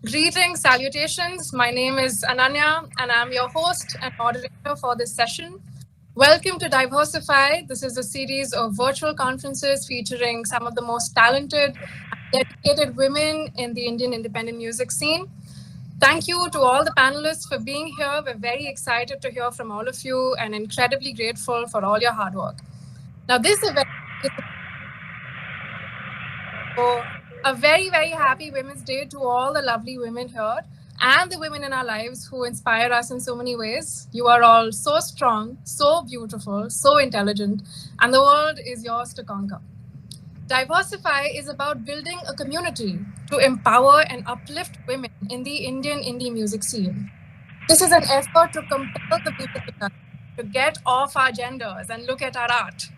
Greetings, salutations. My name is Ananya, and I'm your host and moderator for this session. Welcome to DivHersify. This is a series of virtual conferences featuring some of the most talented and dedicated women in the Indian independent music scene. Thank you to all the panelists for being here. We're very excited to hear from all of you and incredibly grateful for all your hard work. Now, this event is a very, very happy Women's Day to all the lovely women here and the women in our lives who inspire us in so many ways. You are all so strong, so beautiful, so intelligent, and the world is yours to conquer. Diversify is about building a community to empower and uplift women in the Indian indie music scene. This is an effort to compel the music industry to get off our genders and look at our art.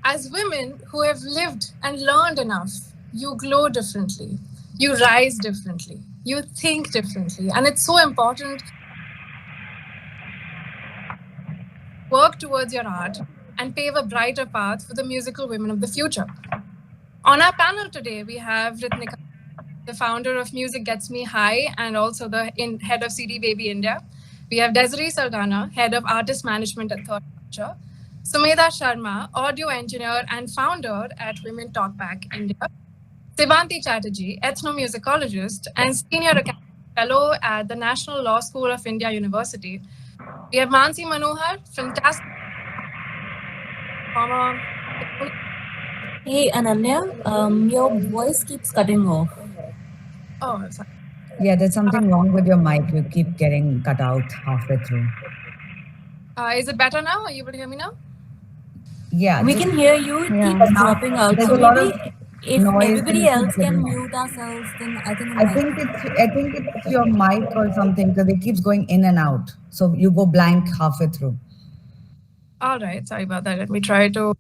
As women who have lived and learned enough, you glow differently, you rise differently, you think differently, and it's so important to work towards your art and pave a brighter path for the musical women of the future. On our panel today, we have Ritnika, the founder of Music Gets Me High and also the head of CD Baby India. We have Desiree, Saldanha, head of artist management at Third Culture. Sumedha Sharma, audio engineer and founder at Women Talk Back India. Sebanti Chatterjee, ethnomusicologist and senior academic fellow at the National Law School of India University. We have Manohar, fantastic. Hey Ananya, your voice keeps cutting off. Oh, sorry. Yeah, there's something wrong with your mic. You keep getting cut out halfway through. Is it better now? Are you able to hear me now? Yeah, we can hear you. It keeps dropping out. There's So a lot of maybe if noise everybody and else can mute ourselves, then I think I think it's your mic or something because it keeps going in and out. So you go blank halfway through. All right, sorry about that. Let me try to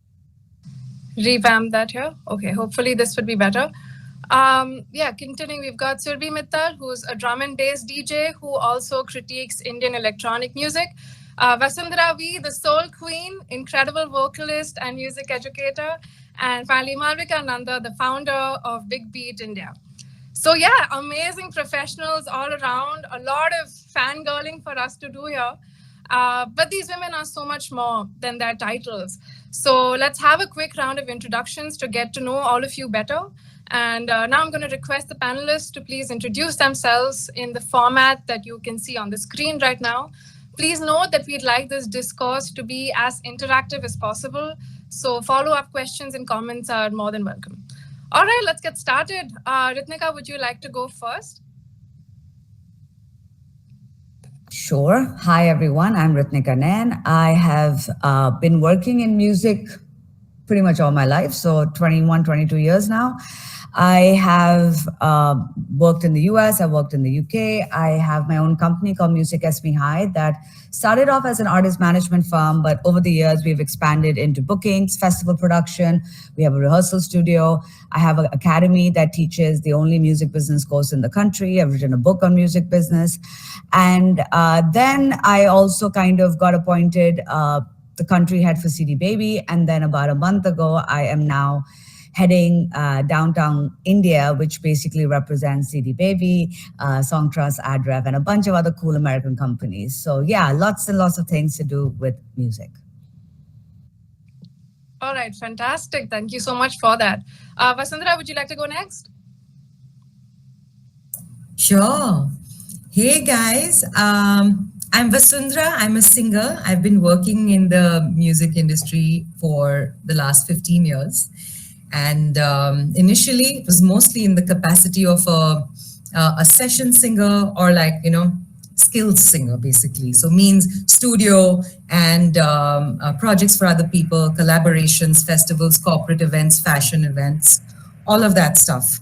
revamp that here. Okay, hopefully this would be better. Yeah, continuing, we've got Surbhi Mittal, who's a drum and bass DJ who also critiques Indian electronic music. Vasundhara V, the soul queen, incredible vocalist and music educator. And finally, Malvika Nanda, the founder of Big Beat India. So yeah, amazing professionals all around, a lot of fangirling for us to do here. But these women are so much more than their titles. So let's have a quick round of introductions to get to know all of you better. And now I'm going to request the panelists to please introduce themselves in the format that you can see on the screen right now. Please note that we'd like this discourse to be as interactive as possible. So follow-up questions and comments are more than welcome. All right, let's get started. Ritnika, would you like to go first? Sure. Hi, everyone. I'm Ritnika Nayan. I have been working in music pretty much all my life, so 21, 22 years now. I have worked in the US, I've worked in the UK. I have my own company called Music Gets Me High that started off as an artist management firm, but over the years we've expanded into bookings, festival production. We have a rehearsal studio. I have an academy that teaches the only music business course in the country. I've written a book on music business. And then I also kind of got appointed the country head for CD Baby. And then about a month ago, I am now heading downtown India, which basically represents CD Baby, Song Trust, AdRev, and a bunch of other cool American companies. So yeah, lots and lots of things to do with music. All right, fantastic. Thank you so much for that. Vasundhara, would you like to go next? Sure. Hey guys, I'm Vasundhara. I'm a singer. I've been working in the music industry for the last 15 years. And initially, it was mostly in the capacity of a session singer or skills singer, basically. So means studio and projects for other people, collaborations, festivals, corporate events, fashion events, all of that stuff.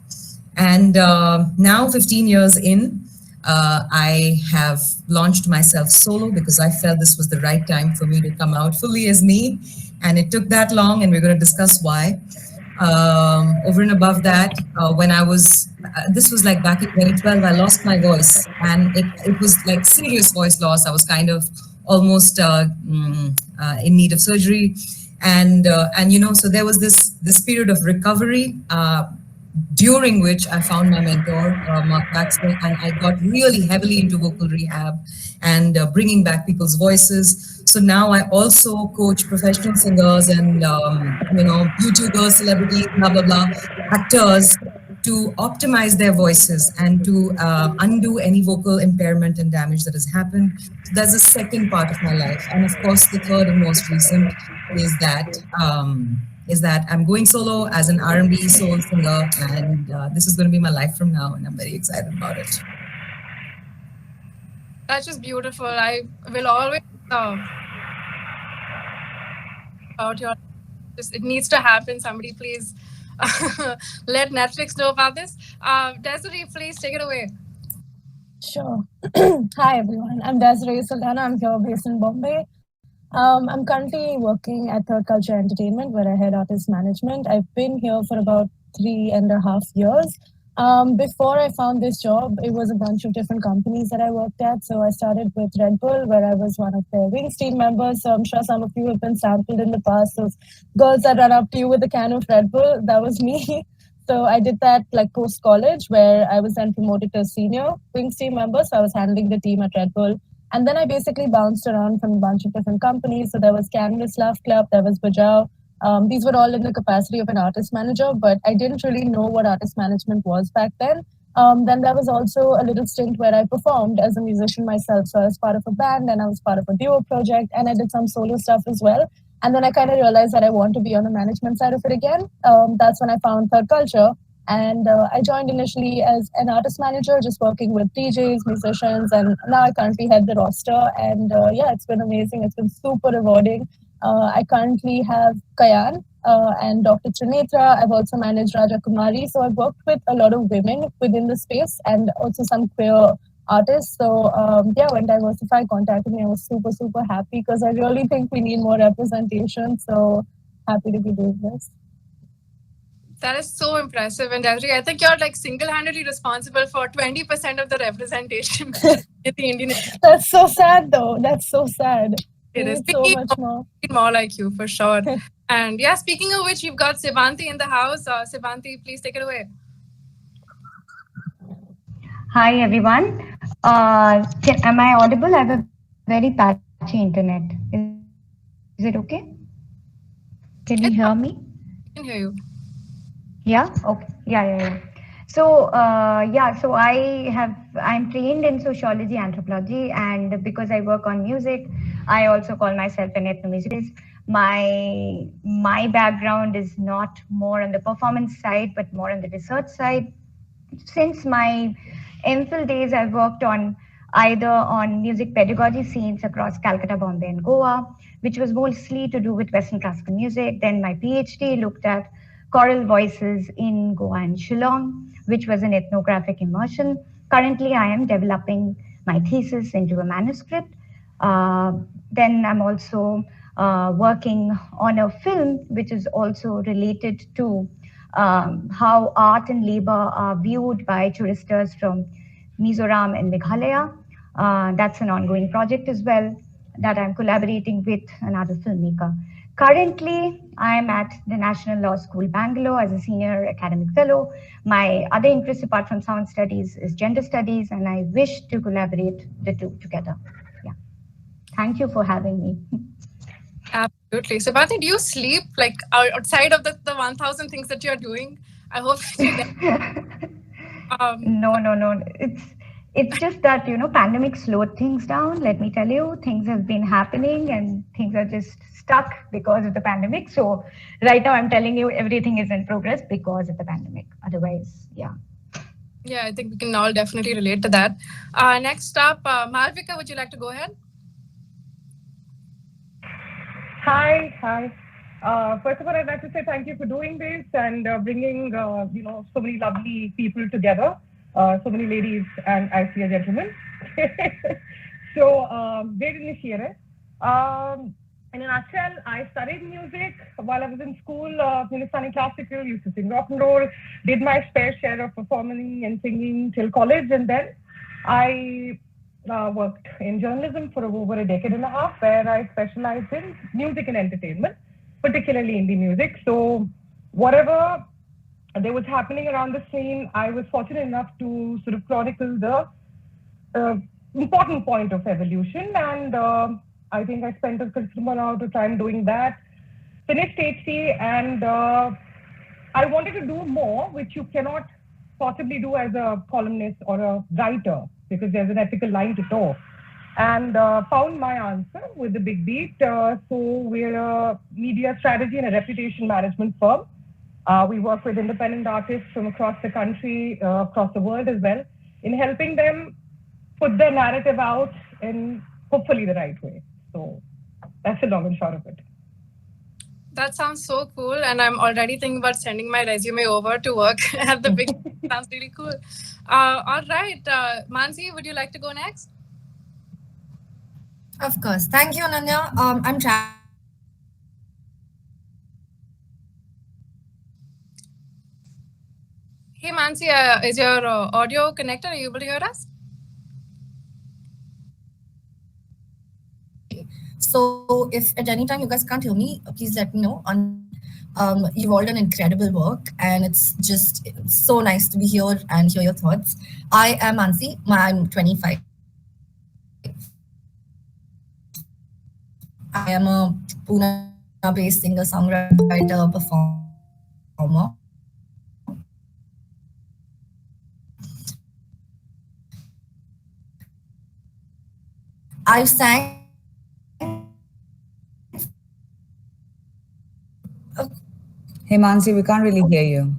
And now 15 years in, I have launched myself solo because I felt this was the right time for me to come out fully as me. And it took that long, and we're going to discuss why. Over and above that, when I was, this was like back in 2012, I lost my voice, and it was like serious voice loss. I was kind of almost in need of surgery. And so there was this period of recovery during which I found my mentor, Mark Baxter, and I got really heavily into vocal rehab and bringing back people's voices. So now I also coach professional singers and YouTubers, celebrities, blah blah blah, actors to optimize their voices and to undo any vocal impairment and damage that has happened. So that's the second part of my life, and of course, the third and most recent is that I'm going solo as an R&B soul singer, and this is going to be my life from now, and I'm very excited about it. That's just beautiful. I will always about your. Just, it needs to happen. Somebody please let Netflix know about this. Desiree, please take it away. Sure. Hi, everyone. I'm Desiree Saldanha. I'm here based in Bombay. I'm currently working at Third Culture Entertainment, where I head artist management. I've been here for about 3.5 years. Before I found this job, it was a bunch of different companies that I worked at. So I started with Red Bull, where I was one of their Wings team members. So I'm sure some of you have been sampled in the past. Those girls that run up to you with a can of Red Bull, that was me. So I did that like post college, where I was then promoted to senior Wings team member. So I was handling the team at Red Bull. And then I basically bounced around from a bunch of different companies. So there was Canvas Love Club, there was Bajao. These were all in the capacity of an artist manager, but I didn't really know what artist management was back then. Then there was also a little stint where I performed as a musician myself. So I was part of a band and I was part of a duo project and I did some solo stuff as well. And then I kind of realized that I want to be on the management side of it again. That's when I found Third Culture. And I joined initially as an artist manager, just working with DJs, musicians, and now I currently head the roster. And yeah, it's been amazing. It's been super rewarding. I currently have Kayan and Dr. Trinitra. I've also managed Raja Kumari. So I've worked with a lot of women within the space and also some queer artists. So yeah, when DivHersify contacted me, I was super, super happy because I really think we need more representation. So happy to be doing this. That is so impressive. And Desiree, I think you're like single-handedly responsible for 20% of the representation in the Indian. That's so sad, though. That's so sad. It is so much more. More like you, for sure. And yeah, speaking of which, you've got Sebanti in the house. Sebanti, please take it away. Hi, everyone. Am I audible? I have a very patchy internet. Is it okay? Can you hear me? I can hear you. Yeah. Okay. Yeah. So I'm trained in sociology, anthropology, and because I work on music, I also call myself an ethnomusicologist. My background is not more on the performance side, but more on the research side. Since my MPhil days, I've worked on either on music pedagogy scenes across Calcutta, Bombay, and Goa, which was mostly to do with Western classical music. Then my PhD looked at choral voices in Goa and Shillong, which was an ethnographic immersion. Currently, I am developing my thesis into a manuscript. Then I'm also working on a film, which is also related to how art and labor are viewed by tourists from Mizoram and Meghalaya. That's an ongoing project as well that I'm collaborating with another filmmaker. Currently, I'm at the National Law School, Bangalore as a senior academic fellow. My other interest apart from sound studies is gender studies, and I wish to collaborate the two together. Yeah. Thank you for having me. Absolutely. Sebanti, do you sleep like outside of the 1,000 things that you're doing? I hope No. It's just that, pandemic slowed things down. Let me tell you, things have been happening and things are just stuck because of the pandemic. So right now I'm telling you everything is in progress because of the pandemic. Otherwise, yeah. Yeah, I think we can all definitely relate to that. Next up, Malvika, would you like to go ahead? Hi. First of all, I'd like to say thank you for doing this and bringing, so many lovely people together. So many ladies and I see a gentleman. So, great initiative. In a nutshell, I studied music while I was in school, Hindustani classical, used to sing rock and roll, did my fair share of performing and singing till college, and then I worked in journalism for over a decade and a half, where I specialized in music and entertainment, particularly indie music. So whatever there was happening around the scene, I was fortunate enough to sort of chronicle the uh, important point of evolution. And I think I spent a considerable amount of time doing that. Finished HT, and I wanted to do more, which you cannot possibly do as a columnist or a writer because there's an ethical line to toe. And found my answer with the big beat. So we're a media strategy and a reputation management firm. We work with independent artists from across the country, across the world as well, in helping them put their narrative out in hopefully the right way. So that's the long and short of it. That sounds so cool, and I'm already thinking about sending my resume over to work at the big. Sounds really cool. All right, Mansi, would you like to go next? Of course. Thank you, Ananya. I'm Hey, Mansi, is your audio connected? Are you able to hear us? So if at any time you guys can't hear me, please let me know. You've all done incredible work, and it's just so nice to be here and hear your thoughts. I am Mansi. I'm 25. I am a Pune-based singer-songwriter performer. I sang. Hey, Mansi, we can't really hear you.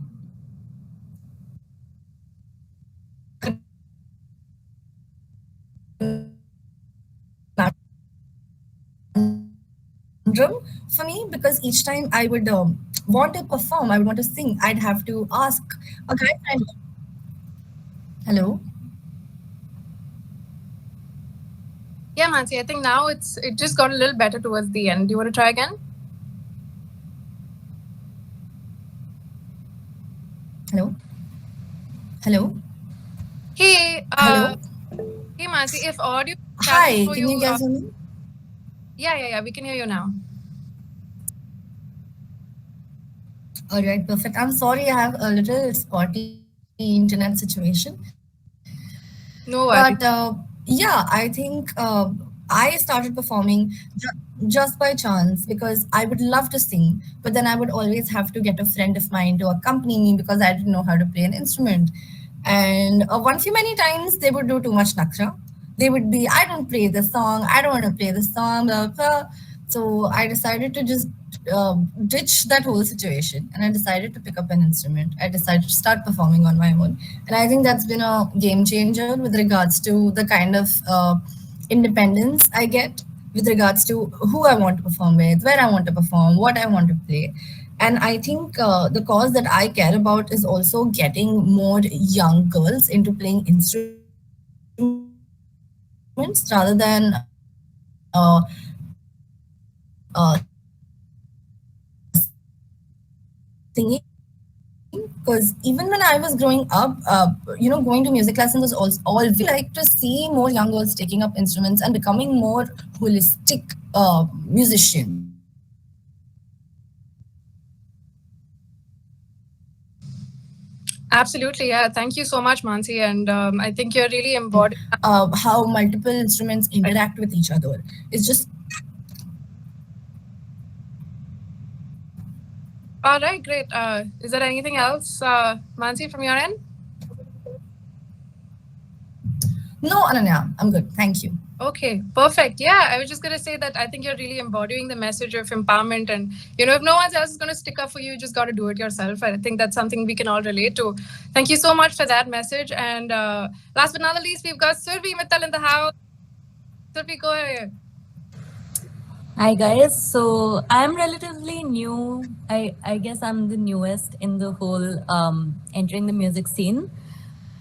For me, because each time I would want to perform, I would want to sing, I'd have to ask a guy friend. Hello? Yeah, Mansi, I think now it just got a little better towards the end. Do you want to try again? Hello? Hello? Hey, Hello? Hey, Mansi, if audio Hi, can you guys hear me? Yeah, we can hear you now. All right, perfect. I'm sorry, I have a little spotty internet situation. No worries. But yeah, I think I started performing just by chance because I would love to sing, but then I would always have to get a friend of mine to accompany me because I didn't know how to play an instrument. And one few many times they would do too much naksha. They would be, I don't play this song, I don't want to play this song, blah, blah. So I decided to just ditch that whole situation, and I decided to pick up an instrument. I decided to start performing on my own. And I think that's been a game changer with regards to the kind of independence I get with regards to who I want to perform with, where I want to perform, what I want to play. And I think the cause that I care about is also getting more young girls into playing instruments rather than singing. Because even when I was growing up, going to music lessons was also all like to see more young girls taking up instruments and becoming more holistic musicians. Absolutely, yeah. Thank you so much, Mansi. And I think you're really embodying how multiple instruments interact with each other. It's just. All right, great. Is there anything else, Mansi, from your end? No, Ananya, I'm good. Thank you. Okay, perfect. Yeah, I was just going to say that I think you're really embodying the message of empowerment. And, if no one else is going to stick up for you, you just got to do it yourself. I think that's something we can all relate to. Thank you so much for that message. And last but not least, we've got Surbhi Mittal in the house. Surbhi, go ahead. Hi guys, so I'm relatively new. I guess I'm the newest in the whole entering the music scene.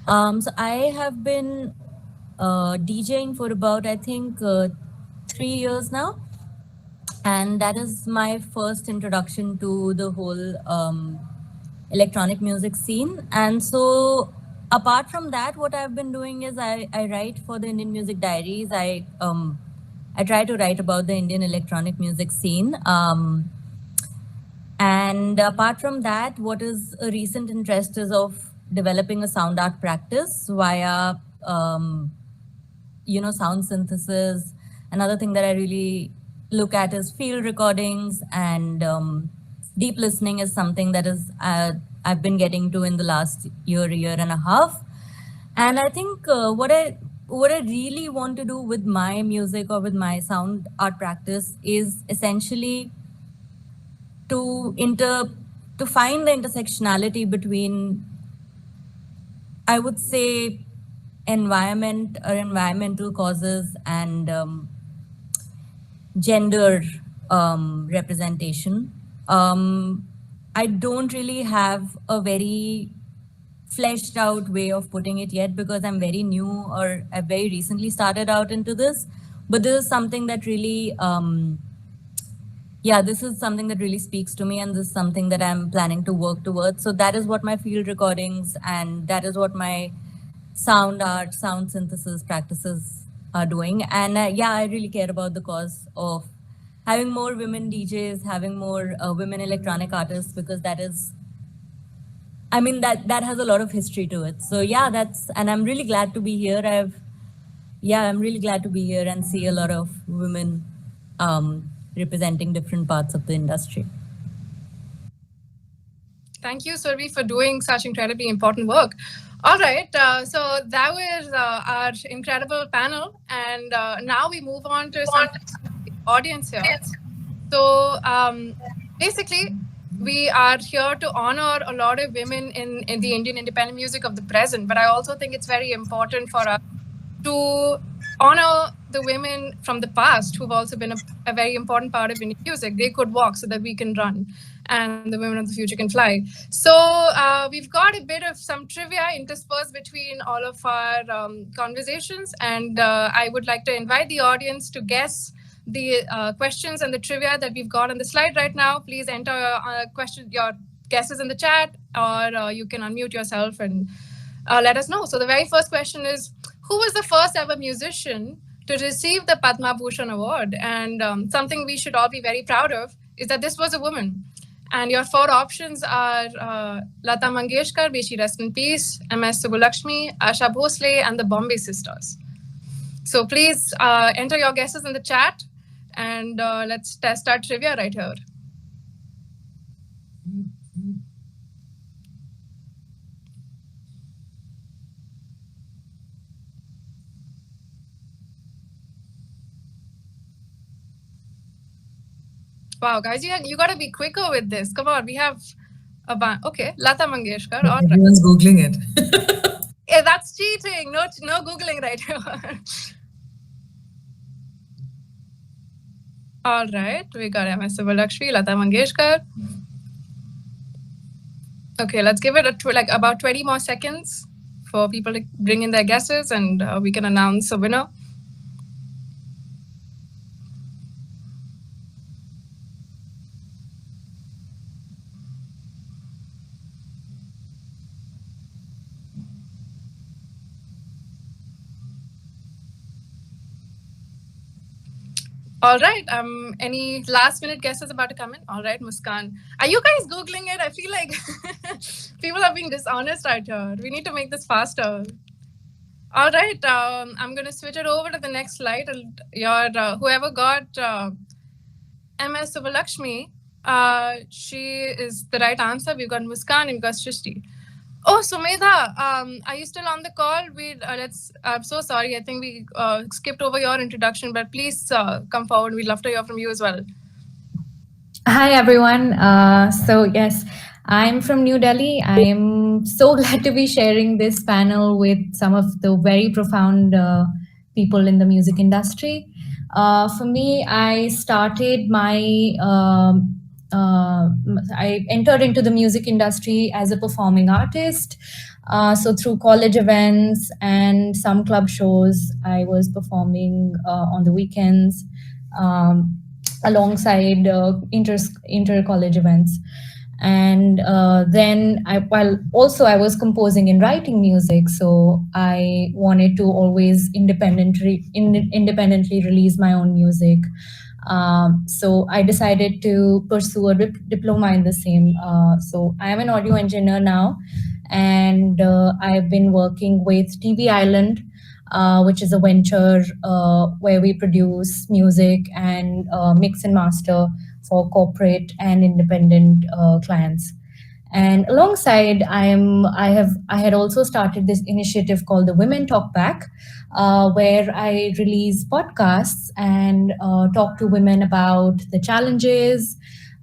So I have been DJing for about I think 3 years now, and that is my first introduction to the whole electronic music scene. And so apart from that, what I've been doing is I write for the Indian Music Diaries. I try to write about the Indian electronic music scene. And apart from that, what is a recent interest is of developing a sound art practice via, sound synthesis. Another thing that I really look at is field recordings, and deep listening is something that is I've been getting to in the last year and a half. And I think what I really want to do with my music or with my sound art practice is essentially to find the intersectionality between, I would say, environment or environmental causes and gender representation. I don't really have a very fleshed out way of putting it yet because I'm very new, or I very recently started out into this. But this is something that really, this is something that really speaks to me, and this is something that I'm planning to work towards. So that is what my field recordings and that is what my sound art, sound synthesis practices are doing. And I really care about the cause of having more women DJs, having more women electronic artists, because that is, that has a lot of history to it. So and I'm really glad to be here. I'm really glad to be here and see a lot of women representing different parts of the industry. Thank you, Surbhi, for doing such incredibly important work. All right, so that was our incredible panel, and now we move on to some audience here. So basically, we are here to honor a lot of women in the Indian independent music of the present, but I also think it's very important for us to honor the women from the past who've also been a very important part of Indian music. They could walk so that we can run, and the women of the future can fly. So we've got a bit of some trivia interspersed between all of our conversations, and I would like to invite the audience to guess the questions and the trivia that we've got on the slide right now. Please enter your guesses in the chat, or you can unmute yourself and let us know. So the very first question is, who was the first ever musician to receive the Padma Bhushan Award? And something we should all be very proud of is that this was a woman. And your four options are Lata Mangeshkar, may she rest in peace, M.S. Subbulakshmi, Asha Bhosle, and the Bombay Sisters. So please enter your guesses in the chat, and let's test our trivia right here. Wow, guys, you got to be quicker with this. Come on, we have a bunch. Okay, Lata Mangeshkar. All Everyone's right. Googling it. Yeah, that's cheating. No Googling right here. All right, we got M.S. Subbulakshmi, Lata Mangeshkar. Okay, let's give it about 20 more seconds for people to bring in their guesses, and we can announce a winner. All right. Any last minute guesses about to come in? All right, Muskan. Are you guys Googling it? I feel like people are being dishonest right here. We need to make this faster. All right. I'm going to switch it over to the next slide. Your whoever got M.S. Subbulakshmi, she is the right answer. We've got Muskan and we've got Shrishti. Oh, Sumedha, are you still on the call? I'm so sorry. I think we skipped over your introduction, but please come forward. We'd love to hear from you as well. Hi, everyone. So yes, I'm from New Delhi. I am so glad to be sharing this panel with some of the very profound people in the music industry. For me, I started I entered into the music industry as a performing artist. So through college events and some club shows, I was performing on the weekends alongside inter-college events. And then I was composing and writing music, so I wanted to always independently release my own music. So I decided to pursue a diploma in the same. So I am an audio engineer now, and I've been working with TV Island, which is a venture where we produce music and mix and master for corporate and independent clients. And alongside, I had also started this initiative called the Women Talk Back, where I release podcasts and talk to women about the challenges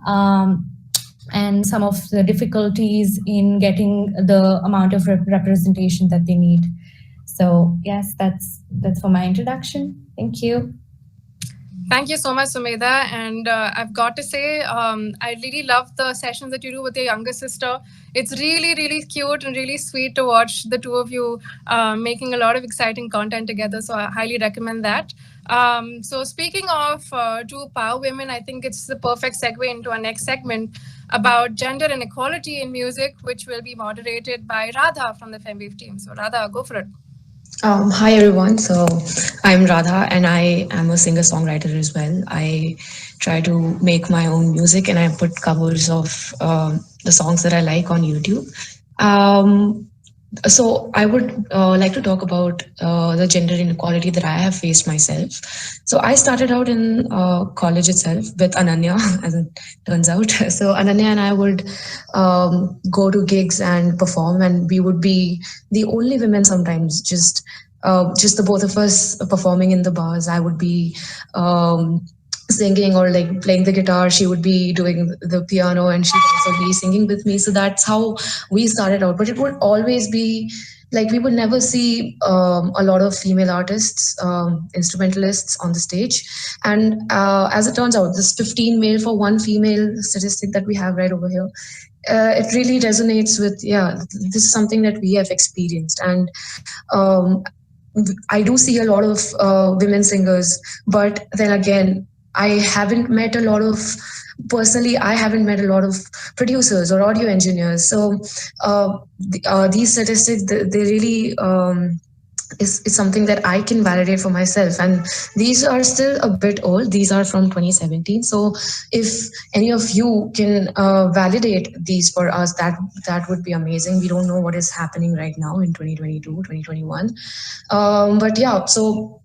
and some of the difficulties in getting the amount of representation that they need. So yes, that's for my introduction. Thank you. Thank you so much, Sumedha. And I've got to say, I really love the sessions that you do with your younger sister. It's really, really cute and really sweet to watch the two of you making a lot of exciting content together. So I highly recommend that. So speaking of two power women, I think it's the perfect segue into our next segment about gender inequality in music, which will be moderated by Radha from the Femwave team. So Radha, go for it. Hi everyone. So I'm Radha and I am a singer-songwriter as well. I try to make my own music and I put covers of the songs that I like on YouTube. So I would like to talk about the gender inequality that I have faced myself. So I started out in college itself with Ananya, as it turns out. So Ananya and I would go to gigs and perform, and we would be the only women sometimes, just the both of us performing in the bars. I would be singing or like playing the guitar. She would be doing the piano and she'd also be singing with me. So that's how we started out. But it would always be like we would never see a lot of female artists, instrumentalists on the stage. And as it turns out, this 15 male for one female statistic that we have right over here, it really resonates with, this is something that we have experienced. And I do see a lot of women singers, but then again, I haven't met a lot of producers or audio engineers. So these statistics, they really is something that I can validate for myself. And these are still a bit old. These are from 2017. So if any of you can validate these for us, that would be amazing. We don't know what is happening right now in 2022, 2021. But yeah, so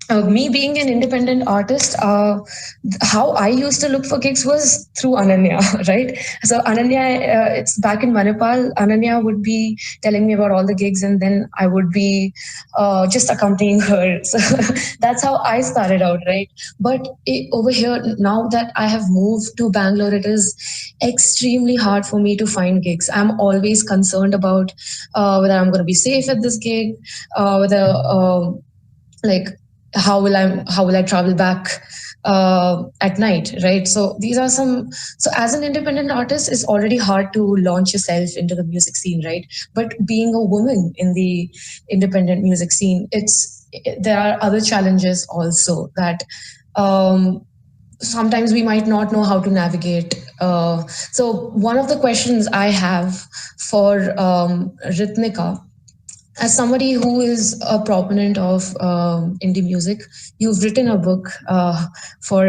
me being an independent artist, how I used to look for gigs was through Ananya, right? So Ananya, it's back in Manipal. Ananya would be telling me about all the gigs, and then I would be just accompanying her. So that's how I started out, right? But over here, now that I have moved to Bangalore, it is extremely hard for me to find gigs. I'm always concerned about whether I'm going to be safe at this gig, whether like how will I travel back at night, right? So these are some. So as an independent artist, it's already hard to launch yourself into the music scene, right? But being a woman in the independent music scene, there are other challenges also that sometimes we might not know how to navigate. So one of the questions I have for Ritnika, as somebody who is a proponent of indie music, you've written a book for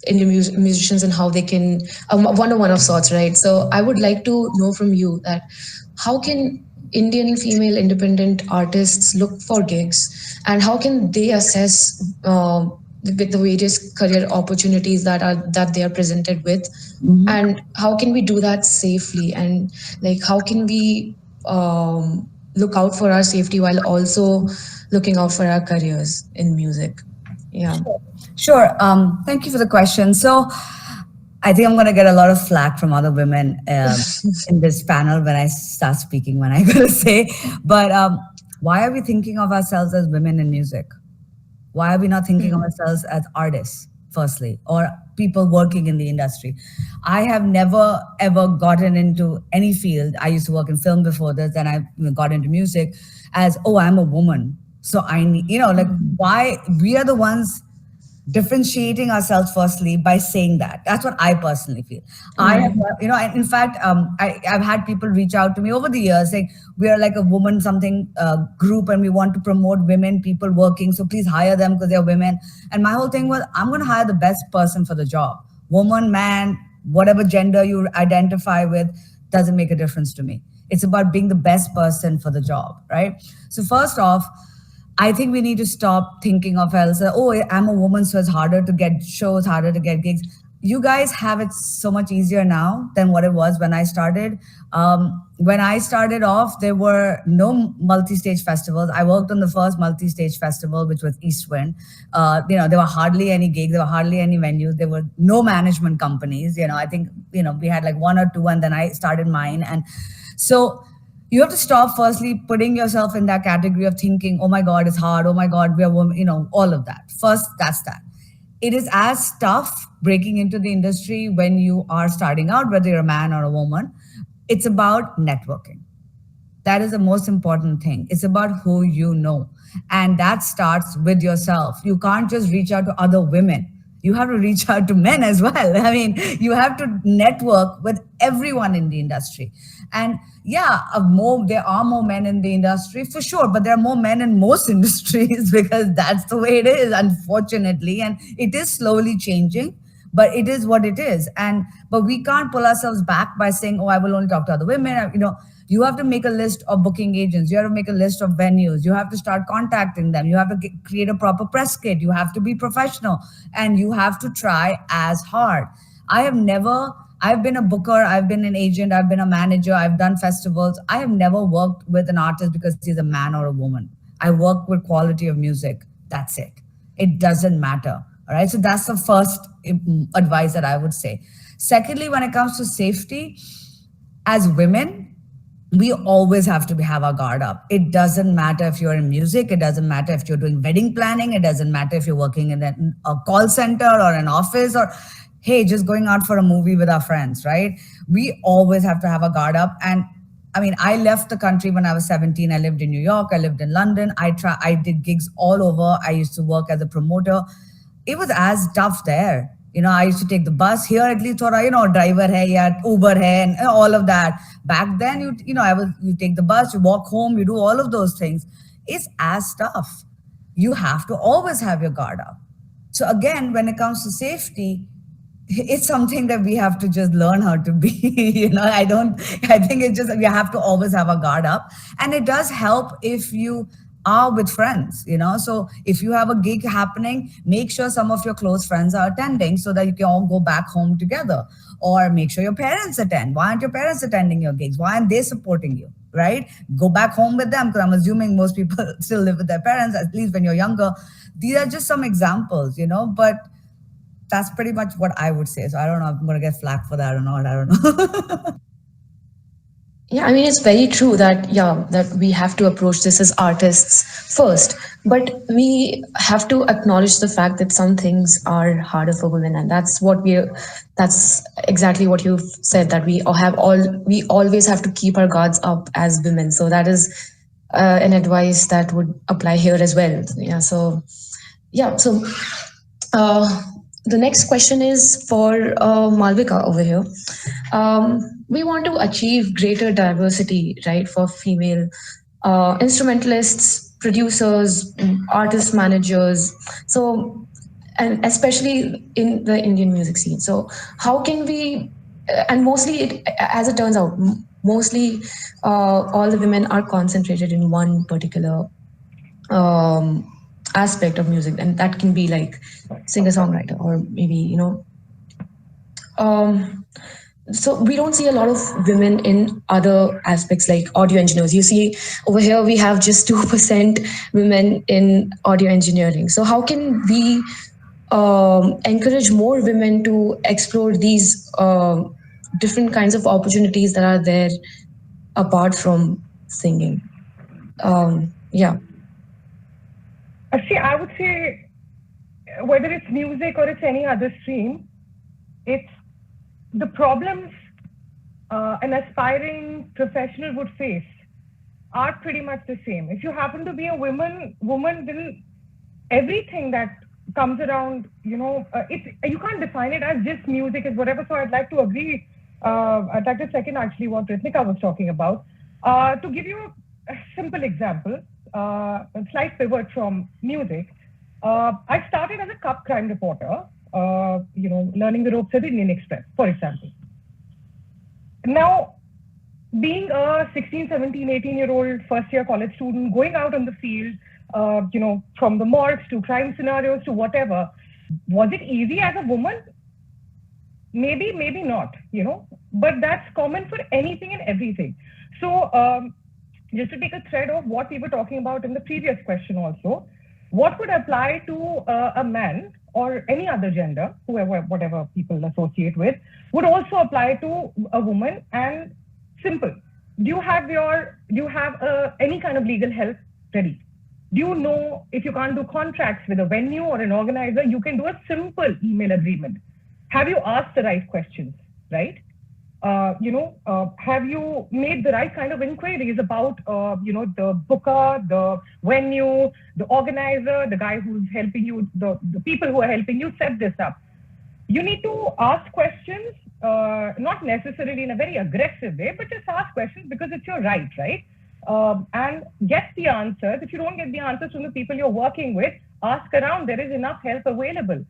indie musicians and how they can, 101 of sorts, right? So I would like to know from you that how can Indian female independent artists look for gigs, and how can they assess with the various career opportunities that they are presented with, and how can we do that safely, and like how can we look out for our safety while also looking out for our careers in music? Yeah. Sure. Thank you for the question. So I think I'm going to get a lot of flack from other women in this panel when I start speaking, when I'm going to say, but why are we thinking of ourselves as women in music? Why are we not thinking of ourselves as artists, firstly, or people working in the industry? I have never, ever gotten into any field. I used to work in film before this, then I got into music as, oh, I'm a woman. So I need, like, why we are the ones differentiating ourselves firstly by saying that. That's what I personally feel. I have, and in fact, I've had people reach out to me over the years saying, we are like a woman something group and we want to promote women people working. So please hire them because they're women. And my whole thing was, I'm going to hire the best person for the job. Woman, man, whatever gender you identify with, doesn't make a difference to me. It's about being the best person for the job, right? So first off, I think we need to stop thinking of as, oh, I'm a woman, so it's harder to get shows, harder to get gigs. You guys have it so much easier now than what it was when I started. When I started off, there were no multi-stage festivals. I worked on the first multi-stage festival, which was Eastwind. There were hardly any gigs, there were hardly any venues, there were no management companies. I think, we had like one or two, and then I started mine. And so you have to stop firstly putting yourself in that category of thinking, oh my God, it's hard. Oh my God, we are women, all of that. First, that's that. It is as tough breaking into the industry when you are starting out, whether you're a man or a woman. It's about networking. That is the most important thing. It's about who you know. And that starts with yourself. You can't just reach out to other women. You have to reach out to men as well. I mean, you have to network with everyone in the industry. And yeah, there are more men in the industry for sure, but there are more men in most industries because that's the way it is, unfortunately. And it is slowly changing, but it is what it is. But we can't pull ourselves back by saying, oh, I will only talk to other women. You have to make a list of booking agents. You have to make a list of venues. You have to start contacting them. You have to create a proper press kit. You have to be professional, and you have to try as hard. I've been a booker, I've been an agent, I've been a manager, I've done festivals. I have never worked with an artist because he's a man or a woman. I work with quality of music. That's it. It doesn't matter. All right. So that's the first advice that I would say. Secondly, when it comes to safety, as women, we always have to have our guard up. It doesn't matter if you're in music. It doesn't matter if you're doing wedding planning. It doesn't matter if you're working in a call center or an office, or hey, just going out for a movie with our friends, right? We always have to have a guard up. And I mean, I left the country when I was 17. I lived in New York. I lived in London. I did gigs all over. I used to work as a promoter. It was as tough there. I used to take the bus here, at least, or, driver hai, ya Uber hai, and all of that. Back then, you take the bus, you walk home, you do all of those things. It's as tough. You have to always have your guard up. So again, when it comes to safety, it's something that we have to just learn how to be. I think it's just, we have to always have a guard up. And it does help if you are with friends, so if you have a gig happening, make sure some of your close friends are attending so that you can all go back home together, or make sure your parents attend. Why aren't your parents attending your gigs? Why aren't they supporting you, right? Go back home with them, because I'm assuming most people still live with their parents, at least when you're younger. These are just some examples, but that's pretty much what I would say. So I don't know if I'm going to get flack for that or not. I don't know. Yeah, I mean, it's very true that we have to approach this as artists first, but we have to acknowledge the fact that some things are harder for women, and that's exactly what you've said, that we always have to keep our guards up as women. So that is an advice that would apply here as well. So the next question is for Malvika over here. We want to achieve greater diversity, right, for female instrumentalists, producers, artist managers. So, and especially in the Indian music scene. So, how can we? And mostly, as it turns out, mostly all the women are concentrated in one particular aspect of music, and that can be like singer-songwriter, or maybe so we don't see a lot of women in other aspects like audio engineers. You see over here we have just 2% women in audio engineering. So how can we encourage more women to explore these different kinds of opportunities that are there apart from singing? Actually, I would say whether it's music or it's any other stream, it's the problems an aspiring professional would face are pretty much the same. If you happen to be a woman, then everything that comes around, you can't define it as just music is whatever. So I'd like to agree. I'd like to second actually what Ritnika was talking about. To give you a simple example, a slight pivot from music. I started as a cup crime reporter, learning the ropes at the Indian Express, for example. Now, being a 16, 17, 18-year-old first-year college student, going out on the field, from the morgues to crime scenarios to whatever, was it easy as a woman? Maybe, maybe not, but that's common for anything and everything. So just to take a thread of what we were talking about in the previous question also, what would apply to a man or any other gender, whoever, whatever people associate with, would also apply to a woman. And simple. Do you have any kind of legal help ready? Do you know if you can't do contracts with a venue or an organizer, you can do a simple email agreement? Have you asked the right questions, right? Have you made the right kind of inquiries about, the booker, the venue, the organizer, the guy who's helping you, the people who are helping you set this up? You need to ask questions, not necessarily in a very aggressive way, but just ask questions because it's your right? And get the answers. If you don't get the answers from the people you're working with, ask around. There is enough help available.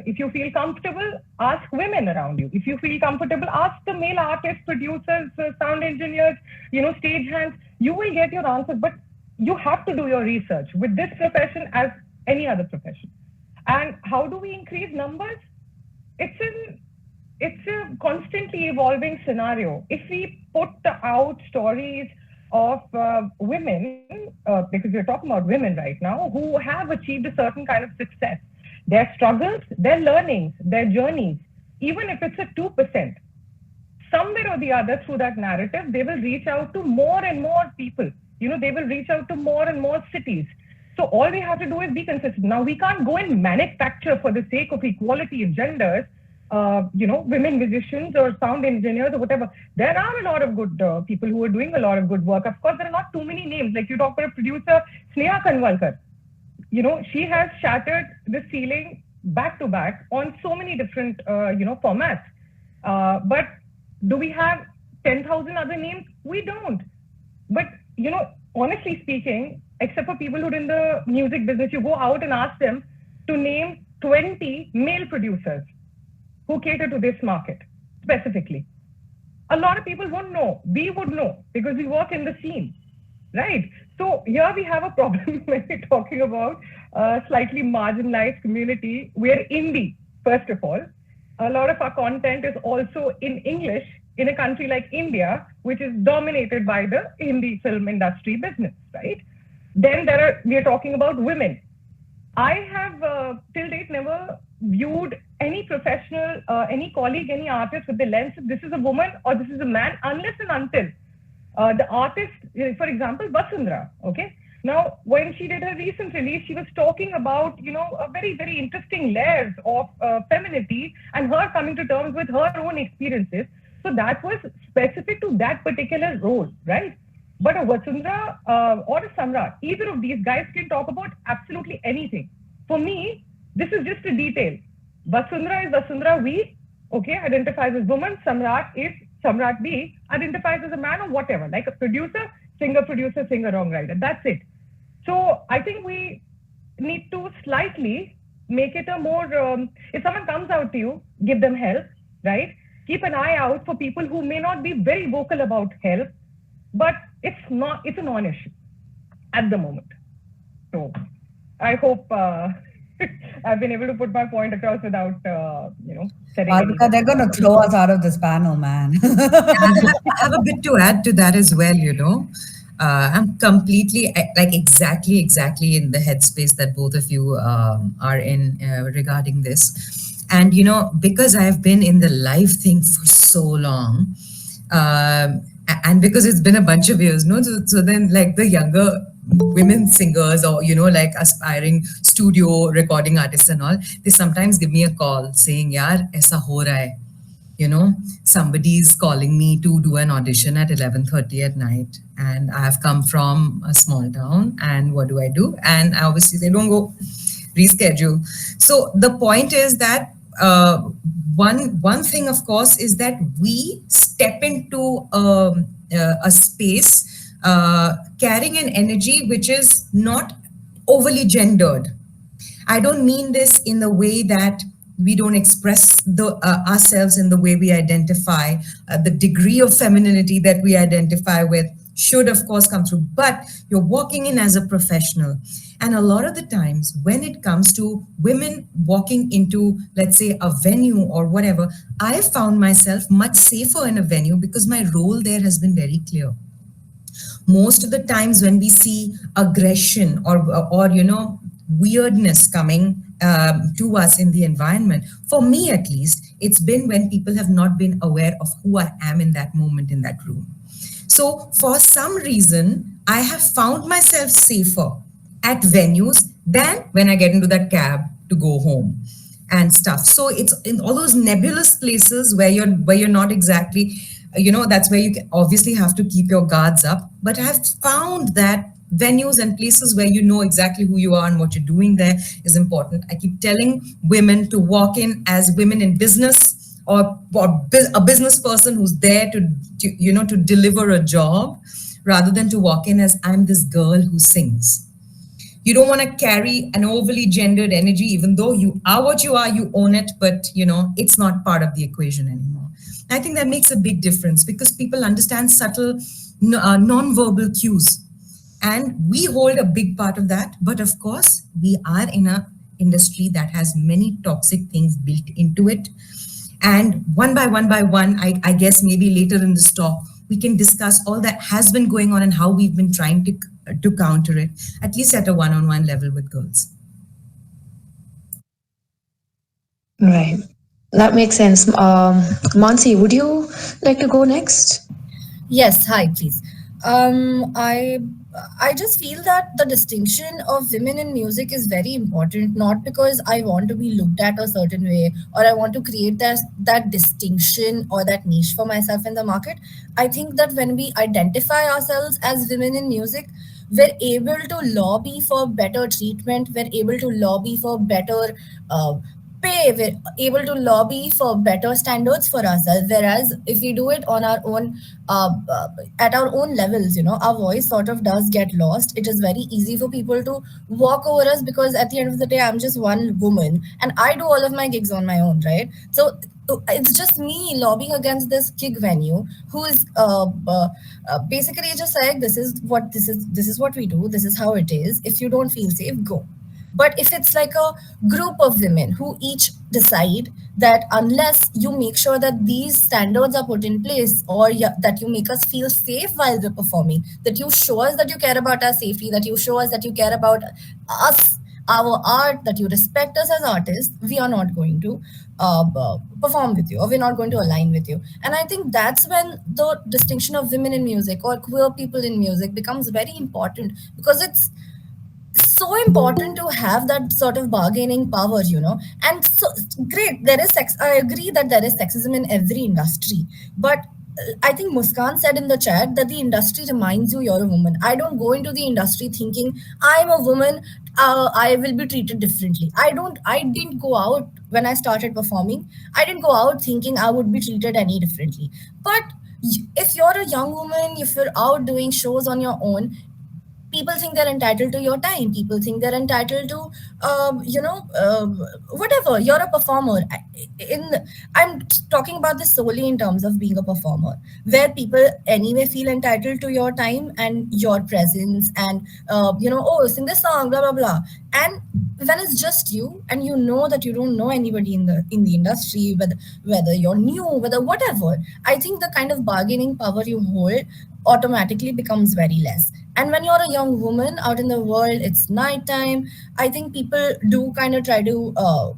If you feel comfortable, ask women around you. If you feel comfortable, ask the male artists, producers, sound engineers, stage hands. You will get your answers, but you have to do your research with this profession as any other profession. And how do we increase numbers? It's a constantly evolving scenario. If we put out stories of women, because we're talking about women right now, who have achieved a certain kind of success, their struggles, their learnings, their journeys, even if it's a 2%, somewhere or the other through that narrative, they will reach out to more and more people. They will reach out to more and more cities. So all we have to do is be consistent. Now, we can't go and manufacture for the sake of equality of genders, women musicians or sound engineers or whatever. There are a lot of good people who are doing a lot of good work. Of course, there are not too many names. Like you talk about a producer, Sneha Kanwalkar. She has shattered the ceiling back to back on so many different, formats. But do we have 10,000 other names? We don't. But, honestly speaking, except for people who are in the music business, you go out and ask them to name 20 male producers who cater to this market specifically. A lot of people won't know. We would know because we work in the scene, right? So here we have a problem when we're talking about a slightly marginalized community. We're indie, first of all. A lot of our content is also in English in a country like India, which is dominated by the Hindi film industry business, right? Then we are talking about women. I have till date never viewed any professional, any colleague, any artist with the lens of this is a woman or this is a man, unless and until the artist, for example, Vasundhara, okay? Now, when she did her recent release, she was talking about, a very, very interesting layers of femininity and her coming to terms with her own experiences. So that was specific to that particular role, right? But a Vasundhara or a Samrat, either of these guys can talk about absolutely anything. For me, this is just a detail. Vasundhara is Vasundhara V, okay, identifies as woman. Samrat is Samrat B, identifies as a man or whatever, like a producer, singer-songwriter. That's it. So I think we need to slightly make it a more, if someone comes out to you, give them help, right? Keep an eye out for people who may not be very vocal about help, but it's a non-issue at the moment. So I hope I've been able to put my point across without, setting Malvika, they're going to throw us out of this panel, man. I have a bit to add to that as well, I'm completely, exactly in the headspace that both of you are in regarding this. And, because I've been in the live thing for so long, and because it's been a bunch of years, no? So then like the younger women singers or, aspiring studio recording artists and all, they sometimes give me a call saying, yaar, aisa ho raha hai. Somebody's calling me to do an audition at 11:30 at night. And I have come from a small town and what do? And I obviously say, don't go. reschedule. So the point is that one thing, of course, is that we step into a space carrying an energy which is not overly gendered. I don't mean this in the way that we don't express ourselves in the way we identify. The degree of femininity that we identify with should, of course, come through. But you're walking in as a professional. And a lot of the times, when it comes to women walking into, let's say, a venue or whatever, I found myself much safer in a venue because my role there has been very clear. Most of the times when we see aggression or weirdness coming to us in the environment, for me at least, it's been when people have not been aware of who I am in that moment in that room. So for some reason, I have found myself safer at venues than when I get into that cab to go home and stuff. So it's in all those nebulous places where you're not exactly, that's where you obviously have to keep your guards up. But I've found that venues and places where you know exactly who you are and what you're doing there is important. I keep telling women to walk in as women in business or a business person who's there to deliver a job, rather than to walk in as I'm this girl who sings. You don't want to carry an overly gendered energy, even though you are what you are, you own it, but it's not part of the equation anymore. I think that makes a big difference because people understand subtle non-verbal cues. And we hold a big part of that. But of course, we are in an industry that has many toxic things built into it. And one by one, I guess maybe later in this talk, we can discuss all that has been going on and how we've been trying to counter it, at least at a one-on-one level with girls. Right. That makes sense. Mansi, would you like to go next? Yes, hi, please. I just feel that the distinction of women in music is very important, not because I want to be looked at a certain way or I want to create that distinction or that niche for myself in the market. I think that when we identify ourselves as women in music, we're able to lobby for better treatment, we're able to lobby for better pay, we're able to lobby for better standards for ourselves. Whereas if we do it on our own, at our own levels, our voice sort of does get lost. It is very easy for people to walk over us because at the end of the day, I'm just one woman and I do all of my gigs on my own, right? So it's just me lobbying against this gig venue who is basically just saying this is what we do, this is how it is. If you don't feel safe, go. But if it's like a group of women who each decide that unless you make sure that these standards are put in place or that you make us feel safe while we're performing, that you show us that you care about our safety, that you show us that you care about us, our art, that you respect us as artists, we are not going to perform with you or we're not going to align with you. And I think that's when the distinction of women in music or queer people in music becomes very important, because it's so important to have that sort of bargaining power, and so great, there is sex, I agree that there is sexism in every industry, but I think Muskan said in the chat that the industry reminds you you're a woman. I don't go into the industry thinking I'm a woman, I will be treated differently. I didn't go out when I started performing, I didn't go out thinking I would be treated any differently. But if you're a young woman, if you're out doing shows on your own, people think they're entitled to your time. People think they're entitled to, whatever. You're a performer. I'm talking about this solely in terms of being a performer, where people anyway feel entitled to your time and your presence, and oh, sing this song, blah blah blah. And when it's just you, and you know that you don't know anybody in the industry, whether you're new, whether whatever, I think the kind of bargaining power you hold automatically becomes very less. And when you're a young woman out in the world, it's nighttime, I think people do kind of try to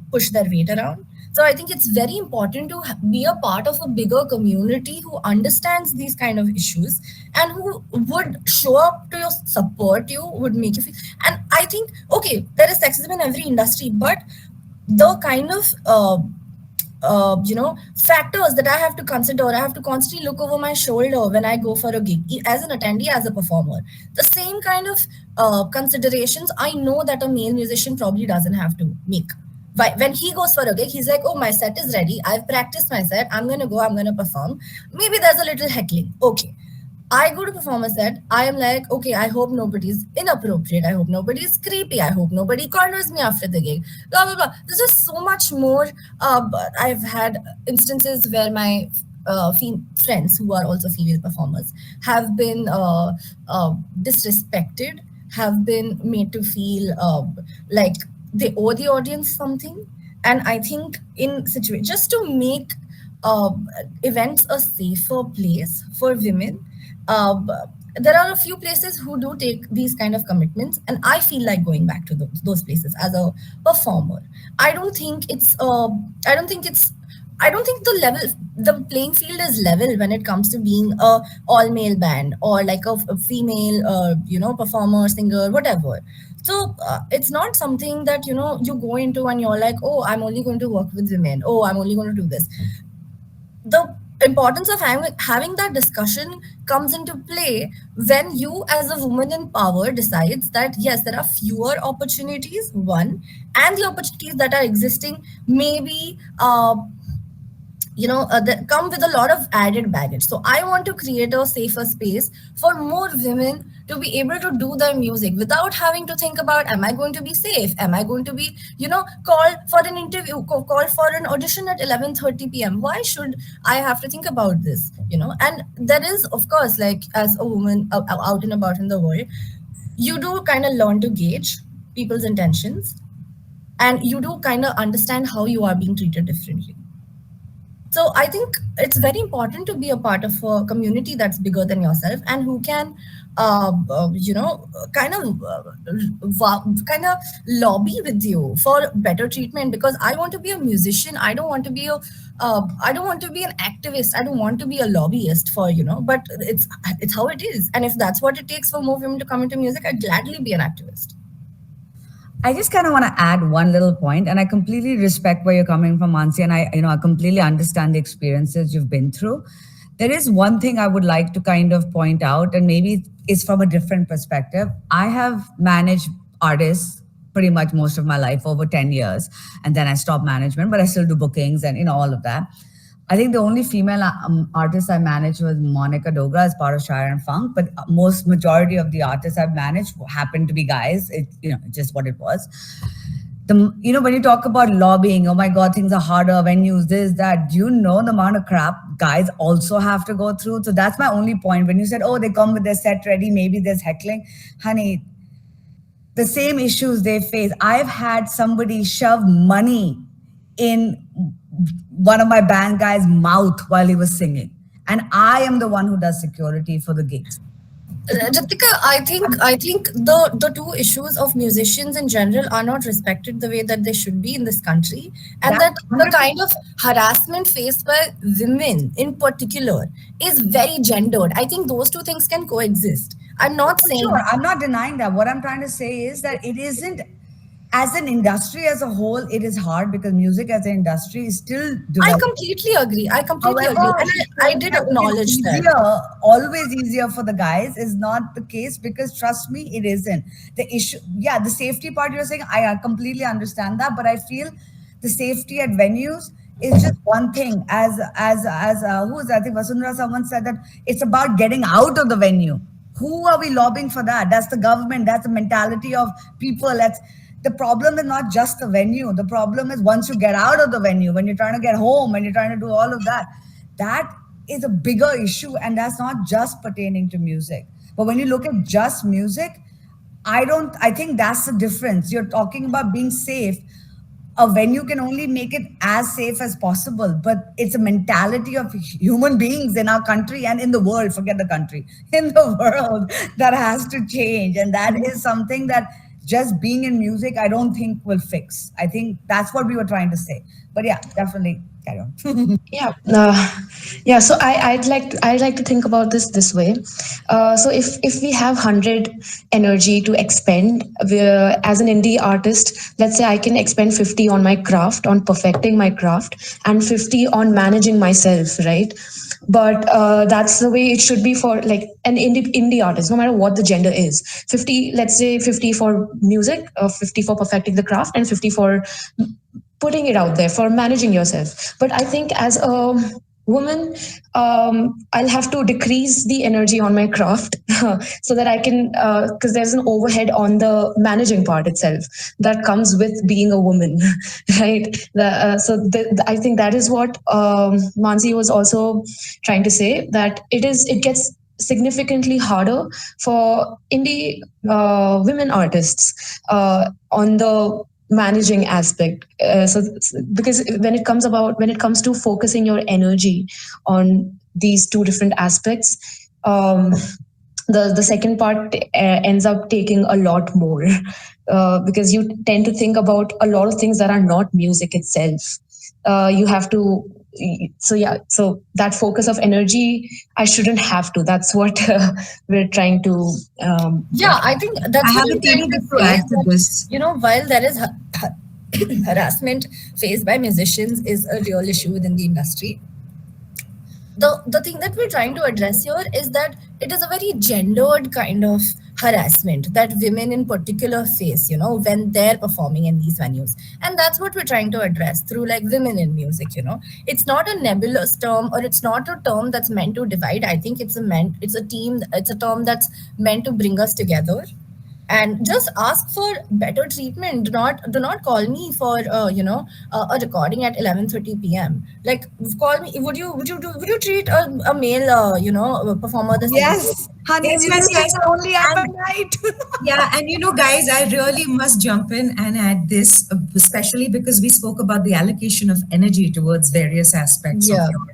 push their weight around. So I think it's very important to be a part of a bigger community who understands these kind of issues and who would show up to support you, would make you feel. And I think, okay, there is sexism in every industry, but the kind of factors that I have to consider. I have to constantly look over my shoulder when I go for a gig, as an attendee, as a performer. The same kind of considerations I know that a male musician probably doesn't have to make. When he goes for a gig, he's like, oh, my set is ready. I've practiced my set. I'm going to go, I'm going to perform. Maybe there's a little heckling. Okay. I go to perform a set. I am like, okay, I hope nobody's inappropriate. I hope nobody's creepy. I hope nobody corners me after the gig. Blah, blah, blah. This is so much more. But I've had instances where my friends who are also female performers have been disrespected, have been made to feel like they owe the audience something. And I think in situation, just to make events a safer place for women, there are a few places who do take these kind of commitments, and I feel like going back to those places as a performer. I don't think the playing field is level when it comes to being a all male band or like a female, performer, singer, whatever. So it's not something that, you go into and you're like, oh, I'm only going to work with women. Oh, I'm only going to do this. The importance of having that discussion comes into play when you as a woman in power decides that, yes, there are fewer opportunities, one, and the opportunities that are existing maybe that come with a lot of added baggage. So I want to create a safer space for more women to be able to do their music without having to think about, am I going to be safe? Am I going to be, called for an interview, called for an audition at 11:30 p.m.? Why should I have to think about this? And there is, of course, like as a woman out and about in the world, you do kind of learn to gauge people's intentions, and you do kind of understand how you are being treated differently. So I think it's very important to be a part of a community that's bigger than yourself and who can, kind of lobby with you for better treatment. Because I want to be a musician. I don't want to be I don't want to be an activist. I don't want to be a lobbyist for, but it's how it is. And if that's what it takes for more women to come into music, I'd gladly be an activist. I just kind of want to add one little point, and I completely respect where you're coming from, Mansi, and I completely understand the experiences you've been through. There is one thing I would like to kind of point out, and maybe it's from a different perspective. I have managed artists pretty much most of my life, over 10 years, and then I stopped management, but I still do bookings and all of that. I think the only female artist I managed was Monica Dogra as part of Shire and Funk, but majority of the artists I've managed happened to be guys. Just what it was. When you talk about lobbying, oh my God, things are harder, venues, this, that. Do you know the amount of crap guys also have to go through? So that's my only point. When you said, oh, they come with their set ready, maybe there's heckling. Honey, the same issues they face. I've had somebody shove money in one of my band guys' mouth while he was singing, and I am the one who does security for the gigs. Ritnika, I think the two issues of musicians in general are not respected the way that they should be in this country, and that the kind of harassment faced by women in particular is very gendered. I think those two things can coexist. I'm not saying. Sure, I'm not denying that. What I'm trying to say is that it isn't. As an industry as a whole, it is hard because music as an industry is still developing. I completely agree. And I did acknowledge that. Always easier for the guys is not the case, because trust me, it isn't. The issue, the safety part you're saying, I completely understand that, but I feel the safety at venues is just one thing. As who is that? I think Vasundhara, someone said that it's about getting out of the venue. Who are we lobbying for that? That's the government. That's the mentality of people. The problem is not just the venue. The problem is once you get out of the venue, when you're trying to get home, when you're trying to do all of that, that is a bigger issue. And that's not just pertaining to music. But when you look at just music, I think that's the difference. You're talking about being safe. A venue can only make it as safe as possible, but it's a mentality of human beings in our country and in the world, forget the country, in the world, that has to change. And that is something that just being in music, I don't think will fix. I think that's what we were trying to say. But yeah, definitely carry on. Yeah, yeah. So I'd like to think about this way. So if we have 100 energy to expend, as an indie artist, let's say I can expend 50 on my craft, on perfecting my craft, and 50 on managing myself, right? But that's the way it should be for like an indie artist, no matter what the gender is. 50, let's say 50 for music, 50 for perfecting the craft, and 50 for putting it out there, for managing yourself. But I think as a woman, I'll have to decrease the energy on my craft so that I can, because there's an overhead on the managing part itself that comes with being a woman, right? I think that is what Mansi was also trying to say, that it gets significantly harder for indie women artists on the managing aspect. Because when it comes to focusing your energy on these two different aspects, the second part ends up taking a lot more, because you tend to think about a lot of things that are not music itself. You have to, so that focus of energy, I shouldn't have to. That's what we're trying to. Yeah, I think that's I what have I'm a teeny trying to bit to say. add to this. You know, while there is harassment faced by musicians is a real issue within the industry, the thing that we're trying to address here is that it is a very gendered kind of harassment that women in particular face, you know, when they're performing in these venues. And that's what we're trying to address through like women in music, you know. It's not a nebulous term, or it's not a term that's meant to divide. I think it's a term that's meant to bring us together and just ask for better treatment. Do not call me for a recording at 11:30 p.m. Like, call me. Would you treat a male performer the same way? Yes, honey, Yes, yes, music yes. only have And a night. yeah, and you know, guys, I really must jump in and add this, especially because we spoke about the allocation of energy towards various aspects of Yeah. your.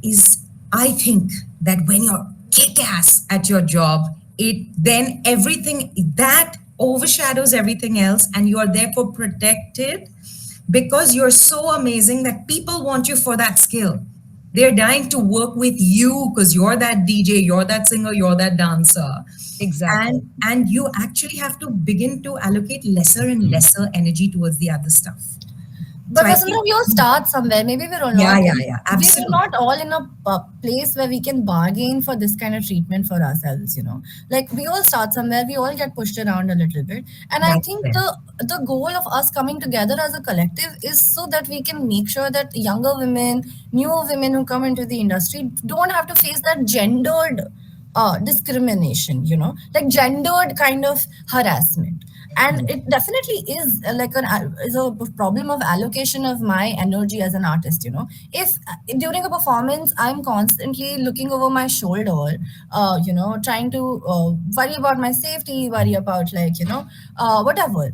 Is I think that when you're kick ass at your job, it then everything that overshadows everything else, and you are therefore protected because you're so amazing that people want you for that skill. They're dying to work with you because you're that DJ, you're that singer, you're that dancer. Exactly. And you actually have to begin to allocate lesser and lesser energy towards the other stuff. But I Vasundhara, think, we all start somewhere. Maybe we're all yeah, not. yeah, yeah, We're absolutely. not all in a place where we can bargain for this kind of treatment for ourselves. You know, like we all start somewhere. We all get pushed around a little bit, and I That's think fair. the goal of us coming together as a collective is so that we can make sure that younger women, newer women who come into the industry don't have to face that gendered discrimination. You know, like gendered kind of harassment. And it definitely is is a problem of allocation of my energy as an artist. You know, if during a performance I'm constantly looking over my shoulder, trying to worry about my safety, worry about whatever,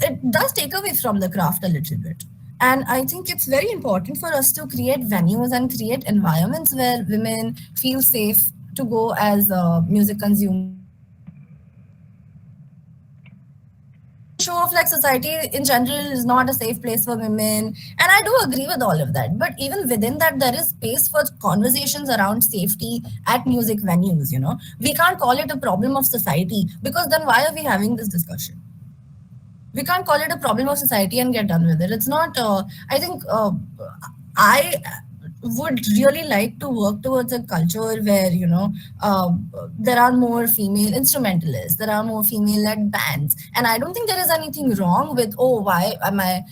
it does take away from the craft a little bit. And I think it's very important for us to create venues and create environments where women feel safe to go as music consumers. Show of like society in general is not a safe place for women, and I do agree with all of that, but even within that there is space for conversations around safety at music venues. You know, we can't call it a problem of society, because then why are we having this discussion? We can't call it a problem of society and get done with it. It's not. I think I would really like to work towards a culture where there are more female instrumentalists, there are more female-led bands, and I don't think there is anything wrong with why am I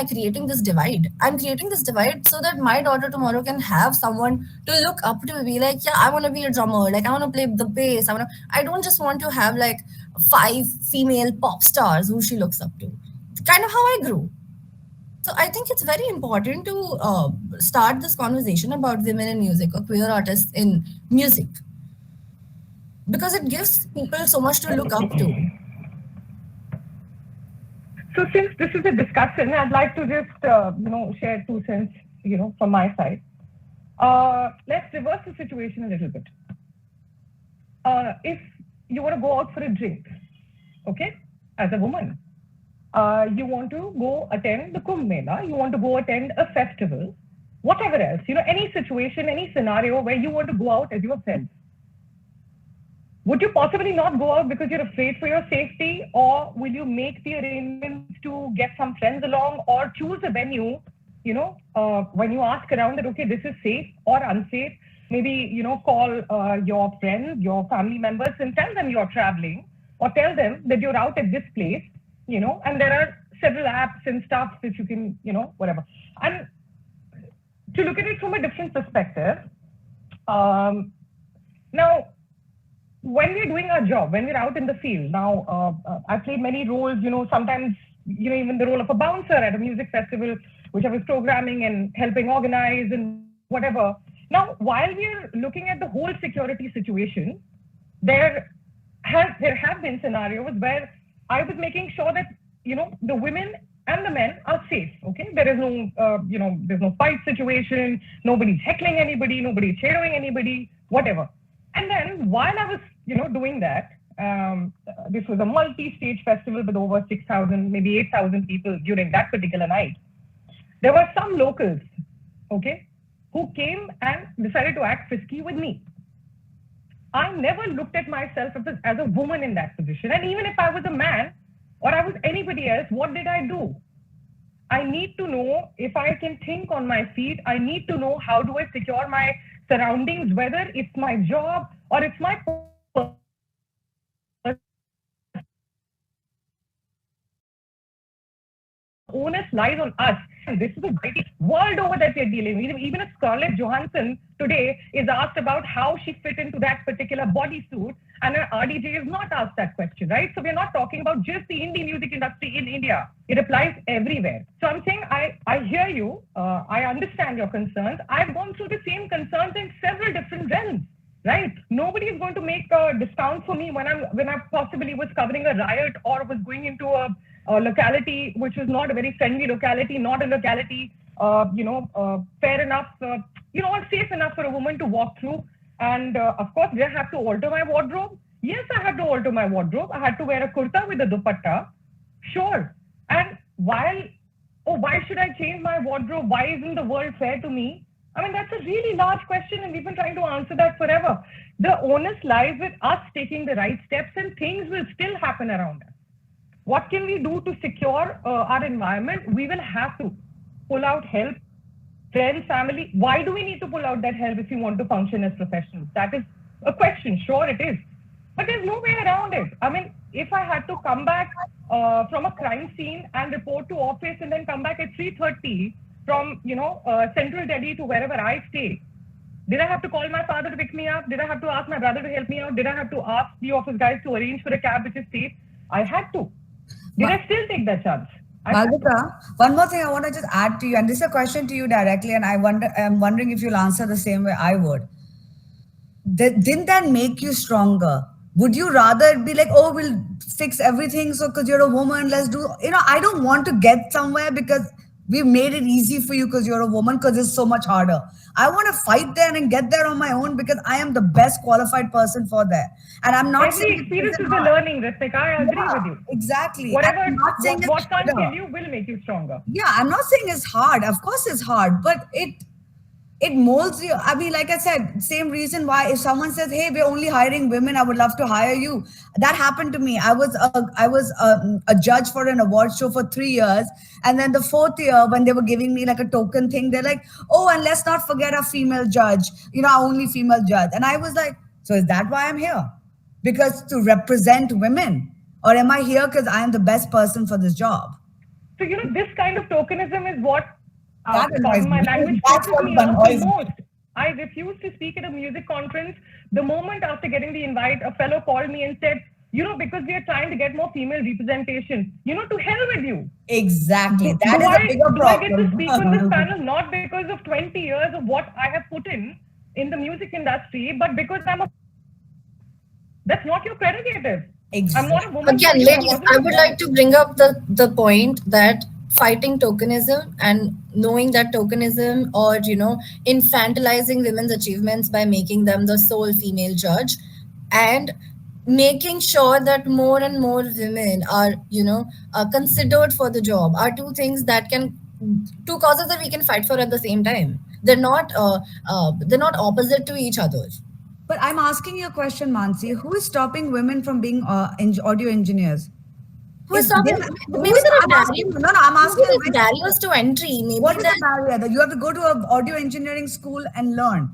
creating this divide? I'm creating this divide so that my daughter tomorrow can have someone to look up to, be like, yeah, I want to be a drummer, like I want to play the bass. I don't just want to have like 5 female pop stars who she looks up to. Kind of how I grew. So I think it's very important to start this conversation about women in music or queer artists in music, because it gives people so much to look up to. So since this is a discussion, I'd like to just share 2 cents from my side. Let's reverse the situation a little bit. If you want to go out for a drink, okay, as a woman. You want to go attend the Kumbh Mela, you want to go attend a festival, whatever else, any situation, any scenario where you want to go out as yourself. Would you possibly not go out because you're afraid for your safety, or will you make the arrangements to get some friends along, or choose a venue, when you ask around that, okay, this is safe or unsafe, maybe, call your friends, your family members and tell them you're traveling, or tell them that you're out at this place, and there are several apps and stuff that you can, whatever. And to look at it from a different perspective, now, when we're doing our job, when we're out in the field, now I've played many roles, sometimes, even the role of a bouncer at a music festival, which I was programming and helping organize and whatever. Now, while we're looking at the whole security situation, there have been scenarios where I was making sure that, the women and the men are safe, okay? There is no, there's no fight situation, nobody's heckling anybody, nobody's shadowing anybody, whatever. And then while I was, doing that, this was a multi-stage festival with over 6,000, maybe 8,000 people during that particular night. There were some locals, okay, who came and decided to act frisky with me. I never looked at myself as a woman in that position. And even if I was a man or I was anybody else, what did I do? I need to know if I can think on my feet. I need to know how do I secure my surroundings, whether it's my job or it's my onus lies on us. And this is a great world over that we're dealing with. Even a Scarlett Johansson today is asked about how she fit into that particular bodysuit, and an RDJ is not asked that question, right? So we're not talking about just the indie music industry in India. It applies everywhere. So I'm saying I hear you. I understand your concerns. I've gone through the same concerns in several different realms. Right? Nobody is going to make a discount for me when I possibly was covering a riot or was going into a locality which was not a very friendly locality, not a locality, fair enough, or safe enough for a woman to walk through. And of course, did I have to alter my wardrobe? Yes, I had to alter my wardrobe. I had to wear a kurta with a dupatta. Sure. And why should I change my wardrobe? Why isn't the world fair to me? I mean, that's a really large question, and we've been trying to answer that forever. The onus lies with us taking the right steps, and things will still happen around us. What can we do to secure our environment? We will have to pull out help, friends, family. Why do we need to pull out that help if we want to function as professionals? That is a question. Sure, it is. But there's no way around it. I mean, if I had to come back from a crime scene and report to office and then come back at 3:30, from, central Delhi to wherever I stay, did I have to call my father to pick me up? Did I have to ask my brother to help me out? Did I have to ask the office guys to arrange for a cab which is safe? I had to. Did I still take that chance? Malvika, one more thing I want to just add to you, and this is a question to you directly, and I'm wondering if you'll answer the same way I would. Didn't that make you stronger? Would you rather be like, oh, we'll fix everything, so because you're a woman, let's do, I don't want to get somewhere because we've made it easy for you because you're a woman, because it's so much harder. I want to fight there and get there on my own because I am the best qualified person for that. And I'm not saying experience is a learning, Ritnika. I agree with you. Exactly. Whatever, what can't kill you will make you stronger. Yeah, I'm not saying it's hard. Of course it's hard, but it molds you. I mean, like I said, same reason why if someone says, hey, we're only hiring women, I would love to hire you. That happened to me. I was a judge for an award show for 3 years. And then the 4th year, when they were giving me like a token thing, they're like, oh, and let's not forget our female judge, our only female judge. And I was like, so is that why I'm here? Because to represent women? Or am I here because I am the best person for this job? So, this kind of tokenism is what my language pisses me off the most. I refused to speak at a music conference. The moment after getting the invite, a fellow called me and said, because we are trying to get more female representation, to hell with you. Exactly. That is a bigger problem. Do I get to speak on this panel not because of 20 years of what I have put in the music industry, but because that's not your prerogative. Exactly. I'm not a woman. Again, ladies, I would like to bring up the point that fighting tokenism and knowing that tokenism or, infantilizing women's achievements by making them the sole female judge and making sure that more and more women are, considered for the job are two things that can, two causes that we can fight for at the same time. They're not opposite to each other. But I'm asking you a question, Mansi. Who is stopping women from being audio engineers? Who is stopping? Maybe there are I'm asking, barriers. no, no, I'm Maybe asking a there's very, barriers to entry. what Maybe is the that barrier? That you have to go to an audio engineering school and learn.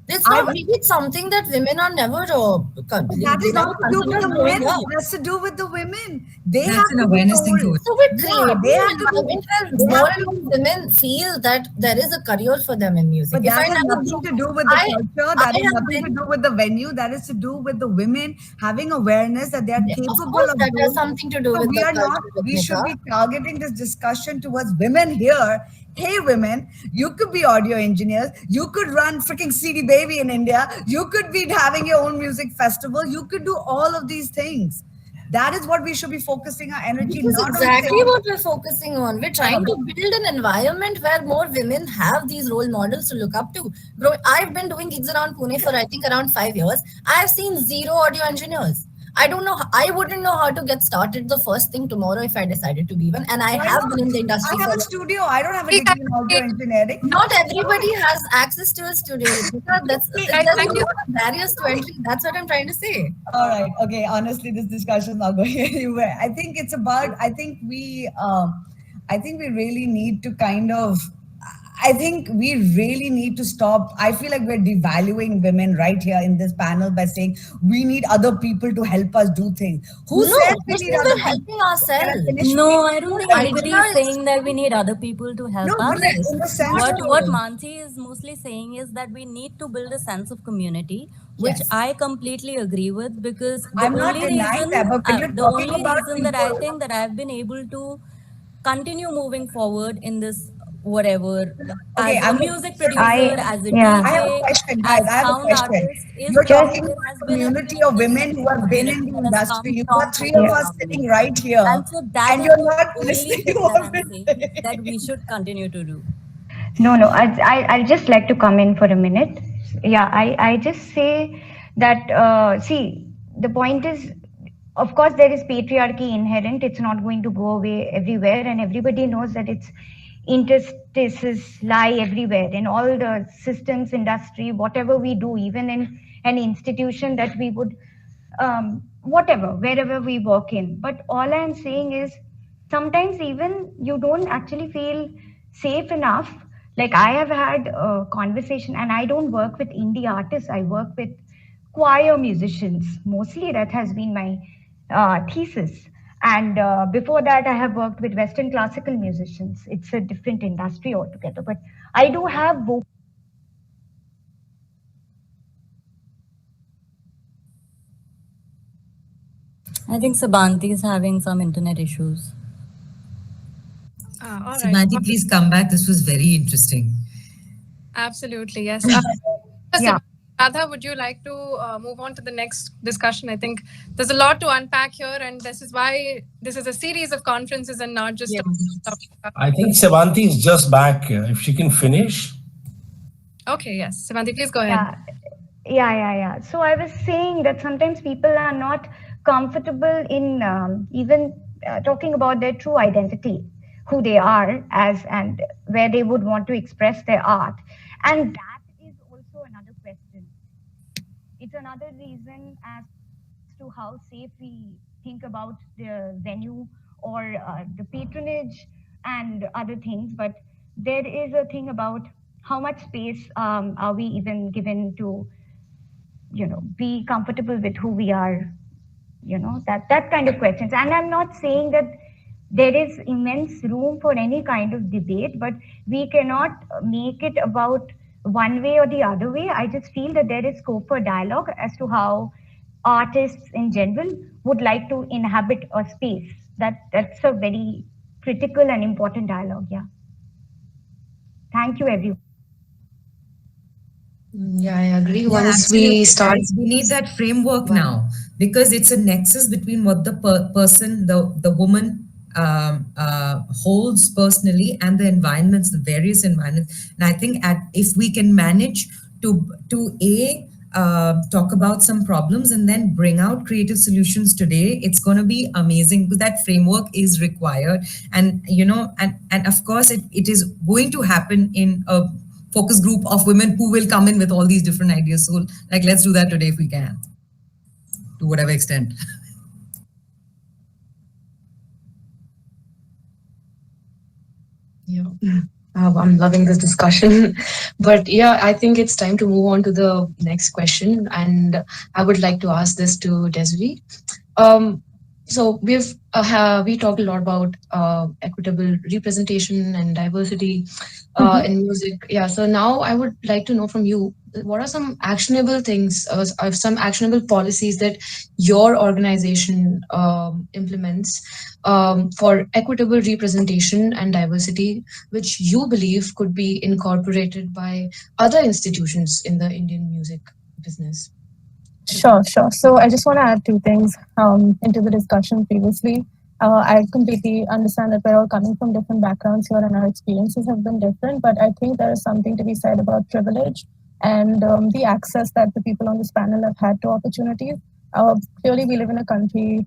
it's I not. Maybe it's something that women are never. But that They is not never to do with considered the growing men. up. That's to do with the women. They That's have an to be awareness thing told. too. So we're Yeah, creating they an have to be. environment where They more have and to more be. women feel that there is a career for them in music. But If that I has never nothing grew, to do with the culture. I That has have nothing to been. do with the venue. That is to do with the women having awareness that they are Of capable course, of that has doing. something to do So with we the are not, culture, we should Ritnika. be targeting this discussion towards women here. Hey, women, you could be audio engineers. You could run freaking CD Baby in India. You could be having your own music festival. You could do all of these things. That is what we should be focusing our energy, This is not on exactly saying, what we're focusing on. We're no, no, trying to build an environment where more women have these role models to look up to. I've been doing gigs around Pune for I think around 5 years. I've seen zero audio engineers. I don't know. I wouldn't know how to get started the first thing tomorrow if I decided to be one. And I why have been not? in the I industry have for a long. studio. I don't have a degree in audio engineering. Not everybody has access to a studio, Ritnika. I There's a thank you. lot of barriers to entry. That's what I'm trying to say. All right. Okay. Honestly, this discussion is not going anywhere. I think it's about. I think we really need to kind of. I think we really need to stop. I feel like we're devaluing women right here in this panel by saying we need other people to help us do things. Who No, said we this need means other we're people? helping Can I ourselves. finish, No, please? I don't think The anybody idea is is saying that we need other people to help No, but us. like in the sense of What Mansi is mostly saying is that we need to build a sense of community, which yes. I completely agree with, because I'm not denying that, but when you're the talking only about reason that I people, think that I've been able to continue moving forward in this whatever, okay, as a music producer, I as a I yeah. have a DJ, question, guys. as I have a sound question. artist, is You're because talking Just there about has a been a community of creative women sense who of have been in community the that has industry. come You've from got three of people us around sitting me. right here, And so that and is you're the not only listening to thing that what I'm we're saying saying. that we should continue to do. no. I'll just like to come in for a minute. Yeah, I just say that see, the point is, of course, there is patriarchy inherent. It's not going to go away everywhere, and everybody knows that its interstices lie everywhere in all the systems, industry, whatever we do, even in an institution that we would whatever, wherever we work in. But all I'm saying is sometimes even you don't actually feel safe enough. Like I have had a conversation, and I don't work with indie artists, I work with choir musicians mostly. That has been my thesis. And before that, I have worked with Western classical musicians. It's a different industry altogether. But I do have vocal. I think Sebanti is having some internet issues. All right. Sebanti, please come back. This was very interesting. Absolutely, yes. Yeah. Radha, would you like to move on to the next discussion? I think there's a lot to unpack here, and this is why this is a series of conferences and not just. I think Sebanti is just back. If she can finish. Okay, yes. Sebanti, please go ahead. Yeah. So I was saying that sometimes people are not comfortable in even talking about their true identity, who they are as, and where they would want to express their art. And that is also another question. It's another reason as to how safe we think about the venue or the patronage and other things. But there is a thing about how much space are we even given to be comfortable with who we are, that kind of questions. And I'm not saying that there is immense room for any kind of debate, but we cannot make it about one way or the other way. I just feel that there is scope for dialogue as to how artists in general would like to inhabit a space. That's a very critical and important dialogue. Yeah. Thank you, everyone. Yeah, I agree. Yeah, Once we absolutely, start, guys. We need that framework now because it's a nexus between what the person, the woman holds personally and the environments, the various environments. And I think if we can manage to talk about some problems, and then bring out creative solutions today, it's going to be amazing, because that framework is required. And, and of course, it is going to happen in a focus group of women who will come in with all these different ideas. So, like, let's do that today if we can, to whatever extent. Yeah. I'm loving this discussion. But yeah, I think it's time to move on to the next question. And I would like to ask this to Desiree. Um, so we talked a lot about equitable representation and diversity in music. Yeah. So now I would like to know from you, what are some actionable things, some actionable policies that your organization implements for equitable representation and diversity, which you believe could be incorporated by other institutions in the Indian music business? Sure, sure. So I just want to add two things into the discussion previously. I completely understand that we're all coming from different backgrounds here and our experiences have been different, but I think there is something to be said about privilege and the access that the people on this panel have had to opportunities. Clearly, we live in a country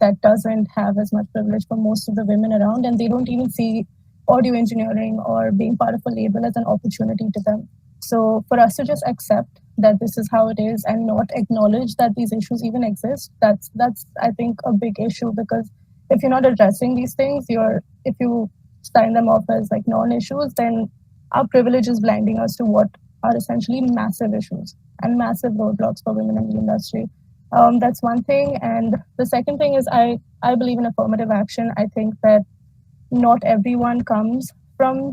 that doesn't have as much privilege for most of the women around, and they don't even see audio engineering or being part of a label as an opportunity to them. So for us to just accept that this is how it is and not acknowledge that these issues even exist, that's I think a big issue, because if you're not addressing these things, if you sign them off as like non-issues, then our privilege is blinding us to what are essentially massive issues and massive roadblocks for women in the industry. That's one thing. And the second thing is I believe in affirmative action. I think that not everyone comes from,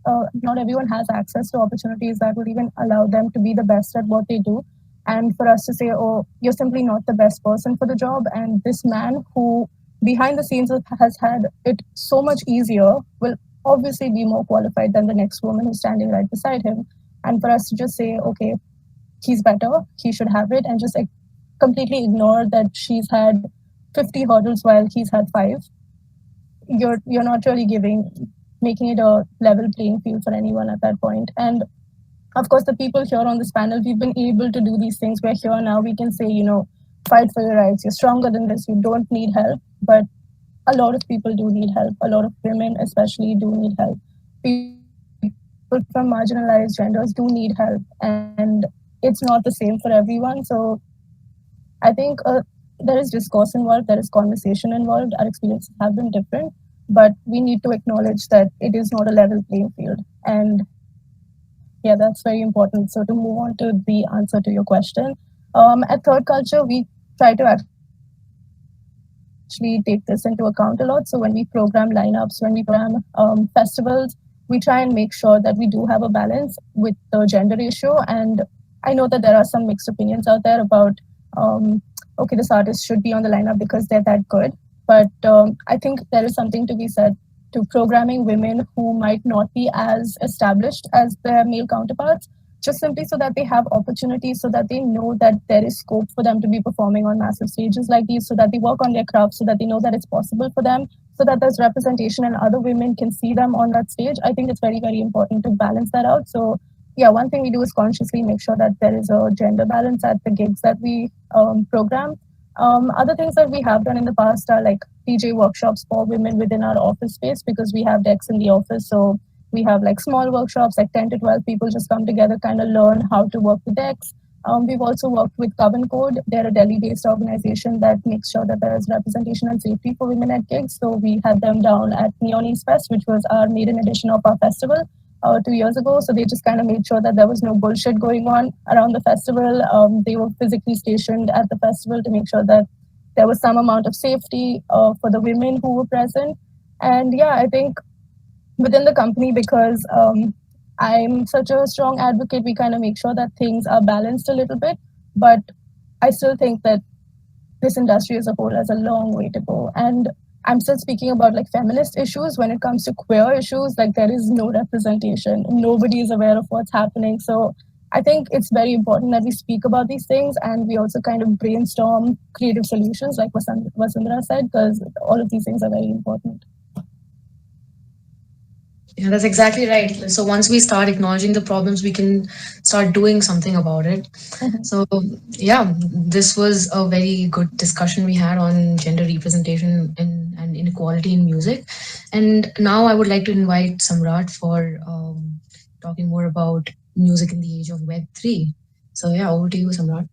not everyone has access to opportunities that would even allow them to be the best at what they do. And for us to say, oh, you're simply not the best person for the job, and this man who behind the scenes has had it so much easier will obviously be more qualified than the next woman who's standing right beside him. And for us to just say, okay, he's better, he should have it, and just like completely ignore that she's had 50 hurdles while he's had 5, you're not really making it a level playing field for anyone at that point. And of course, the people here on this panel, we've been able to do these things. We're here now, we can say, fight for your rights, you're stronger than this, you don't need help. But a lot of people do need help. A lot of women especially do need help. People from marginalized genders do need help, and it's not the same for everyone. So I think there is discourse involved, there is conversation involved. Our experiences have been different, but we need to acknowledge that it is not a level playing field. And yeah, that's very important. So to move on to the answer to your question, at Third Culture, we try to actually take this into account a lot. So when we program lineups, when we program festivals, we try and make sure that we do have a balance with the gender ratio. And I know that there are some mixed opinions out there about, okay, this artist should be on the lineup because they're that good. But I think there is something to be said to programming women who might not be as established as their male counterparts, just simply so that they have opportunities, so that they know that there is scope for them to be performing on massive stages like these, so that they work on their craft, so that they know that it's possible for them, so that there's representation and other women can see them on that stage. I think it's very, very important to balance that out. So yeah, one thing we do is consciously make sure that there is a gender balance at the gigs that we program. Other things that we have done in the past are like DJ workshops for women within our office space, because we have decks in the office. So we have like small workshops, like 10 to 12 people just come together, kind of learn how to work the decks. We've also worked with Coven Code. They're a Delhi-based organization that makes sure that there is representation and safety for women at gigs. So we had them down at Neon East Fest, which was our maiden edition of our festival 2 years ago. So they just kind of made sure that there was no bullshit going on around the festival. They were physically stationed at the festival to make sure that there was some amount of safety for the women who were present. And yeah, I think within the company, because I'm such a strong advocate, we kind of make sure that things are balanced a little bit. But I still think that this industry as a whole has a long way to go. And I'm still speaking about like feminist issues. When it comes to queer issues, like there is no representation. Nobody is aware of what's happening. So I think it's very important that we speak about these things and we also kind of brainstorm creative solutions, like Vasundhara said, because all of these things are very important. Yeah, that's exactly right. So once we start acknowledging the problems, we can start doing something about it. So yeah, this was a very good discussion we had on gender representation and inequality in music. And now I would like to invite Samrat for talking more about music in the age of Web 3. So yeah, over to you, Samrat.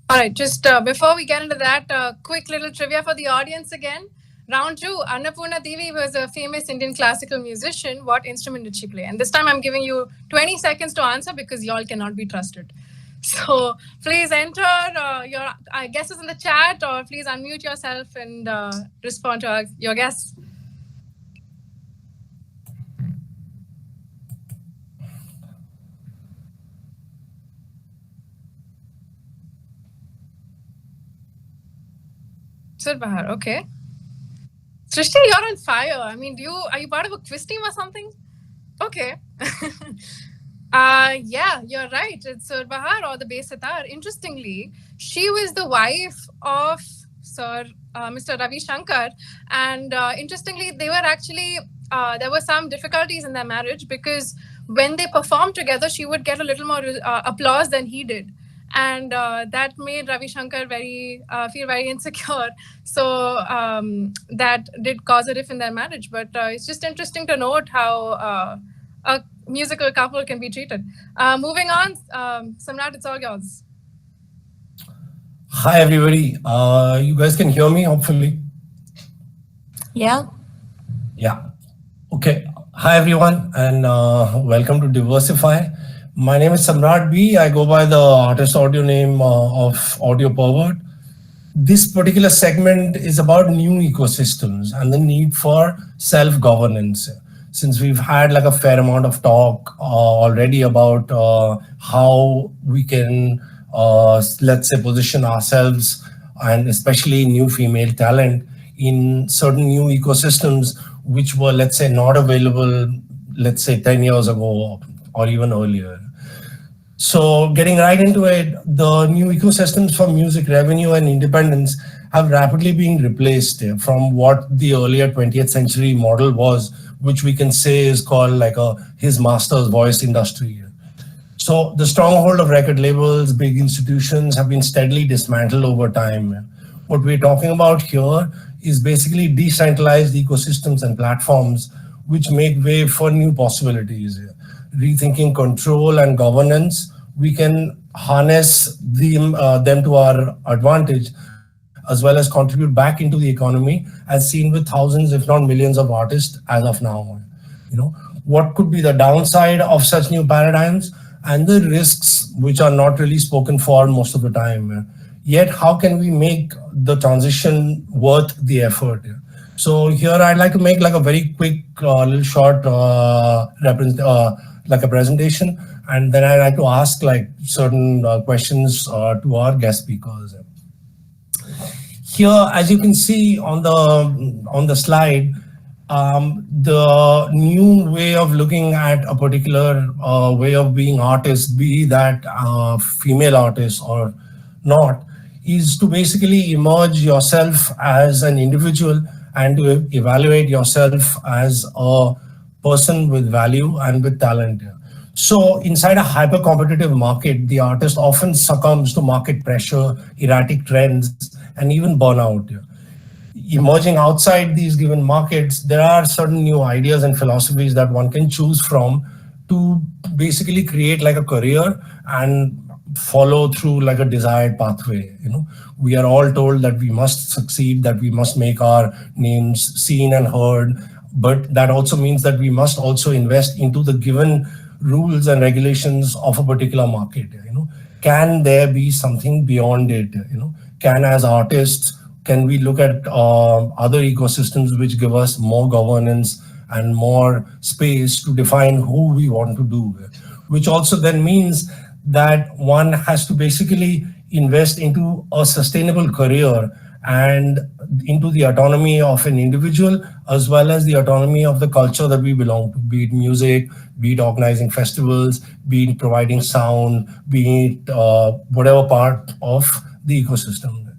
All right, just before we get into that, quick little trivia for the audience again. Round two, Annapurna Devi was a famous Indian classical musician. What instrument did she play? And this time I'm giving you 20 seconds to answer because y'all cannot be trusted. So please enter your guesses in the chat, or please unmute yourself and respond to your guess. Surbhi, okay. Srishti, you're on fire. I mean, are you part of a quiz team or something? Okay. Yeah, you're right. It's Surbhi or the bass sitar. Interestingly, she was the wife of Sir Mr. Ravi Shankar, and interestingly, they were actually there were some difficulties in their marriage because when they performed together, she would get a little more applause than he did, and that made Ravi Shankar feel very insecure. So that did cause a rift in their marriage. But it's just interesting to note how a musical couple can be treated. Moving on, Samrat, it's all yours. Hi, everybody. You guys can hear me, hopefully. Yeah. Yeah. Okay. Hi, everyone, and welcome to DivHersify. My name is Samrat B. I go by the artist audio name of Audio Pervert. This particular segment is about new ecosystems and the need for self-governance. Since we've had like a fair amount of talk already about how we can, let's say, position ourselves and especially new female talent in certain new ecosystems which were, let's say, not available, let's say, 10 years ago or even earlier. So getting right into it, the new ecosystems for music revenue and independence have rapidly been replaced from what the earlier 20th century model was, which we can say is called like his master's voice industry. So the stronghold of record labels, big institutions have been steadily dismantled over time. What we're talking about here is basically decentralized ecosystems and platforms which make way for new possibilities. Rethinking control and governance, we can harness them to our advantage, as well as contribute back into the economy, as seen with thousands, if not millions, of artists as of now. What could be the downside of such new paradigms and the risks which are not really spoken for most of the time. Yet, how can we make the transition worth the effort? So here I'd like to make like a very quick, little short like a presentation, and then I'd like to ask like certain questions to our guest speakers. Here, as you can see on the slide, the new way of looking at a particular way of being artist, be that female artist or not, is to basically emerge yourself as an individual and to evaluate yourself as a person with value and with talent. So inside a hyper-competitive market, the artist often succumbs to market pressure, erratic trends, and even burnout. Emerging outside these given markets, there are certain new ideas and philosophies that one can choose from to basically create like a career and follow through like a desired pathway. We are all told that we must succeed, that we must make our names seen and heard, but that also means that we must also invest into the given rules and regulations of a particular market. Can there be something beyond it? Can, as artists, can we look at other ecosystems which give us more governance and more space to define who we want to do? Which also then means that one has to basically invest into a sustainable career and into the autonomy of an individual, as well as the autonomy of the culture that we belong to, be it music, be it organizing festivals, be it providing sound, be it whatever part of the ecosystem.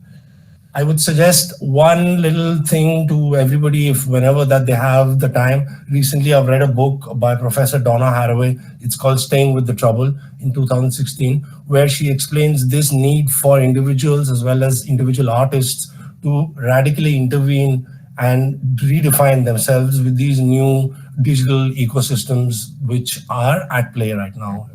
I would suggest one little thing to everybody if whenever that they have the time. Recently, I've read a book by Professor Donna Haraway. It's called Staying with the Trouble in 2016, where she explains this need for individuals as well as individual artists to radically intervene and redefine themselves with these new digital ecosystems which are at play right now.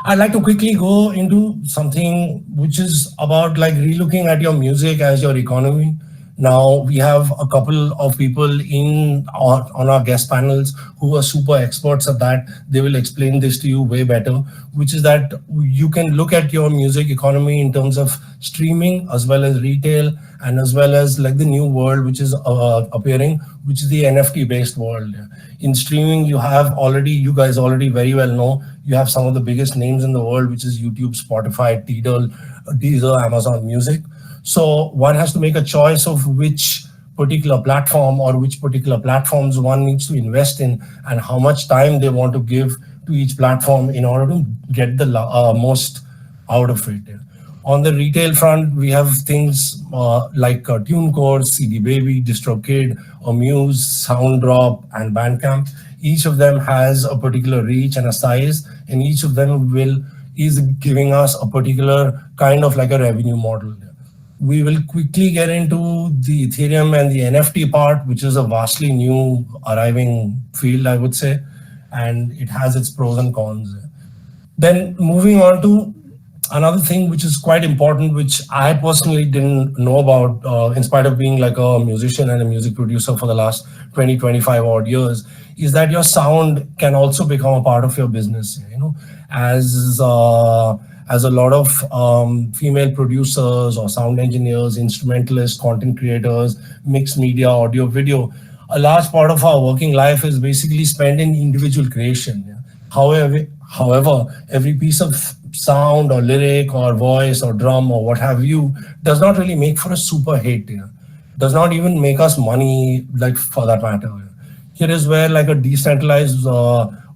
I'd like to quickly go into something which is about like relooking at your music as your economy. Now we have a couple of people on our guest panels who are super experts at that. They will explain this to you way better, which is that you can look at your music economy in terms of streaming as well as retail and as well as like the new world which is appearing, which is the NFT based world. In streaming, you guys already very well know, you have some of the biggest names in the world, which is YouTube, Spotify, Tidal, Deezer, Amazon Music. So one has to make a choice of which particular platform or which particular platforms one needs to invest in and how much time they want to give to each platform in order to get the most out of it. On the retail front, we have things like TuneCore, CD Baby, DistroKid, Amuse, SoundDrop, and Bandcamp. Each of them has a particular reach and a size, and each of them is giving us a particular kind of like a revenue model. We will quickly get into the Ethereum and the NFT part, which is a vastly new arriving field, I would say, and it has its pros and cons. Then moving on to another thing which is quite important, which I personally didn't know about, in spite of being like a musician and a music producer for the last 20, 25 odd years, is that your sound can also become a part of your business, as a lot of female producers or sound engineers, instrumentalists, content creators, mixed media, audio, video. A large part of our working life is basically spent in individual creation. However, every piece of sound or lyric or voice or drum or what have you does not really make for a super hit. Does not even make us money, like for that matter. Here is where like a decentralized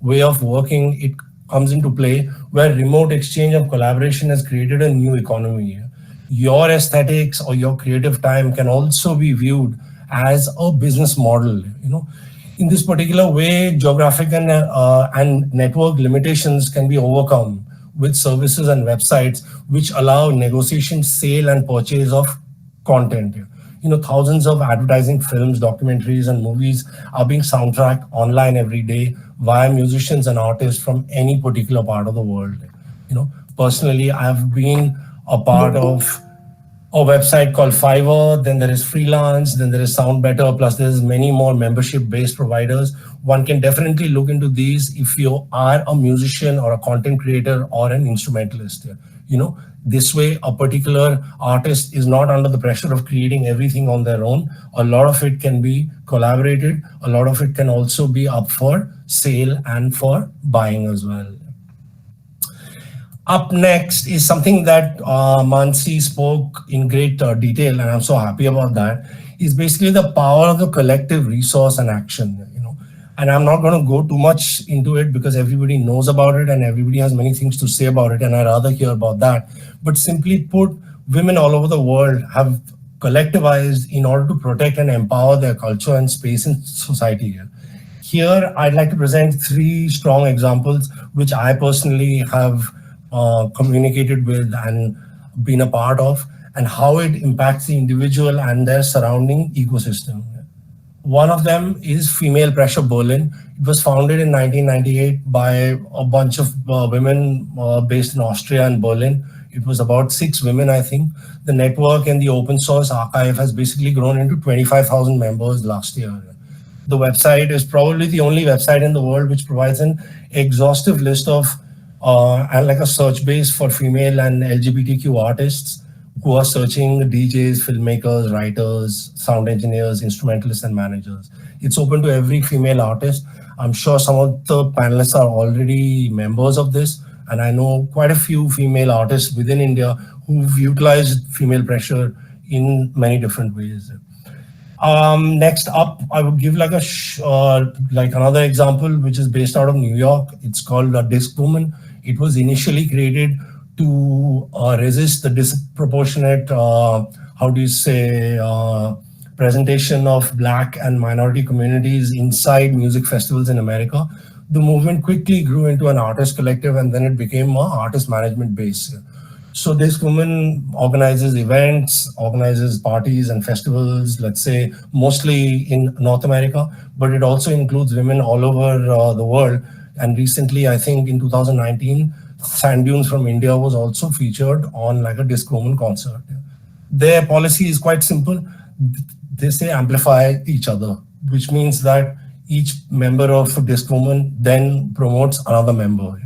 way of working, it comes into play, where remote exchange of collaboration has created a new economy. Your aesthetics or your creative time can also be viewed as a business model. In this particular way, geographic and network limitations can be overcome with services and websites which allow negotiation, sale, and purchase of content. Thousands of advertising films, documentaries, and movies are being soundtracked online every day via musicians and artists from any particular part of the world. Personally, I've been a part of a website called Fiverr, then there is Freelance, then there is Sound Better, plus there's many more membership-based providers. One can definitely look into these if you are a musician or a content creator or an instrumentalist. This way, a particular artist is not under the pressure of creating everything on their own. A lot of it can be collaborated. A lot of it can also be up for sale and for buying as well. Up next is something that Manasi spoke in great detail, and I'm so happy about that, is basically the power of the collective resource and action. And I'm not going to go too much into it because everybody knows about it and everybody has many things to say about it, and I'd rather hear about that. But simply put, women all over the world have collectivized in order to protect and empower their culture and space in society. Here, I'd like to present 3 strong examples which I personally have communicated with and been a part of, and how it impacts the individual and their surrounding ecosystem. One of them is Female Pressure Berlin. It was founded in 1998 by a bunch of women based in Austria and Berlin. It was about 6 women, I think. The network and the open source archive has basically grown into 25,000 members last year. The website is probably the only website in the world which provides an exhaustive list of and like a search base for female and LGBTQ artists who are searching DJs, filmmakers, writers, sound engineers, instrumentalists, and managers. It's open to every female artist. I'm sure some of the panelists are already members of this, and I know quite a few female artists within India who've utilized Female Pressure in many different ways. Next up, I would give like another example, which is based out of New York. It's called Disc Woman. It was initially created to resist the disproportionate how do you say, presentation of Black and minority communities inside music festivals in America, the movement quickly grew into an artist collective, and then it became an artist management base. So this woman organizes events, organizes parties and festivals, let's say mostly in North America, but it also includes women all over the world. And recently, I think in 2019, Sand Dunes from India was also featured on like a disc woman concert. Their policy is quite simple. They say amplify each other, which means that each member of Disc Woman then promotes another member.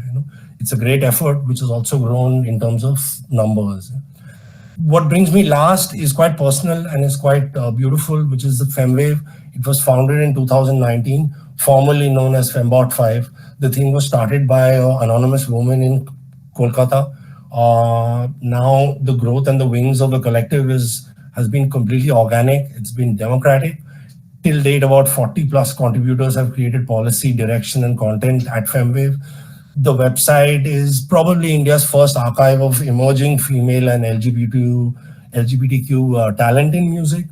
It's a great effort, which has also grown in terms of numbers. What brings me last is quite personal and is quite beautiful, which is the Femwave. It was founded in 2019, formerly known as Fembot 5. The thing was started by an anonymous woman in Kolkata. Now the growth and the wings of the collective has been completely organic. It's been democratic. Till date, about 40 plus contributors have created policy, direction, and content at Femwave. The website is probably India's first archive of emerging female and LGBTQ talent in music.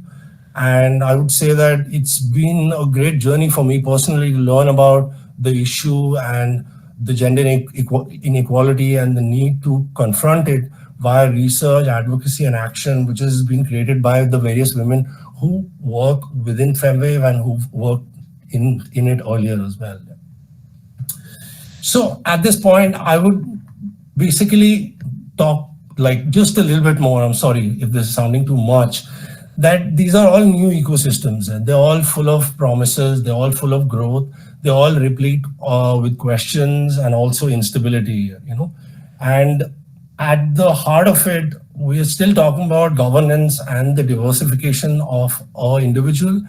And I would say that it's been a great journey for me personally to learn about the issue and the gender inequality and the need to confront it via research, advocacy, and action, which has been created by the various women who work within Femwave and who've worked in it earlier as well. So at this point, I would basically talk like just a little bit more. I'm sorry if this is sounding too much, that these are all new ecosystems and they're all full of promises. They're all full of growth. They're all replete with questions and also instability, and at the heart of it, we are still talking about governance and the diversification of our individual.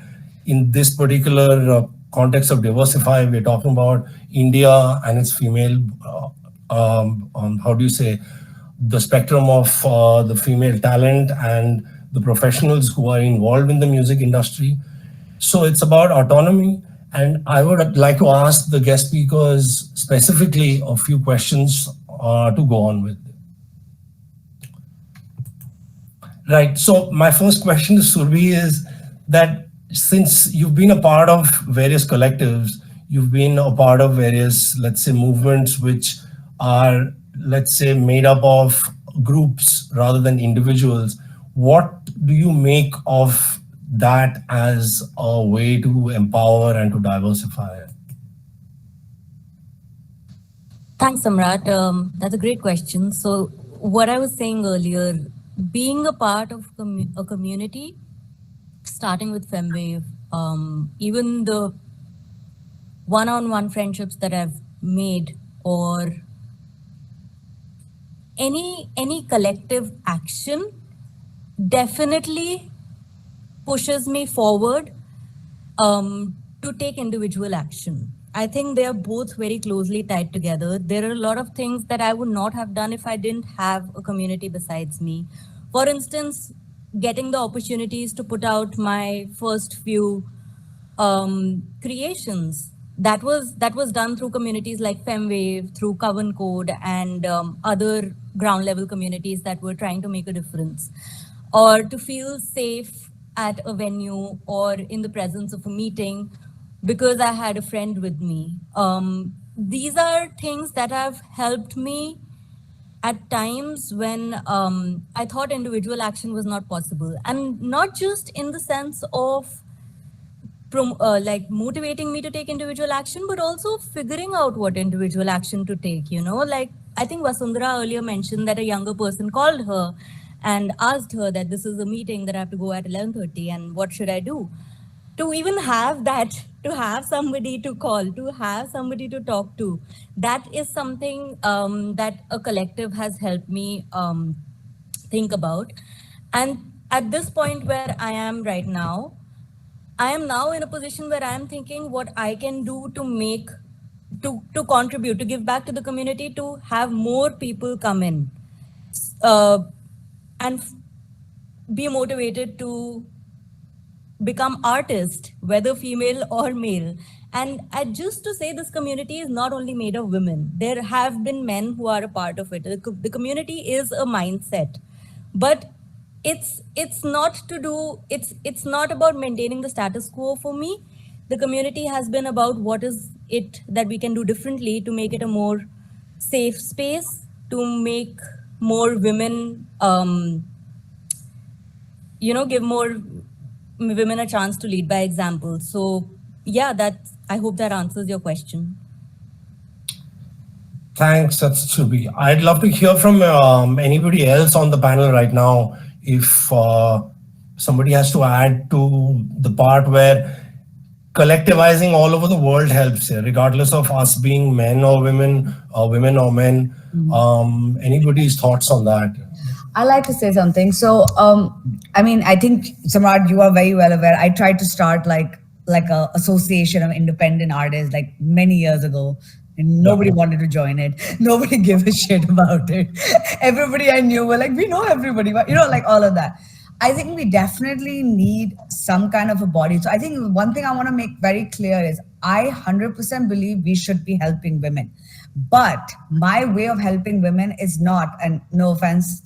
In this particular context of Diversify, we're talking about India and its female, how do you say, the spectrum of the female talent and the professionals who are involved in the music industry. So it's about autonomy. And I would like to ask the guest speakers specifically a few questions to go on with. Right. So my first question to Surbhi is that since you've been a part of various collectives, you've been a part of various, let's say, movements which are, let's say, made up of groups rather than individuals, what do you make of that as a way to empower and to diversify? Thanks, Samrat. That's a great question. So what I was saying earlier, being a part of a community, starting with Femwave, even the one-on-one friendships that I've made, or any collective action definitely pushes me forward to take individual action. I think they are both very closely tied together. There are a lot of things that I would not have done if I didn't have a community besides me. For instance, getting the opportunities to put out my first few creations. That was done through communities like Femwave, through Coven Code, and other ground level communities that were trying to make a difference. Or to feel safe at a venue or in the presence of a meeting because I had a friend with me. These are things that have helped me at times when I thought individual action was not possible. And not just in the sense of like motivating me to take individual action, but also figuring out what individual action to take, like I think Vasundhara earlier mentioned that a younger person called her and asked her that this is a meeting that I have to go at 11:30 and what should I do? To even have that, to have somebody to call, to have somebody to talk to, that is something that a collective has helped me think about. And at this point where I am right now, I am now in a position where I am thinking what I can do to make, to contribute, to give back to the community, to have more people come in and be motivated to become artists, whether female or male. And just to say, this community is not only made of women. There have been men who are a part of it. The community is a mindset. But it's not to do it's not about maintaining the status quo for me. The community has been about what is it that we can do differently to make it a more safe space, to make more women give more women a chance to lead by example. So yeah, that I hope that answers your question. Thanks, that's Surbhi. I'd love to hear from anybody else on the panel right now. If somebody has to add to the part where collectivizing all over the world helps, regardless of us being men or women, or women or men. Anybody's thoughts on that? I like to say something. So, I mean, I think Samrat, you are very well aware. I tried to start like a association of independent artists like many years ago. And nobody wanted to join it. Nobody gave a shit about it. Everybody I knew were like, we know everybody, but like all of that. I think we definitely need some kind of a body. So I think one thing I want to make very clear is I 100% believe we should be helping women. But my way of helping women is not, and no offense,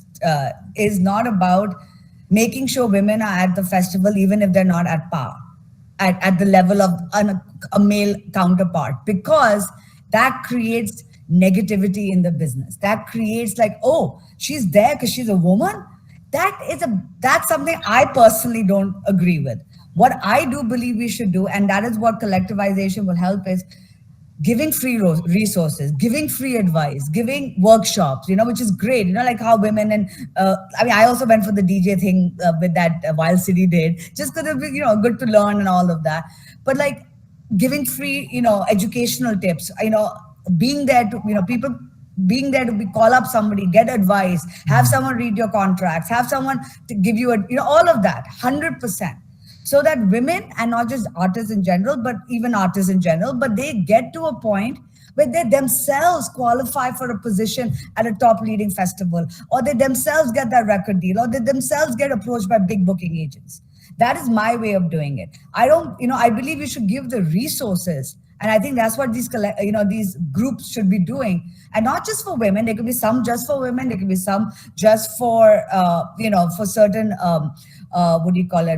is not about making sure women are at the festival even if they're not at par, at the level of a male counterpart, because that creates negativity in the business. That creates like, oh, she's there because she's a woman. That's something I personally don't agree with. What I do believe we should do, and that is what collectivization will help, is giving free resources, giving free advice, giving workshops, which is great, like how women and, I mean, I also went for the DJ thing with that Wild City did, just because it was, good to learn and all of that. But like giving free, educational tips, being there to, people being there to call up somebody, get advice, have someone read your contracts, have someone to give you all of that, 100%. So that women, and not just artists in general, but even artists in general, but they get to a point where they themselves qualify for a position at a top leading festival, or they themselves get that record deal, or they themselves get approached by big booking agents. That is my way of doing it. I believe you should give the resources. And I think that's what these groups should be doing. And not just for women. There could be some just for women. There could be some just for, for certain,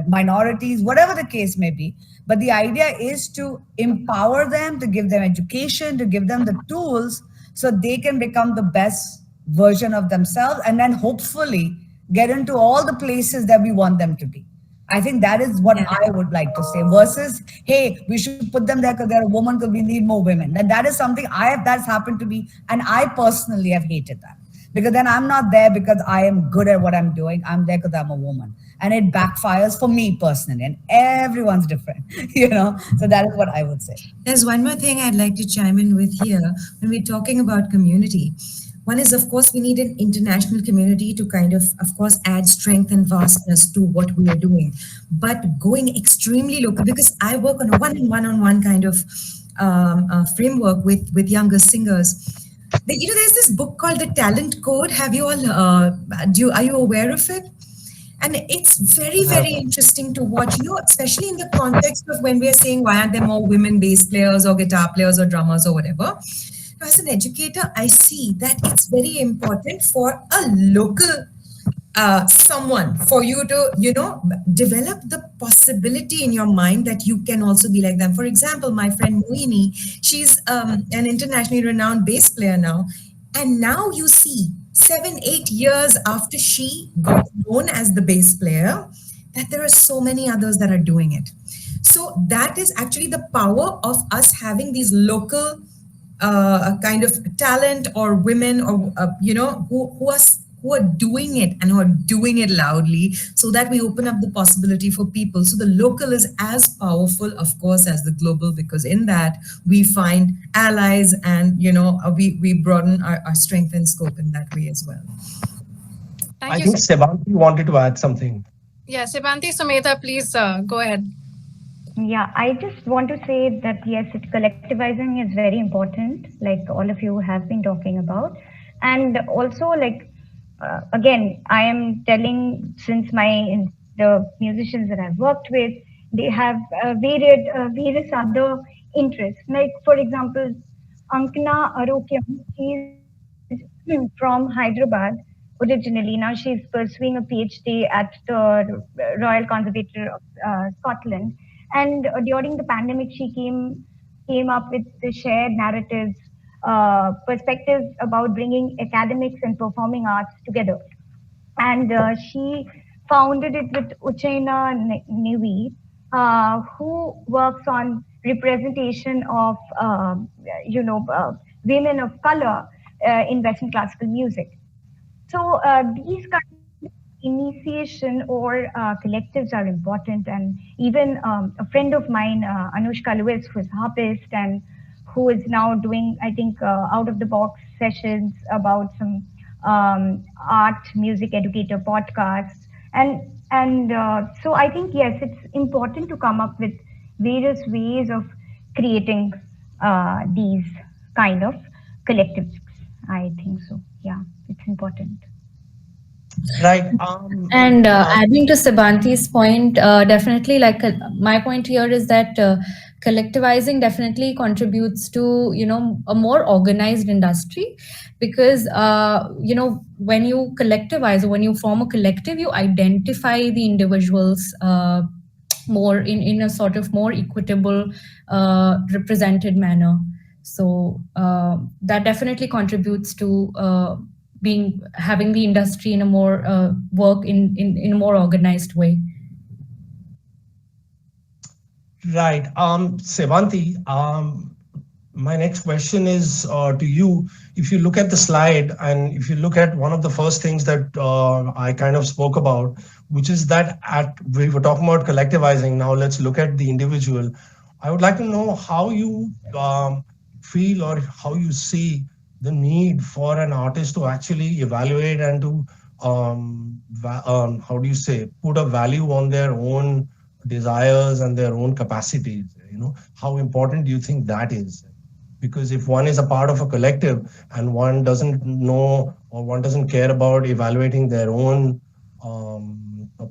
minorities, whatever the case may be. But the idea is to empower them, to give them education, to give them the tools so they can become the best version of themselves, and then hopefully get into all the places that we want them to be. I think that is what I would like to say, versus, hey, we should put them there because they're a woman, because we need more women. And that is something that's happened to me. And I personally have hated that, because then I'm not there because I am good at what I'm doing. I'm there because I'm a woman. And it backfires for me personally. And everyone's different, So that is what I would say. There's one more thing I'd like to chime in with here when we're talking about community. One is, of course, we need an international community to kind of course, add strength and vastness to what we are doing. But going extremely local, because I work on a one-on-one kind of framework with younger singers. There's this book called The Talent Code. Have you all, are you aware of it? And it's very, very interesting to watch, especially in the context of when we are saying, why aren't there more women bass players or guitar players or drummers or whatever? As an educator, I see that it's very important for a local someone, for you to, develop the possibility in your mind that you can also be like them. For example, my friend Moini, she's an internationally renowned bass player now. And now you see 7-8 years after she got known as the bass player, that there are so many others that are doing it. So that is actually the power of us having these local kind of talent, or women, or who are doing it and who are doing it loudly, so that we open up the possibility for people. So the local is as powerful, of course, as the global, because in that we find allies, and we broaden our strength and scope in that way as well. I think Sebanti wanted to add something. Yeah, Sebanti, Sumedha, please go ahead. Yeah, I just want to say that yes, collectivizing is very important, like all of you have been talking about. And also, again, I am telling, since the musicians that I've worked with, they have various other interests. Like, for example, Ankana Arokyam, she's from Hyderabad. originally. Now she's pursuing a PhD at the Royal Conservatoire of Scotland. And during the pandemic, she came up with the shared narratives, perspectives about bringing academics and performing arts together. And she founded it with Uchena Nivi, who works on representation of women of color in Western classical music. So these kind of initiation or collectives are important. And even a friend of mine, Anushka Lewis, who is harpist and who is now doing, I think, out of the box sessions about some art, music educator podcasts. And so I think, yes, it's important to come up with various ways of creating these kind of collectives. I think so. Yeah, it's important. Right. And adding to Sebanti's point, definitely, like my point here is that collectivizing definitely contributes to a more organized industry, because when you collectivize, or when you form a collective, you identify the individuals more in a sort of more equitable, represented manner. So that definitely contributes to having the industry in a more work in a more organized way. Right. Sebanti, my next question is to you. If you look at the slide and if you look at one of the first things that I kind of spoke about, which is that we were talking about collectivizing. Now let's look at the individual. I would like to know how you feel or how you see the need for an artist to actually evaluate and to how do you say, put a value on their own desires and their own capacities. How important do you think that is? Because if one is a part of a collective and one doesn't know or one doesn't care about evaluating their own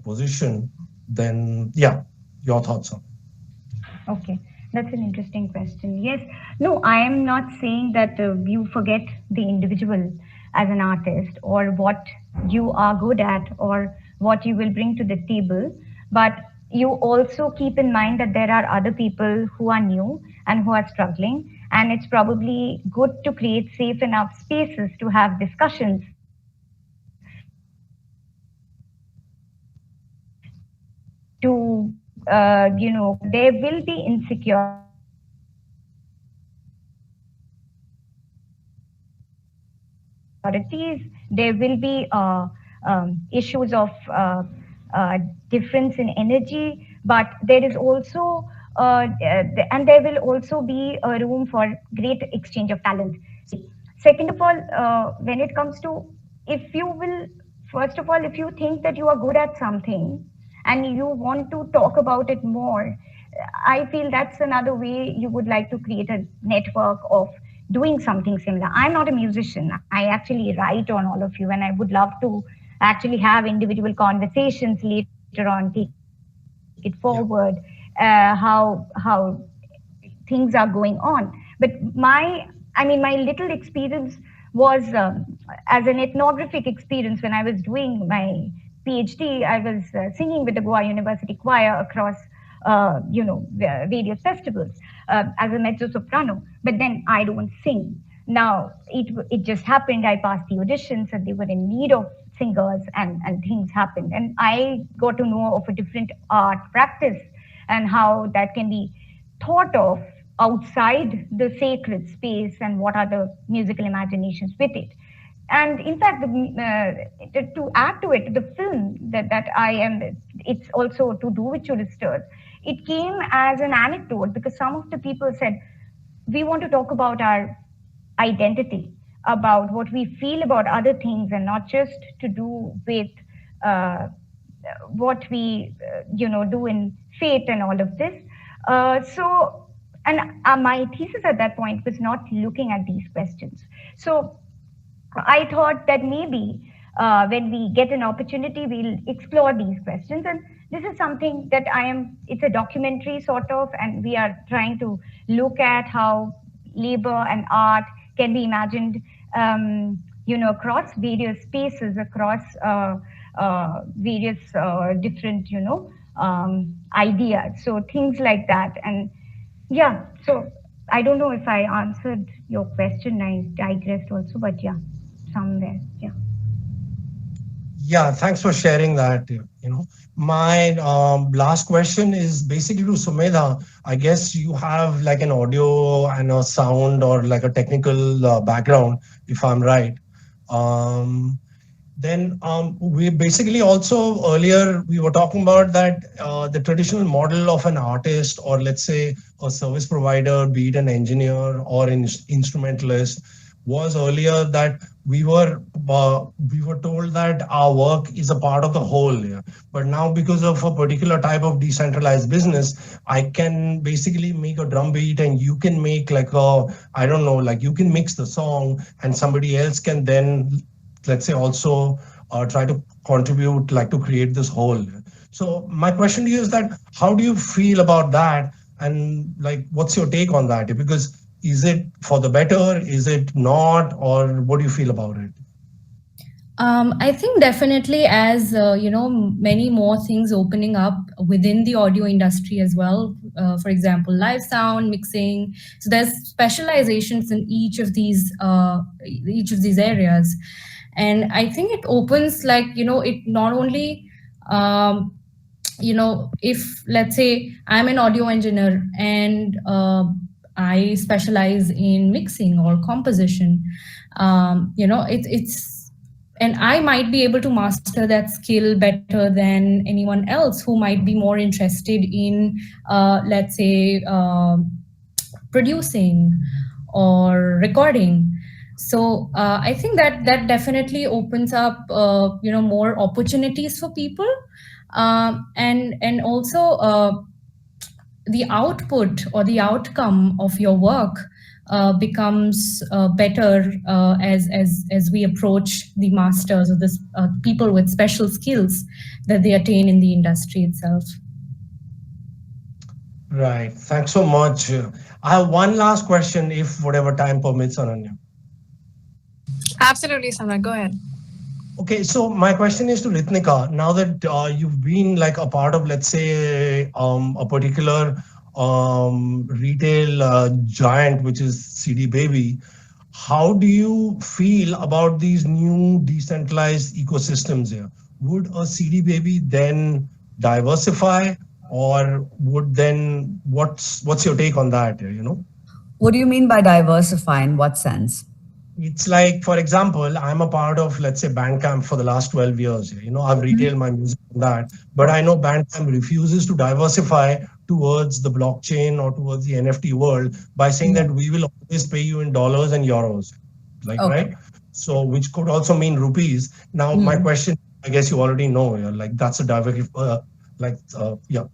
position, then yeah, your thoughts on it. Okay, that's an interesting question. Yes, no, I am not saying that you forget the individual as an artist or what you are good at or what you will bring to the table, but you also keep in mind that there are other people who are new and who are struggling, and it's probably good to create safe enough spaces to have discussions to there will be insecurities, there will be issues of difference in energy, but there is also and there will also be a room for great exchange of talent. Second of all, when it comes to, if you will, first of all, if you think that you are good at something and you want to talk about it more, I feel that's another way you would like to create a network of doing something similar. I'm not a musician. I actually write on all of you, and I would love to actually have individual conversations later on, take it forward, how things are going on. But my little experience was as an ethnographic experience. When I was doing my PhD, I was singing with the Goa University Choir across various festivals as a mezzo soprano. But then I don't sing. Now it just happened. I passed the auditions, and they were in need of singers, and things happened. And I got to know of a different art practice and how that can be thought of outside the sacred space, and what are the musical imaginations with it. And in fact, to add to it, the film that I am, it's also to do with churisters. It came as an anecdote because some of the people said, we want to talk about our identity, about what we feel about other things, and not just to do with what we do in faith and all of this. My thesis at that point was not looking at these questions. So I thought that maybe when we get an opportunity, we'll explore these questions. And this is something that it's a documentary sort of, and we are trying to look at how labor and art can be imagined across various spaces, across various different, ideas. So things like that. And yeah, so I don't know if I answered your question. I digressed also, but yeah, somewhere, yeah. Yeah, thanks for sharing that. My last question is basically to Sumedha. I guess you have like an audio and a sound or like a technical background, if I'm right. Then we basically also earlier we were talking about that the traditional model of an artist or let's say a service provider, be it an engineer or an instrumentalist, was earlier that we were told that our work is a part of the whole. Yeah. But now because of a particular type of decentralized business, I can basically make a drum beat and you can make like a, I don't know, like you can mix the song and somebody else can then, let's say, also try to contribute like to create this whole. So my question to you is that how do you feel about that, and like what's your take on that? Because is it for the better, is it not, or what do you feel about it? I think definitely as many more things opening up within the audio industry as well. For example, live sound mixing. So there's specializations in each of these areas, and I think it opens it not only if let's say I'm an audio engineer and I specialize in mixing or composition, it's and I might be able to master that skill better than anyone else who might be more interested in, let's say, producing or recording. So I think that definitely opens up, more opportunities for people, and also the output or the outcome of your work becomes better as we approach the masters or this people with special skills that they attain in the industry itself. Right. Thanks so much. I have one last question, if whatever time permits, Ananya. Absolutely, Samra. Go ahead. Okay, so my question is to Ritnika. Now that you've been like a part of, let's say, a particular retail giant, which is CD Baby, how do you feel about these new decentralized ecosystems here? Would a CD Baby then diversify, or would then what's your take on that? What do you mean by diversify? In what sense? It's like, for example, I'm a part of, let's say, Bandcamp for the last 12 years. I've retailed my music on that, but I know Bandcamp refuses to diversify towards the blockchain or towards the NFT world by saying that we will always pay you in dollars and euros, right? So, which could also mean rupees. Now, my question, I guess you already know, like that's a diversify, yeah.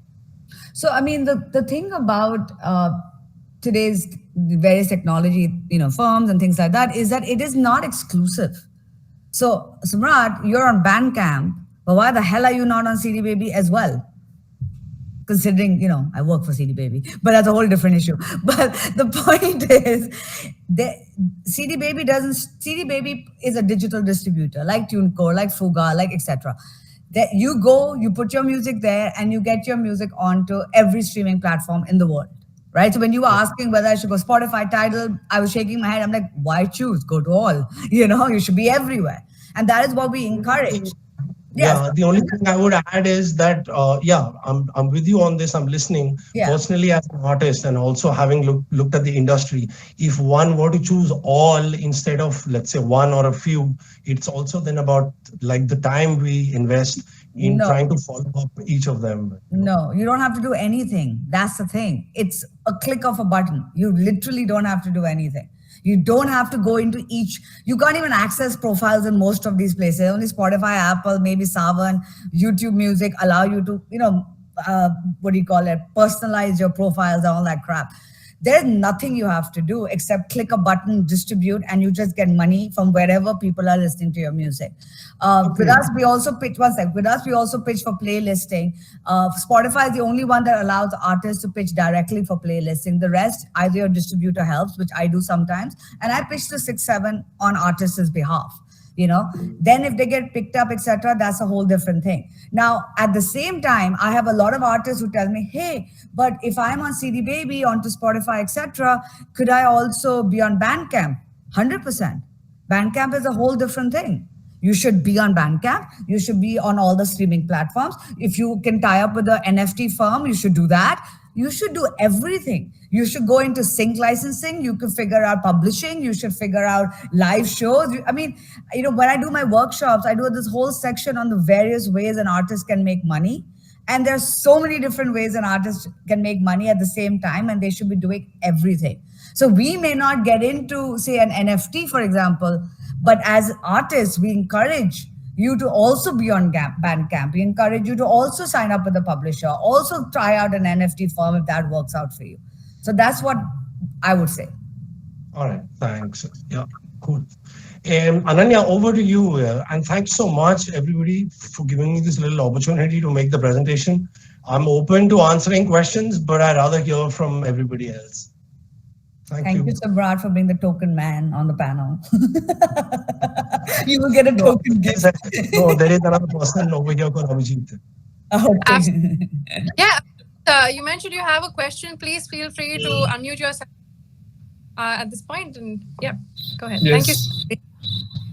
So, I mean, the thing about today's various technology, firms and things like that is that it is not exclusive. So, Samrat, you're on Bandcamp, but why the hell are you not on CD Baby as well? Considering, I work for CD Baby, but that's a whole different issue. But the point is, CD Baby is a digital distributor, like TuneCore, like Fuga, like etc. That you go, you put your music there, and you get your music onto every streaming platform in the world. Right. So when you were asking whether I should go Spotify, Tidal, I was shaking my head. I'm like, why choose? Go to all. You should be everywhere. And that is what we encourage. Yeah, the only thing I would add is that, I'm with you on this. I'm listening. Personally as an artist and also having looked at the industry, if one were to choose all instead of, let's say, one or a few, it's also then about like the time we invest in trying to follow up each of them. No, you don't have to do anything. That's the thing. It's a click of a button. You literally don't have to do anything. You don't have to go into each. You can't even access profiles in most of these places. Only Spotify, Apple, maybe Savan, YouTube Music allow you to, personalize your profiles and all that crap. There's nothing you have to do except click a button, distribute, and you just get money from wherever people are listening to your music. With us, we also pitch, one sec, with us, we also pitch for playlisting. Spotify is the only one that allows artists to pitch directly for playlisting. The rest, either your distributor helps, which I do sometimes, and I pitch to 6-7 on artists' behalf. Then if they get picked up, etc., that's a whole different thing. Now, at the same time, I have a lot of artists who tell me, hey, but if I'm on CD Baby, onto Spotify, etc., could I also be on Bandcamp? 100%. Bandcamp is a whole different thing. You should be on Bandcamp. You should be on all the streaming platforms. If you can tie up with the NFT firm, you should do that. You should do everything. You should go into sync licensing. You can figure out publishing. You should figure out live shows. I mean, when I do my workshops, I do this whole section on the various ways an artist can make money. And there's so many different ways an artist can make money at the same time, and they should be doing everything. So we may not get into, say, an NFT, for example, but as artists, we encourage you to also be on Bandcamp. We encourage you to also sign up with a publisher, also try out an NFT firm if that works out for you. So that's what I would say. All right, thanks. Yeah, cool. Ananya, over to you. And thanks so much, everybody, for giving me this little opportunity to make the presentation. I'm open to answering questions, but I'd rather hear from everybody else. Thank you, Samrat, for being the token man on the panel. You will get a token gift. No, there is another person over here called Abhijit. Okay. Yeah, you mentioned you have a question. Please feel free to unmute yourself at this point. And yeah, go ahead. Yes. Thank you.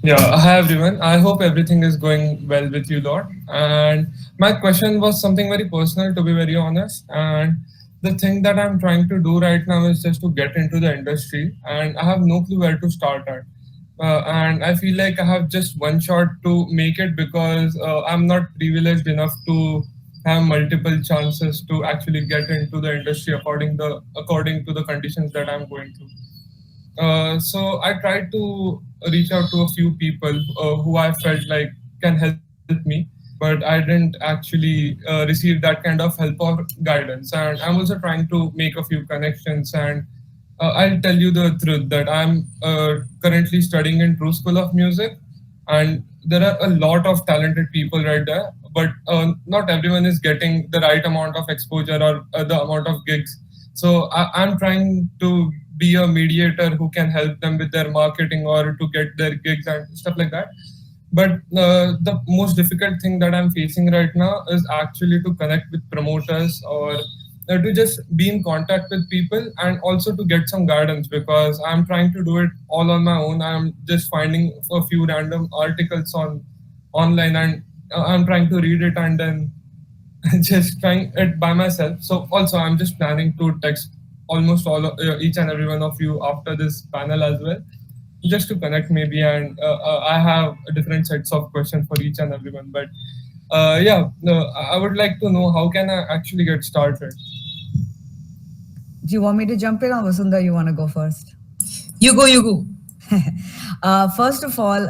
Yeah, hi everyone. I hope everything is going well with you lot. And my question was something very personal, to be very honest. And the thing that I'm trying to do right now is just to get into the industry, and I have no clue where to start at. And I feel like I have just one shot to make it, because I'm not privileged enough to have multiple chances to actually get into the industry according to the conditions that I'm going through. So I tried to reach out to a few people who I felt like can help me, but I didn't actually receive that kind of help or guidance. And I'm also trying to make a few connections. And I'll tell you the truth that I'm currently studying in True School of Music, and there are a lot of talented people right there, but not everyone is getting the right amount of exposure or the amount of gigs. So I'm trying to be a mediator who can help them with their marketing or to get their gigs and stuff like that. But the most difficult thing that I'm facing right now is actually to connect with promoters, or to just be in contact with people, and also to get some guidance, because I'm trying to do it all on my own. I'm just finding a few random articles online, and I'm trying to read it and then just trying it by myself. So also I'm just planning to text almost each and every one of you after this panel as well, just to connect maybe. And I have different sets of questions for each and everyone. But I would like to know, how can I actually get started? Do you want me to jump in, or Vasundhara, you want to go first? You go. First of all,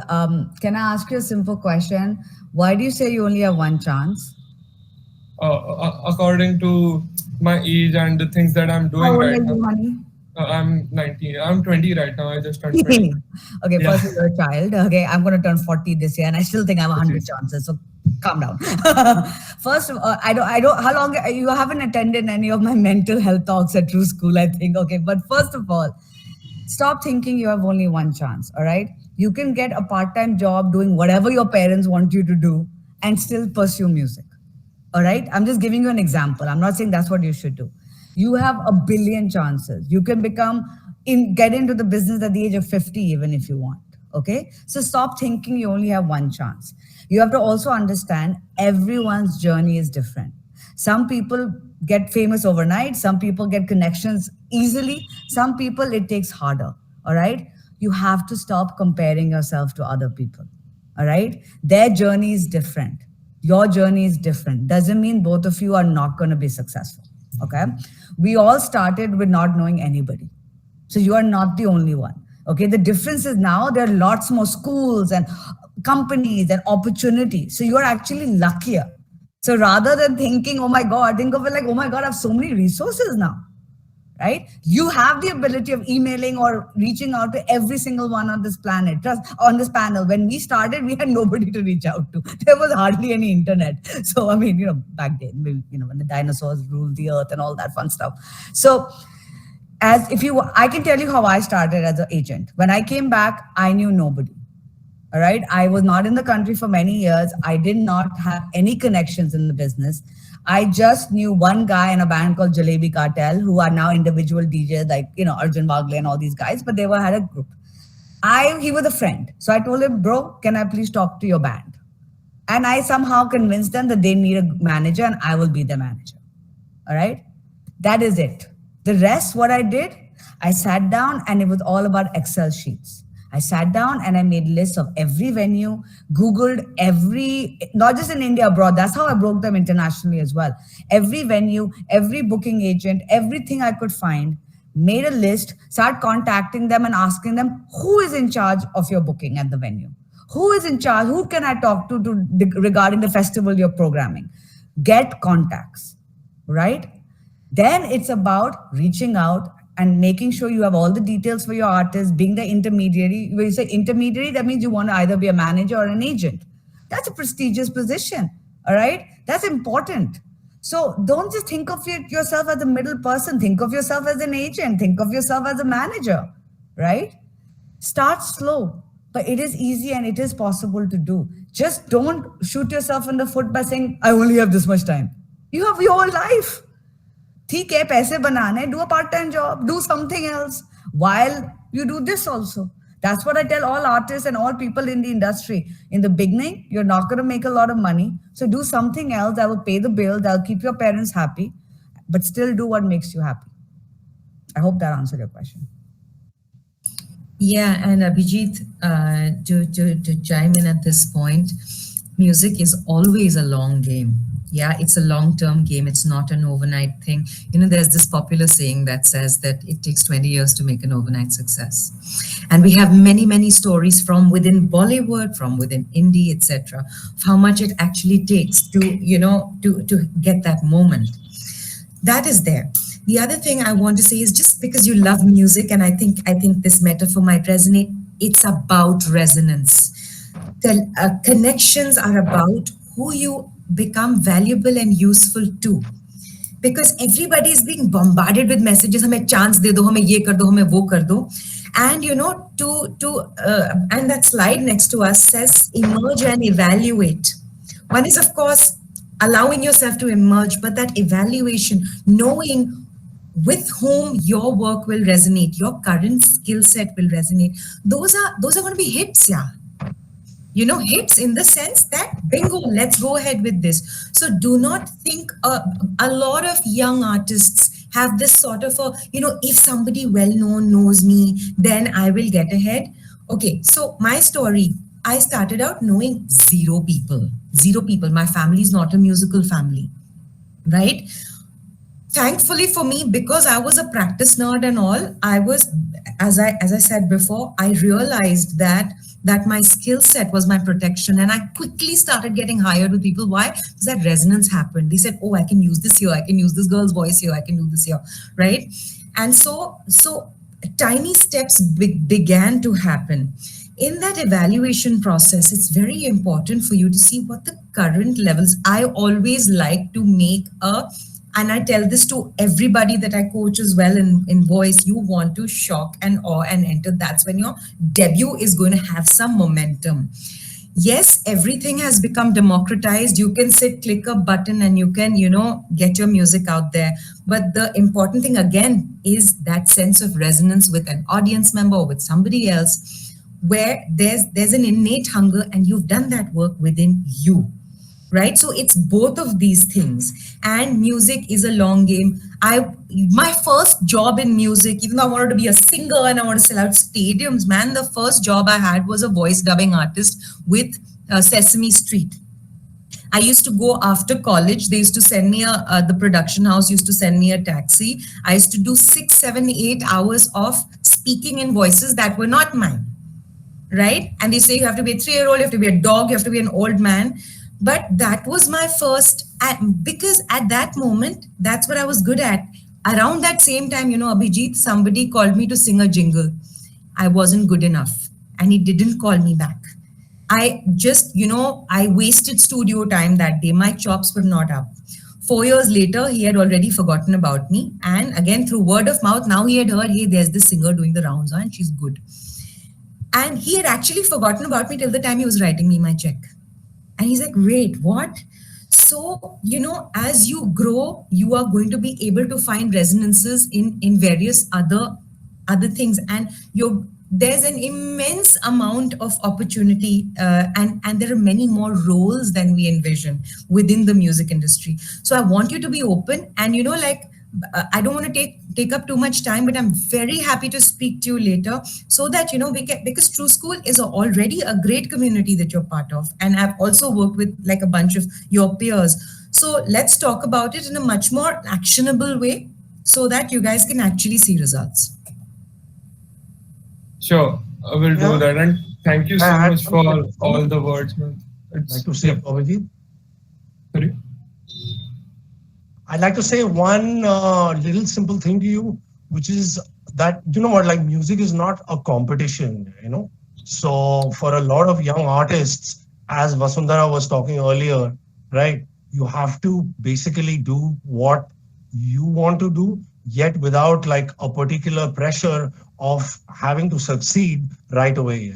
can I ask you a simple question? Why do you say you only have one chance? According to my age and the things that I'm doing right now. Money? I'm 19. I'm 20 right now. I just turned 20. Okay, first you're a child. Okay, I'm going to turn 40 this year, and I still think I have 100 chances. So calm down. First of all, I don't. How long you haven't attended any of my mental health talks at True School? I think. Okay, but first of all, stop thinking you have only one chance. All right, you can get a part-time job doing whatever your parents want you to do and still pursue music. All right, I'm just giving you an example. I'm not saying that's what you should do. You have a billion chances. You can get into the business at the age of 50, even if you want. Okay, so stop thinking you only have one chance. You have to also understand everyone's journey is different. Some people get famous overnight. Some people get connections easily. Some people it takes harder. All right, you have to stop comparing yourself to other people. All right, their journey is different. Your journey is different. Doesn't mean both of you are not going to be successful. Okay, we all started with not knowing anybody. So you are not the only one. Okay, the difference is now there are lots more schools and companies and opportunities. So you are actually luckier. So rather than thinking, oh my God, think of it like, oh my God, I have so many resources now. right? You have the ability of emailing or reaching out to every single one on this planet, just on this panel. When we started, we had nobody to reach out to. There was hardly any internet. So, I mean, back then, when the dinosaurs ruled the earth and all that fun stuff. So, I can tell you how I started as an agent. When I came back, I knew nobody. All right. I was not in the country for many years. I did not have any connections in the business. I just knew one guy in a band called Jalebi Cartel, who are now individual DJs like, Arjun Bagle and all these guys, but they had a group. He was a friend. So I told him, bro, can I please talk to your band? And I somehow convinced them that they need a manager and I will be the manager. All right. That is it. The rest, what I did, I sat down and it was all about Excel sheets. I sat down and I made lists of every venue, Googled not just in India, abroad. That's how I broke them internationally as well. Every venue, every booking agent, everything I could find, made a list, start contacting them and asking them, who is in charge of your booking at the venue? Who is in charge? Who can I talk to regarding the festival you're programming? Get contacts, right? Then it's about reaching out and making sure you have all the details for your artist, being the intermediary. When you say intermediary, that means you want to either be a manager or an agent. That's a prestigious position, all right? That's important. So don't just think of yourself as a middle person. Think of yourself as an agent. Think of yourself as a manager, right? Start slow, but it is easy and it is possible to do. Just don't shoot yourself in the foot by saying, I only have this much time. You have your whole life. ठीक है, पैसे बनाने, do a part-time job, do something else while you do this also. That's what I tell all artists and all people in the industry. In the beginning, you're not going to make a lot of money. So do something else that will pay the bill, that will keep your parents happy, but still do what makes you happy. I hope that answered your question. Yeah, and Abhijit, to chime in at this point, music is always a long game. Yeah, it's a long-term game. It's not an overnight thing. There's this popular saying that says that it takes 20 years to make an overnight success. And we have many, many stories from within Bollywood, from within indie, etc., of how much it actually takes to, to get that moment. That is there. The other thing I want to say is just because you love music, and I think this metaphor might resonate, it's about resonance. The connections are about who you become valuable and useful to, because everybody is being bombarded with messages. Hame chance de do, hame ye kar do, hame wo kar do, and and that slide next to us says emerge and evaluate. One is of course allowing yourself to emerge, but that evaluation, knowing with whom your work will resonate, your current skill set will resonate. Those are going to be hits, yeah. Hits in the sense that, bingo, let's go ahead with this. So do not think a lot of young artists have this sort of if somebody well-known knows me, then I will get ahead. Okay, so my story, I started out knowing zero people. My family is not a musical family, right? Thankfully for me, because I was a practice nerd and all, I was, as I said before, I realized that my skill set was my protection, and I quickly started getting hired with people. Why? Because that resonance happened. They said, oh, I can use this here, I can use this girl's voice here, I can do this here, right? And so tiny steps began to happen. In that evaluation process, it's very important for you to see what the current levels. I always like to make and I tell this to everybody that I coach as well in voice, you want to shock and awe and enter. That's when your debut is going to have some momentum. Yes, everything has become democratized. You can click a button and you can, get your music out there. But the important thing again is that sense of resonance with an audience member or with somebody else, where there's an innate hunger and you've done that work within you. Right? So it's both of these things, and music is a long game. My first job in music, even though I wanted to be a singer and I wanted to sell out stadiums, man, the first job I had was a voice dubbing artist with Sesame Street. I used to go after college. They used to send me the production house used to send me a taxi. I used to do 6, 7, 8 hours of speaking in voices that were not mine. Right? And they say you have to be a 3-year-old, you have to be a dog, you have to be an old man. But that was my first, because at that moment, that's what I was good at. Around that same time, Abhijit, somebody called me to sing a jingle. I wasn't good enough and he didn't call me back. I just, I wasted studio time that day. My chops were not up. 4 years later, he had already forgotten about me. And again, through word of mouth, now he had heard, hey, there's this singer doing the rounds and she's good. And he had actually forgotten about me till the time he was writing me my check. And he's like, wait, what? So, as you grow, you are going to be able to find resonances in various other things. And there's an immense amount of opportunity and there are many more roles than we envision within the music industry. So I want you to be open and, I don't want to take up too much time, but I'm very happy to speak to you later so that, because True School is already a great community that you're part of. And I've also worked with like a bunch of your peers. So let's talk about it in a much more actionable way so that you guys can actually see results. Sure, I will do that. And thank you so much for all the words, man. I'd like to say, Abhijit. Sorry? I'd like to say one little simple thing to you, which is that, like music is not a competition, So for a lot of young artists, as Vasundhara was talking earlier, right, you have to basically do what you want to do, yet without like a particular pressure of having to succeed right away.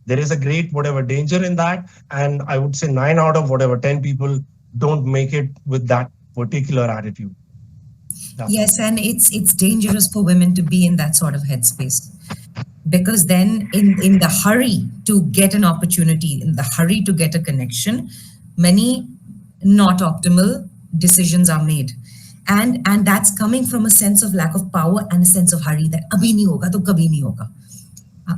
There is a great danger in that. And I would say 9 out of 10 people don't make it with that particular attitude. Yes, and it's dangerous for women to be in that sort of headspace, because then in the hurry to get an opportunity, in the hurry to get a connection, many not optimal decisions are made. And that's coming from a sense of lack of power and a sense of hurry that abhi nahi hoga to kabhi nahi hoga.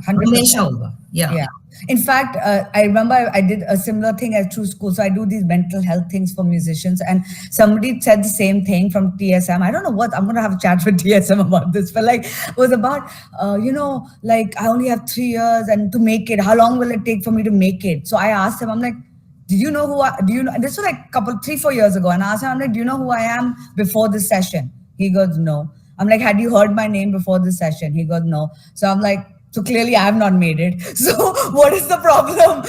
Hamesha hoga. Yeah. In fact, I remember I did a similar thing at True School. So I do these mental health things for musicians, and somebody said the same thing from TSM. I don't know what, I'm going to have a chat with TSM about this, but like it was about, like I only have 3 years and to make it, how long will it take for me to make it? So I asked him, I'm like, did you know this was like 3-4 years ago. And I asked him, I'm like, do you know who I am before this session? He goes, no. I'm like, had you heard my name before this session? He goes, no. So I'm like, so clearly I have not made it. So what is the problem?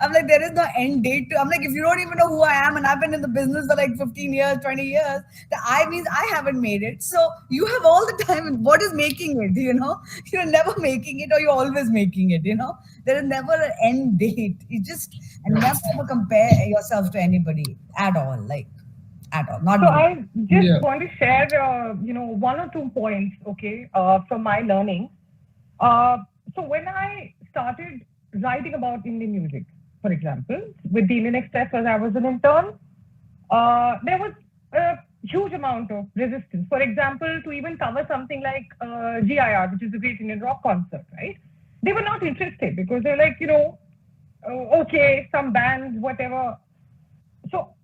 I'm like, there is no end date I'm like, if you don't even know who I am and I've been in the business for like 15 years, 20 years, that means I haven't made it. So you have all the time. What is making it? You're never making it, or you're always making it, There is never an end date. You just never ever compare yourself to anybody at all. At all. Not so I just want to share, 1 or 2 points, from my learning. So when I started writing about Indian music, for example, with the Indian Express, as I was an intern, there was a huge amount of resistance. For example, to even cover something like GIR, which is the Great Indian Rock Concert, right? They were not interested because they're like, okay, some bands, whatever. So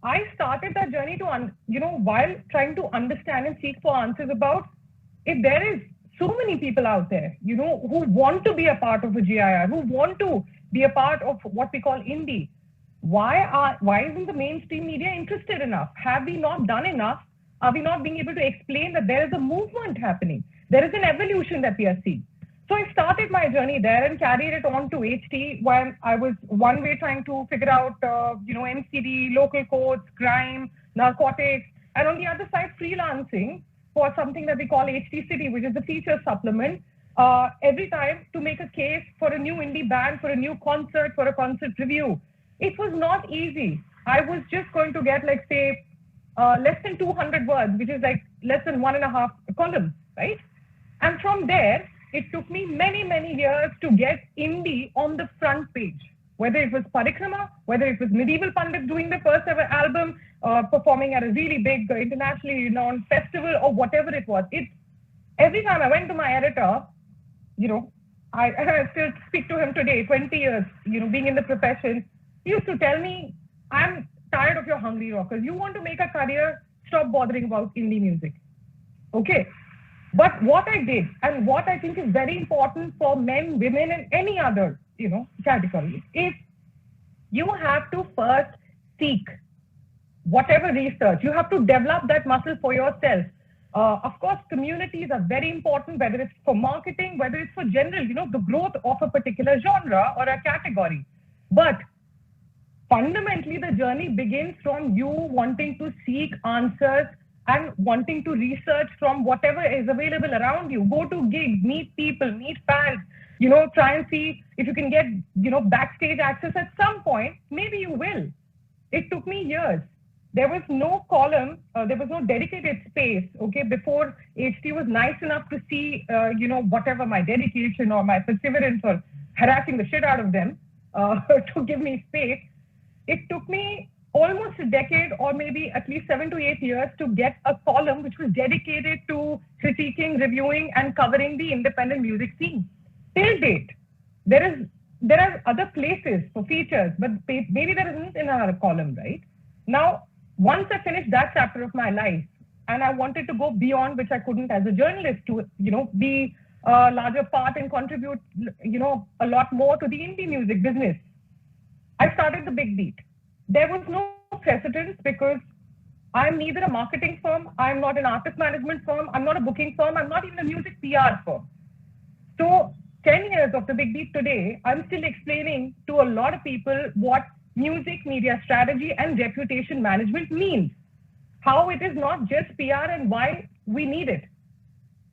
I started that journey to, while trying to understand and seek for answers about if there is so many people out there, who want to be a part of a GIR, who want to be a part of what we call indie. Why isn't the mainstream media interested enough? Have we not done enough? Are we not being able to explain that there is a movement happening? There is an evolution that we are seeing. So I started my journey there and carried it on to HT while I was one way trying to figure out, MCD, local codes, crime, narcotics, and on the other side, freelancing for something that we call HT City, which is the feature supplement, every time to make a case for a new indie band, for a new concert, for a concert review. It was not easy. I was just going to get, like, say, less than 200 words, which is like less than 1.5 columns, right? And from there, it took me many, many years to get indie on the front page, whether it was Parikrama, whether it was Medieval Pandit doing the first ever album, performing at a really big internationally renowned festival, or whatever it was. Every time I went to my editor, I still speak to him today, 20 years, being in the profession, he used to tell me, I'm tired of your hungry rockers. You want to make a career, stop bothering about indie music. Okay. But what I did, and what I think is very important for men, women, and any other, category, is you have to first seek. whatever research. You have to develop that muscle for yourself. Of course, communities are very important, whether it's for marketing, whether it's for general, the growth of a particular genre or a category. But fundamentally, the journey begins from you wanting to seek answers and wanting to research from whatever is available around you. Go to gigs, meet people, meet fans, try and see if you can get, backstage access at some point. Maybe you will. It took me years. There was no column, there was no dedicated space, okay, before HT was nice enough to see, whatever my dedication or my perseverance or harassing the shit out of them to give me space. It took me almost a decade or maybe at least 7 to 8 years to get a column which was dedicated to critiquing, reviewing, and covering the independent music scene. Till date, there are other places for features, but maybe there isn't in our column, right? Now, once I finished that chapter of my life, and I wanted to go beyond, which I couldn't as a journalist, to be a larger part and contribute, a lot more to the indie music business, I started the Big Beat. There was no precedence because I'm neither a marketing firm, I'm not an artist management firm, I'm not a booking firm, I'm not even a music PR firm. So 10 years of the Big Beat today, I'm still explaining to a lot of people what music media strategy and reputation management means. How it is not just PR and why we need it.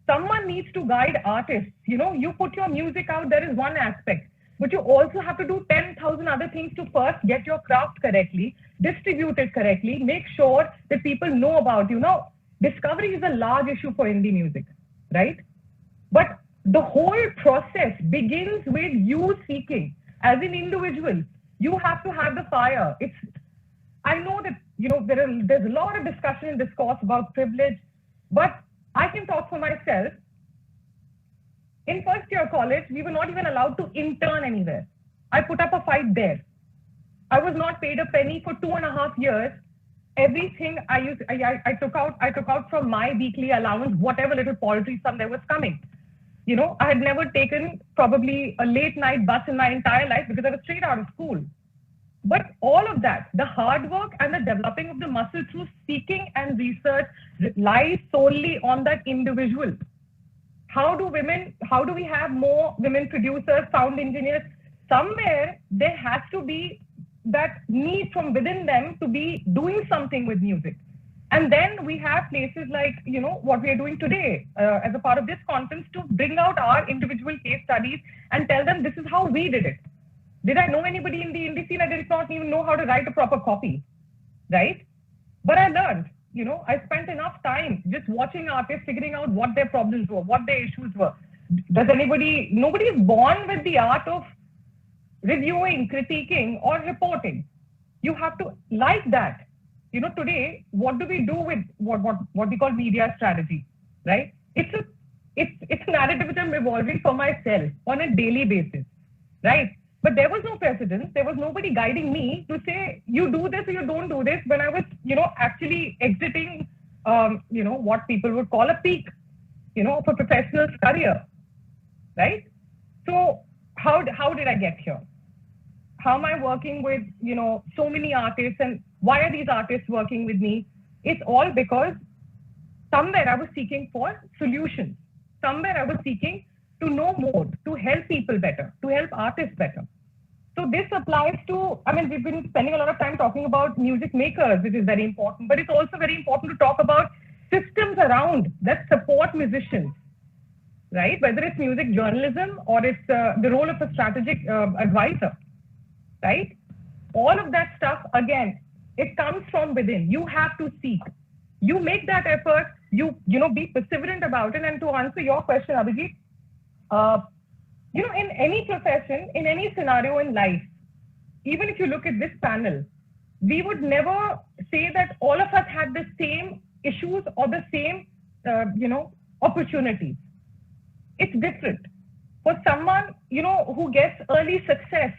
Someone needs to guide artists. You put your music out, there is one aspect, but you also have to do 10,000 other things to first get your craft correctly, distribute it correctly, make sure that people know about you. Now, discovery is a large issue for indie music, right? But the whole process begins with you seeking as an individual. You have to have the fire. I know that, there's a lot of discussion and discourse about privilege, but I can talk for myself. In first year college, we were not even allowed to intern anywhere. I put up a fight there. I was not paid a penny for 2.5 years. Everything I took out from my weekly allowance, whatever little poetry sum there was coming. I had never taken probably a late night bus in my entire life because I was straight out of school. But all of that, the hard work and the developing of the muscle through seeking and research lies solely on that individual. How do we have more women producers, sound engineers? Somewhere there has to be that need from within them to be doing something with music. And then we have places like, what we are doing today as a part of this conference to bring out our individual case studies and tell them this is how we did it. Did I know anybody in the indie scene? I did not even know how to write a proper copy, right? But I learned, I spent enough time just watching artists, figuring out what their problems were, what their issues were. Nobody is born with the art of reviewing, critiquing, or reporting. You have to like that. Today, what do we do with what we call media strategy, right? It's a narrative which I'm evolving for myself on a daily basis, right? But there was no precedence. There was nobody guiding me to say, you do this or you don't do this when I was, actually exiting, what people would call a peak, of a professional career, right? So how did I get here? How am I working with, so many artists, and why are these artists working with me? It's all because somewhere I was seeking for solutions. Somewhere I was seeking to know more, to help people better, to help artists better. So this applies to, we've been spending a lot of time talking about music makers, which is very important, but it's also very important to talk about systems around that support musicians, right? Whether it's music journalism or it's the role of a strategic advisor, right? All of that stuff, again, it comes from within. You have to seek. You make that effort, you be perseverant about it. And to answer your question, Abhijit, in any profession, in any scenario in life, even if you look at this panel, we would never say that all of us had the same issues or the same, opportunities. It's different. For someone, who gets early success,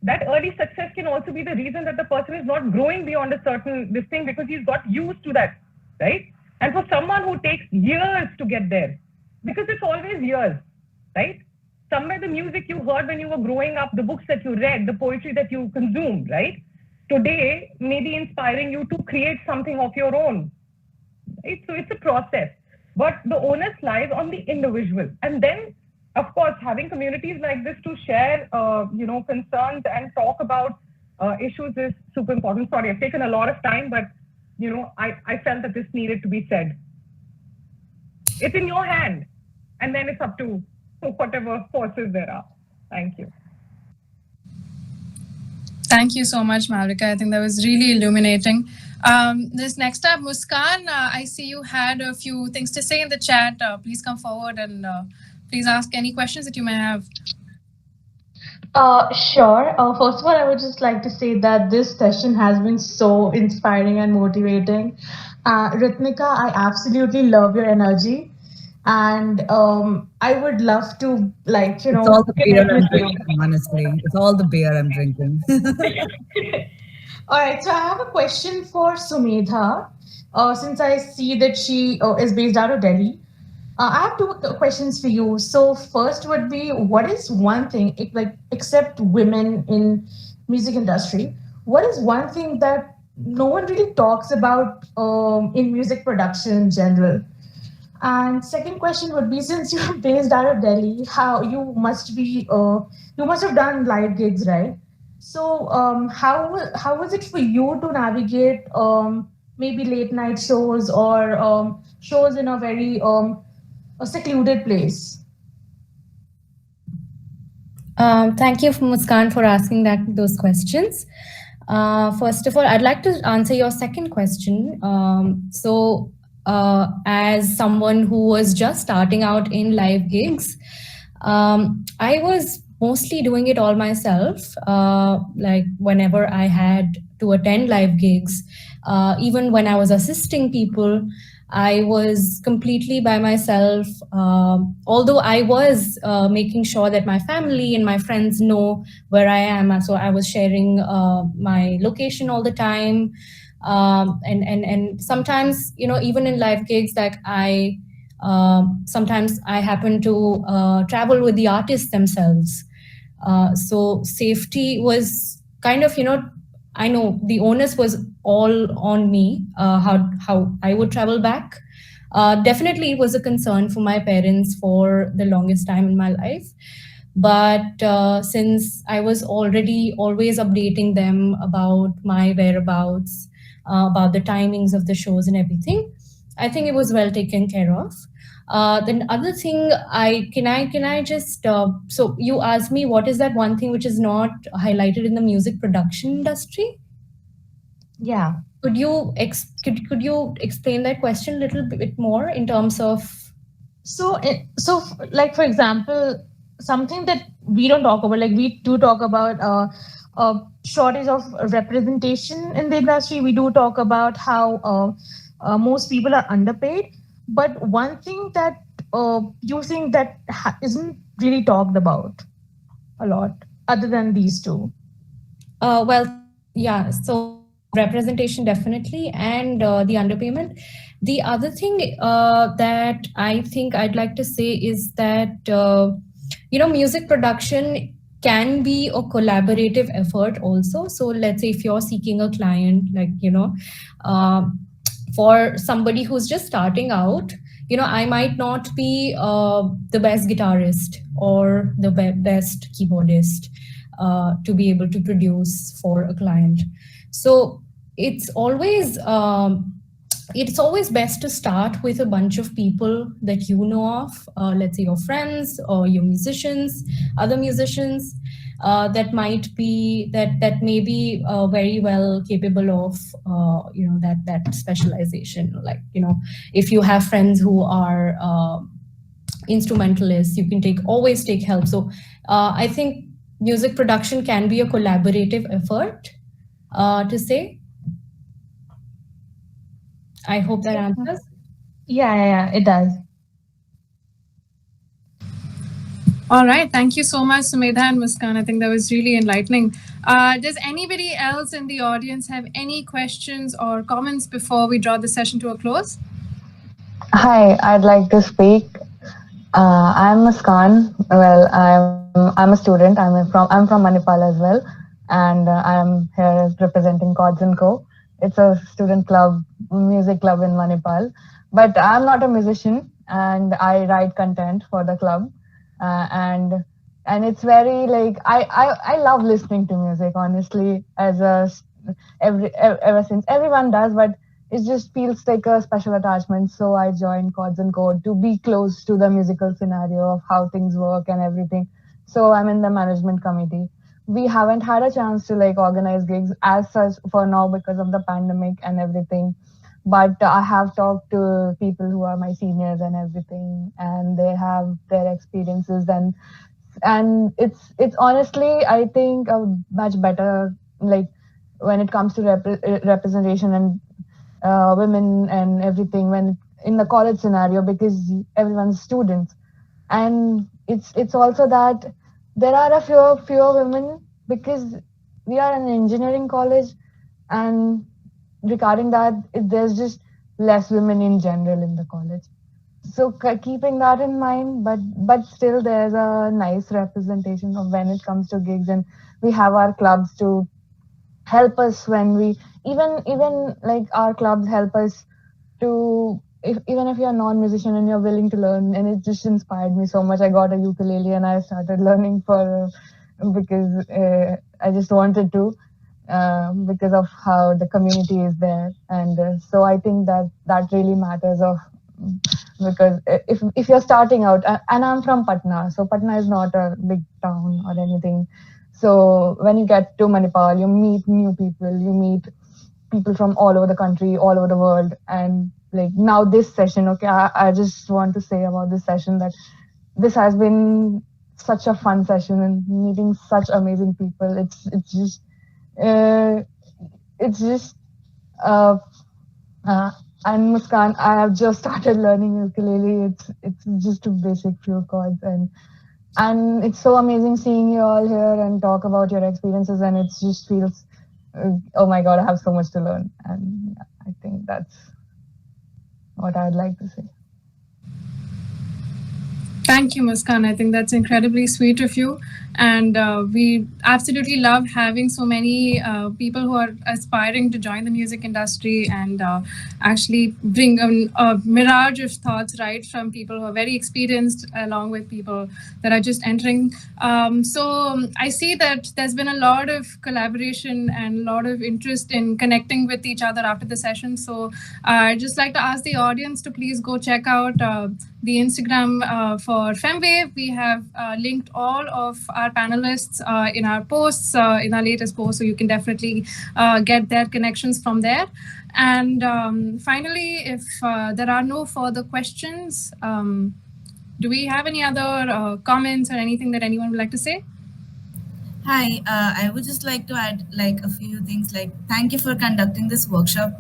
that early success can also be the reason that the person is not growing beyond a certain this thing because he's got used to that, right? And for someone who takes years to get there, because it's always years, right? Somewhere the music you heard when you were growing up, the books that you read, the poetry that you consumed, right? today may be inspiring you to create something of your own. Right? So it's a process, but the onus lies on the individual. And then, of course, having communities like this to share, concerns and talk about issues is super important. Sorry, I've taken a lot of time, but I felt that this needed to be said. It's in your hand, and then it's up to whatever forces there are. Thank you. Thank you so much, Malvika. I think that was really illuminating. This next up, Muskan, I see you had a few things to say in the chat. Please come forward and please ask any questions that you may have. Sure. First of all, I would just like to say that this session has been so inspiring and motivating. Ritnika, I absolutely love your energy. And I would love to, It's all the beer I'm drinking, honestly. It's all the beer I'm drinking. All right, so I have a question for Sumedha. Since I see that she is based out of Delhi, I have two questions for you. So first would be, what is one thing, except women in music industry, what is one thing that no one really talks about in music production in general? And second question would be, since you're based out of Delhi, how you must have done live gigs, right? So how was it for you to navigate maybe late night shows or shows in a very a secluded place? Thank you, Muskan, for asking those questions. First of all, I'd like to answer your second question. As someone who was just starting out in live gigs, I was mostly doing it all myself. Like whenever I had to attend live gigs, even when I was assisting people, I was completely by myself. Although I was making sure that my family and my friends know where I am. So I was sharing my location all the time. And sometimes, even in live gigs, like sometimes I happen to travel with the artists themselves. So safety was kind of, I know the onus was all on me, how I would travel back. Definitely it was a concern for my parents for the longest time in my life. But since I was already always updating them about my whereabouts, about the timings of the shows and everything, I think it was well taken care of. Then other thing, can I just so you asked me what is that one thing which is not highlighted in the music production industry? Yeah. Could you explain that question a little bit more in terms of? So like for example, something that we don't talk about, like we do talk about shortage of representation in the industry. We do talk about how most people are underpaid. But one thing that you think that isn't really talked about a lot, other than these two? Well, yeah. So representation definitely, and the underpayment. The other thing that I think I'd like to say is that music production can be a collaborative effort also. So let's say if you're seeking a client, like for somebody who's just starting out, I might not be the best guitarist or the best keyboardist to be able to produce for a client. So it's always best to start with a bunch of people that you know of, let's say your friends or your musicians, other musicians that may be very well capable of that specialization. Like if you have friends who are instrumentalists, you can always take help. So I think music production can be a collaborative effort to say. I hope that answers. Yeah, it does. All right. Thank you so much, Sumedha and Muskan. I think that was really enlightening. Does anybody else in the audience have any questions or comments before we draw the session to a close? Hi, I'd like to speak. I'm Muskan. Well, I'm a student. I'm from Manipal as well. and I am here representing Chords and Co. It's a student club, music club in Manipal. But I'm not a musician, and I write content for the club, uh, and and it's very like I love listening to music. Honestly, as a ever since everyone does, but it just feels like a special attachment. So I joined Chords and Code to be close to the musical scenario of how things work and everything. So I'm in the management committee. We haven't had a chance to like organize gigs as such for now because of the pandemic and everything. But I have talked to people who are my seniors and everything, and they have their experiences, and it's honestly I think a much better like when it comes to representation and women and everything when in the college scenario because everyone's students, and it's also that there are a fewer women because we are an engineering college, and regarding that there's just less women in general in the college. So keeping that in mind, but still there's a nice representation of when it comes to gigs, and we have our clubs to help us when we even like our clubs help us to even if you're a non-musician and you're willing to learn, and it just inspired me so much. I got a ukulele and I started learning for because I just wanted to because of how the community is there, and so I think that that really matters of because if you're starting out and I'm from Patna, so Patna is not a big town or anything. So when you get to Manipal, you meet new people, you meet people from all over the country, all over the world, and like now this session, okay, I just want to say about this session that this has been such a fun session and meeting such amazing people. Uh, it's just uh, uh, and Muskan, I have just started learning ukulele. It's just a basic few chords, and it's so amazing seeing you all here and talk about your experiences. And it just feels, oh my god, I have so much to learn. And I think that's what I'd like to say. Thank you, Muskan. I think that's incredibly sweet of you. And we absolutely love having so many people who are aspiring to join the music industry and actually bring a mirage of thoughts, right, from people who are very experienced, along with people that are just entering. I see that there's been a lot of collaboration and a lot of interest in connecting with each other after the session. So I'd just like to ask the audience to please go check out the Instagram for Femwave. We have linked all of our panelists in our posts, in our latest post, so you can definitely get their connections from there. And finally, if there are no further questions, do we have any other comments or anything that anyone would like to say? Hi, I would just like to add like a few things. Like, thank you for conducting this workshop.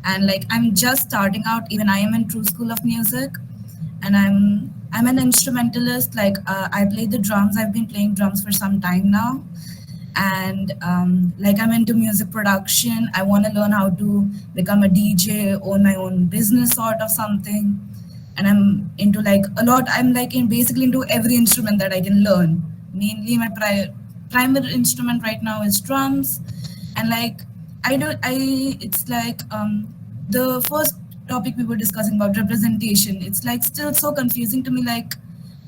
And like, I'm just starting out. Even I am in True School of Music, and I'm an instrumentalist. Like, I play the drums. I've been playing drums for some time now, and like I'm into music production. I want to learn how to become a DJ, own my own business, sort of something. And I'm into like a lot. I'm like basically into every instrument that I can learn. Mainly my primary instrument right now is drums, and like it's like the first topic we were discussing about representation. It's like still so confusing to me. Like,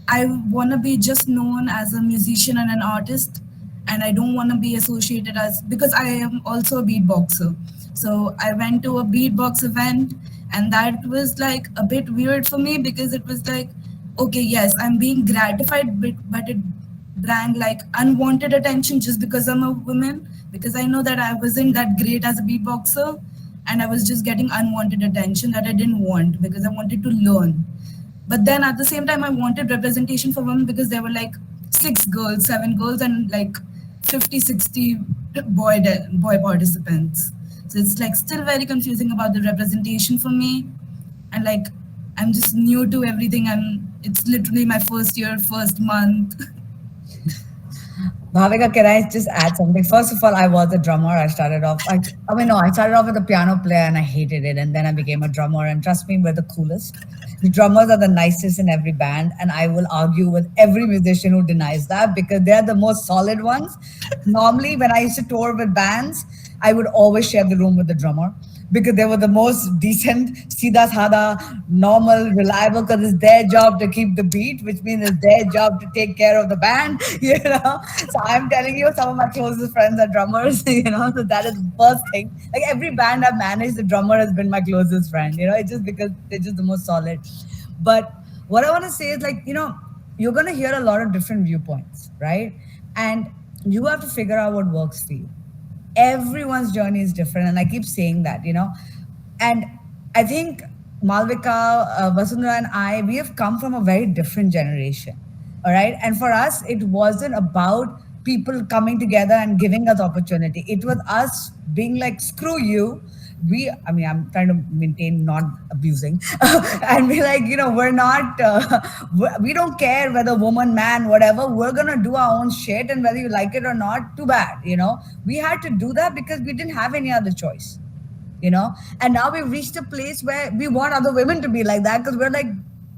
I want to be just known as a musician and an artist, and I don't want to be associated as, because I am also a beatboxer. So I went to a beatbox event, and that was like a bit weird for me because it was like, okay, yes, I'm being gratified, but it bring like unwanted attention just because I'm a woman, because I know that I wasn't that great as a beatboxer, and I was just getting unwanted attention that I didn't want because I wanted to learn. But then at the same time, I wanted representation for women because there were like 6 girls, 7 girls, and like 50, 60 boy participants. So it's like still very confusing about the representation for me. And like, I'm just new to everything, and it's literally my first year, first month. Bhavika, can I just add something? First of all, I was a drummer. I started off, I mean, no, I started off as a piano player and I hated it. And then I became a drummer. And trust me, we're the coolest. The drummers are the nicest in every band. And I will argue with every musician who denies that because they're the most solid ones. Normally, when I used to tour with bands, I would always share the room with the drummer because they were the most decent, sida sada, normal, reliable, because it's their job to keep the beat, which means it's their job to take care of the band, you know. So I'm telling you, some of my closest friends are drummers, you know, so that is the first thing. Like every band I've managed, the drummer has been my closest friend, you know, it's just because they're just the most solid. But what I want to say is like, you know, you're going to hear a lot of different viewpoints, right? And you have to figure out what works for you. Everyone's journey is different, and I keep saying that, you know. And I think Malvika, Vasundhara, and I, we have come from a very different generation, all right. And for us, it wasn't about people coming together and giving us opportunity. It was us being like, screw you. I mean, I'm trying to maintain not abusing, and be like, you know, we're not, we don't care whether woman, man, whatever. We're gonna do our own shit, and whether you like it or not, too bad. You know, we had to do that because we didn't have any other choice. You know, and now we've reached a place where we want other women to be like that because we're like,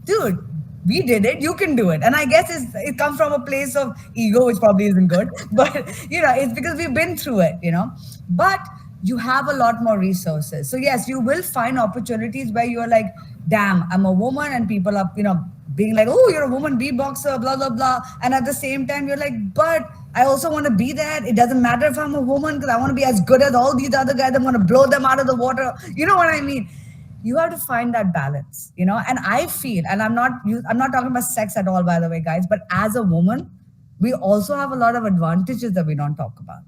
dude, we did it, you can do it. And I guess it comes from a place of ego, which probably isn't good, but you know, it's because we've been through it, you know. But you have a lot more resources. So yes, you will find opportunities where you're like, damn, I'm a woman, and people are, you know, being like, oh, you're a woman beatboxer, blah, blah, blah. And at the same time, you're like, but I also want to be there. It doesn't matter if I'm a woman because I want to be as good as all these other guys. I'm going to blow them out of the water. You know what I mean? You have to find that balance, you know. And I feel, and I'm not talking about sex at all, by the way, guys, but as a woman, we also have a lot of advantages that we don't talk about.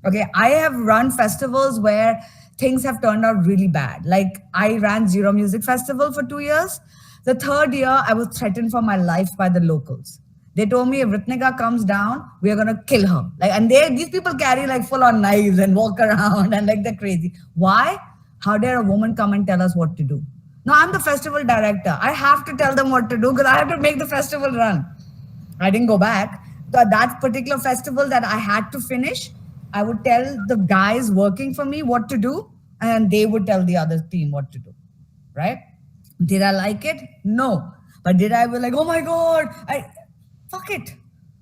Okay, I have run festivals where things have turned out really bad. Like I ran Zero Music Festival for 2 years. The third year, I was threatened for my life by the locals. They told me if Ritnika comes down, we are gonna kill her. Like, and these people carry like full-on knives and walk around and like they're crazy. Why? How dare a woman come and tell us what to do? No, I'm the festival director. I have to tell them what to do because I have to make the festival run. I didn't go back. So that particular festival that I had to finish, I would tell the guys working for me what to do, and they would tell the other team what to do, right? Did I like it? No. But did I be like, oh my God, fuck it.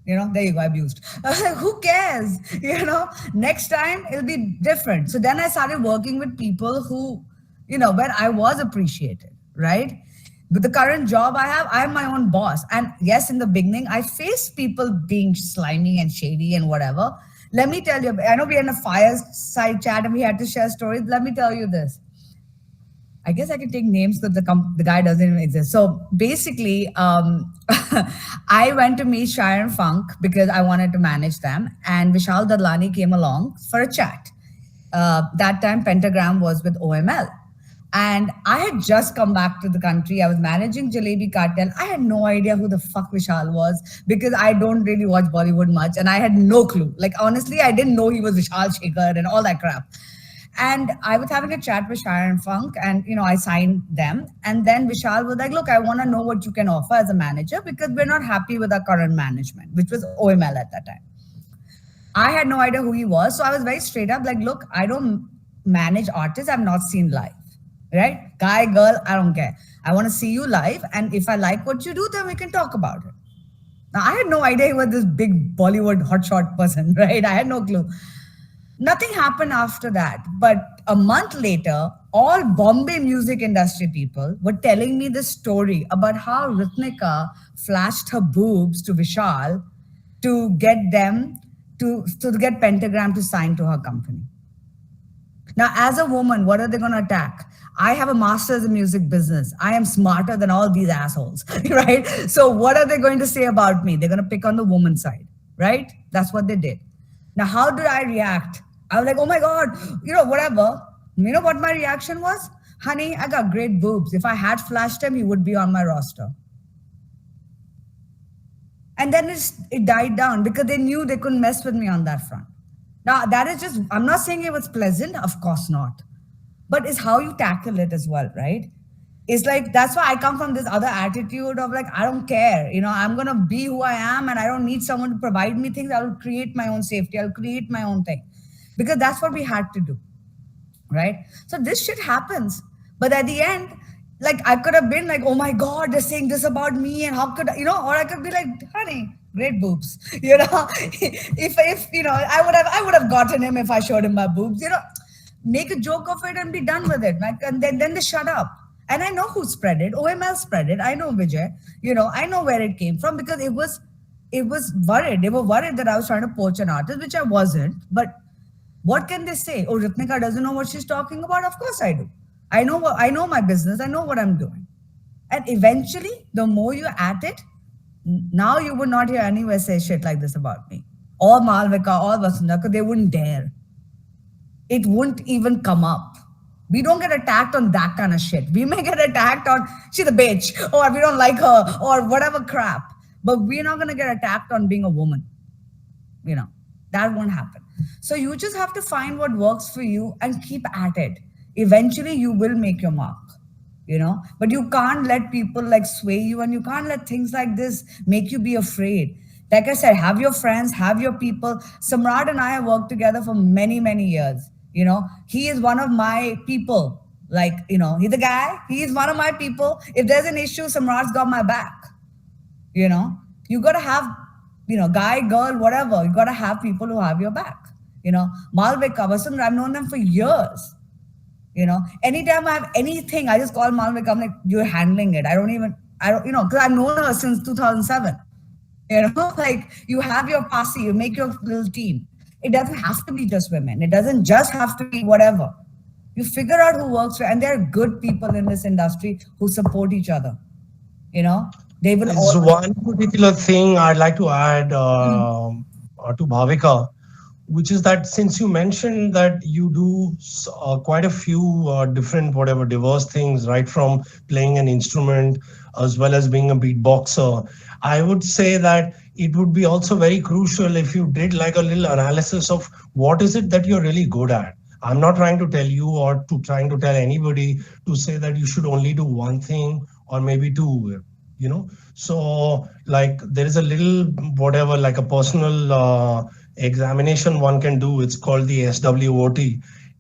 You know, there you go, abused. I was like, who cares? You know, next time it'll be different. So then I started working with people who, you know, where I was appreciated, right? With the current job I'm my own boss. And yes, in the beginning, I faced people being slimy and shady and whatever. Let me tell you, I know we're in a fireside chat and we had to share stories. Let me tell you this. I guess I can take names because the guy doesn't even exist. So basically, I went to meet Shire Funk because I wanted to manage them. And Vishal Dadlani came along for a chat. That time, Pentagram was with OML. And I had just come back to the country. I was managing Jalebi Cartel. I had no idea who the fuck Vishal was because I don't really watch Bollywood much. And I had no clue. Like, honestly, I didn't know he was Vishal Shekhar and all that crap. And I was having a chat with Shire and Funk and, you know, I signed them. And then Vishal was like, look, I want to know what you can offer as a manager because we're not happy with our current management, which was OML at that time. I had no idea who he was. So I was very straight up like, look, I don't manage artists I've not seen live. Right? Guy, girl, I don't care. I want to see you live. And if I like what you do, then we can talk about it. Now, I had no idea he was this big Bollywood hotshot person, right? I had no clue. Nothing happened after that. But a month later, all Bombay music industry people were telling me this story about how Ritnika flashed her boobs to Vishal to get them to get Pentagram to sign to her company. Now, as a woman, what are they going to attack? I have a master's in music business. I am smarter than all these assholes, right? So what are they going to say about me? They're going to pick on the woman's side, right? That's what they did. Now, how did I react? I was like, oh my God, you know, whatever. You know what my reaction was? Honey, I got great boobs. If I had flashed him, he would be on my roster. And then it died down because they knew they couldn't mess with me on that front. Now, that is just, I'm not saying it was pleasant. Of course not. But it's how you tackle it as well, right? It's like, that's why I come from this other attitude of like, I don't care, I'm going to be who I am, and I don't need someone to provide me things. I'll create my own safety. I'll create my own thing, because that's what we had to do. Right? So this shit happens. But at the end, like, I could have been like, oh my God, they're saying this about me, and how could I, or I could be like, honey, great boobs. If I would have gotten him if I showed him my boobs, make a joke of it and be done with it. Like, and then they shut up. And I know who spread it. OML spread it. I know Vijay. I know where it came from, because it was worried. They were worried that I was trying to poach an artist, which I wasn't. But what can they say? Oh, Ritnika doesn't know what she's talking about. Of course I do. I know my business. I know what I'm doing. And eventually, the more you're at it, now you would not hear anyone say shit like this about me, or Malvika, or Vasudha, because they wouldn't dare. It wouldn't even come up. We don't get attacked on that kind of shit. We may get attacked on, she's a bitch, or we don't like her, or whatever crap. But we're not going to get attacked on being a woman. That won't happen. So you just have to find what works for you and keep at it. Eventually, you will make your mark, But you can't let people like sway you, and you can't let things like this make you be afraid. Like I said, have your friends, have your people. Samrat and I have worked together for many, many years. He is one of my people. Like, he's the guy. He is one of my people. If there's an issue, Samrat's got my back. You got to have, guy, girl, whatever. You got to have people who have your back. Malvika, Vasundhara, I've known them for years. Anytime I have anything, I just call Malvika. I'm like, you're handling it. I don't, because I've known her since 2007. Like, you have your posse, you make your little team. It doesn't have to be just women. It doesn't just have to be whatever. You figure out who works for, and there are good people in this industry who support each other. They will. There's one particular thing I'd like to add to Bhavika, which is that since you mentioned that you do quite a few different, diverse things, right from playing an instrument as well as being a beatboxer, I would say that it would be also very crucial if you did like a little analysis of what is it that you're really good at. I'm not trying to tell you or trying to tell anybody to say that you should only do one thing or maybe two, So like there is a little, like a personal examination one can do. It's called the SWOT.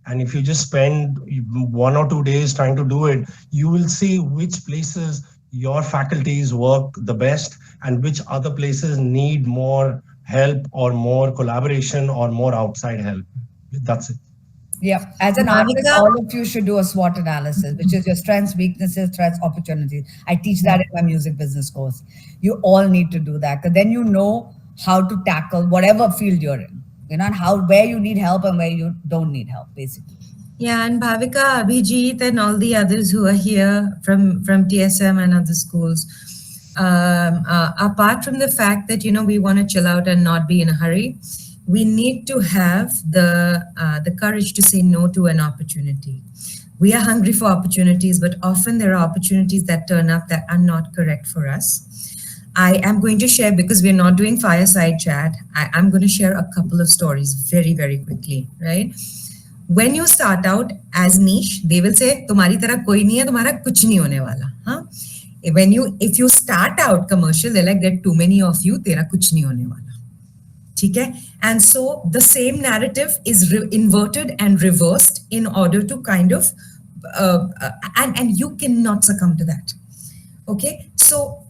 And if you just spend 1 or 2 days trying to do it, you will see which places your faculties work the best and which other places need more help or more collaboration or more outside help. That's it. Yeah, as an artist, all of you should do a SWOT analysis, which is your strengths, weaknesses, threats, opportunities. I teach that in my music business course. You all need to do that, because then you know how to tackle whatever field you're in, and where you need help and where you don't need help, basically. Yeah, and Bhavika, Abhijit, and all the others who are here from TSM and other schools, apart from the fact that, we want to chill out and not be in a hurry, we need to have the courage to say no to an opportunity. We are hungry for opportunities, but often there are opportunities that turn up that are not correct for us. I am going to share, because we're not doing fireside chat, I'm going to share a couple of stories very, very quickly, right? When you start out as niche, they will say, "Tumhari tarah koi nahi hai, tumhara kuch nahi hone wala." Huh? If you start out commercial, they're like, "There are too many of you, tera kuch nahi hone wala." Okay? And so the same narrative is inverted and reversed in order to kind of, and you cannot succumb to that. Okay? So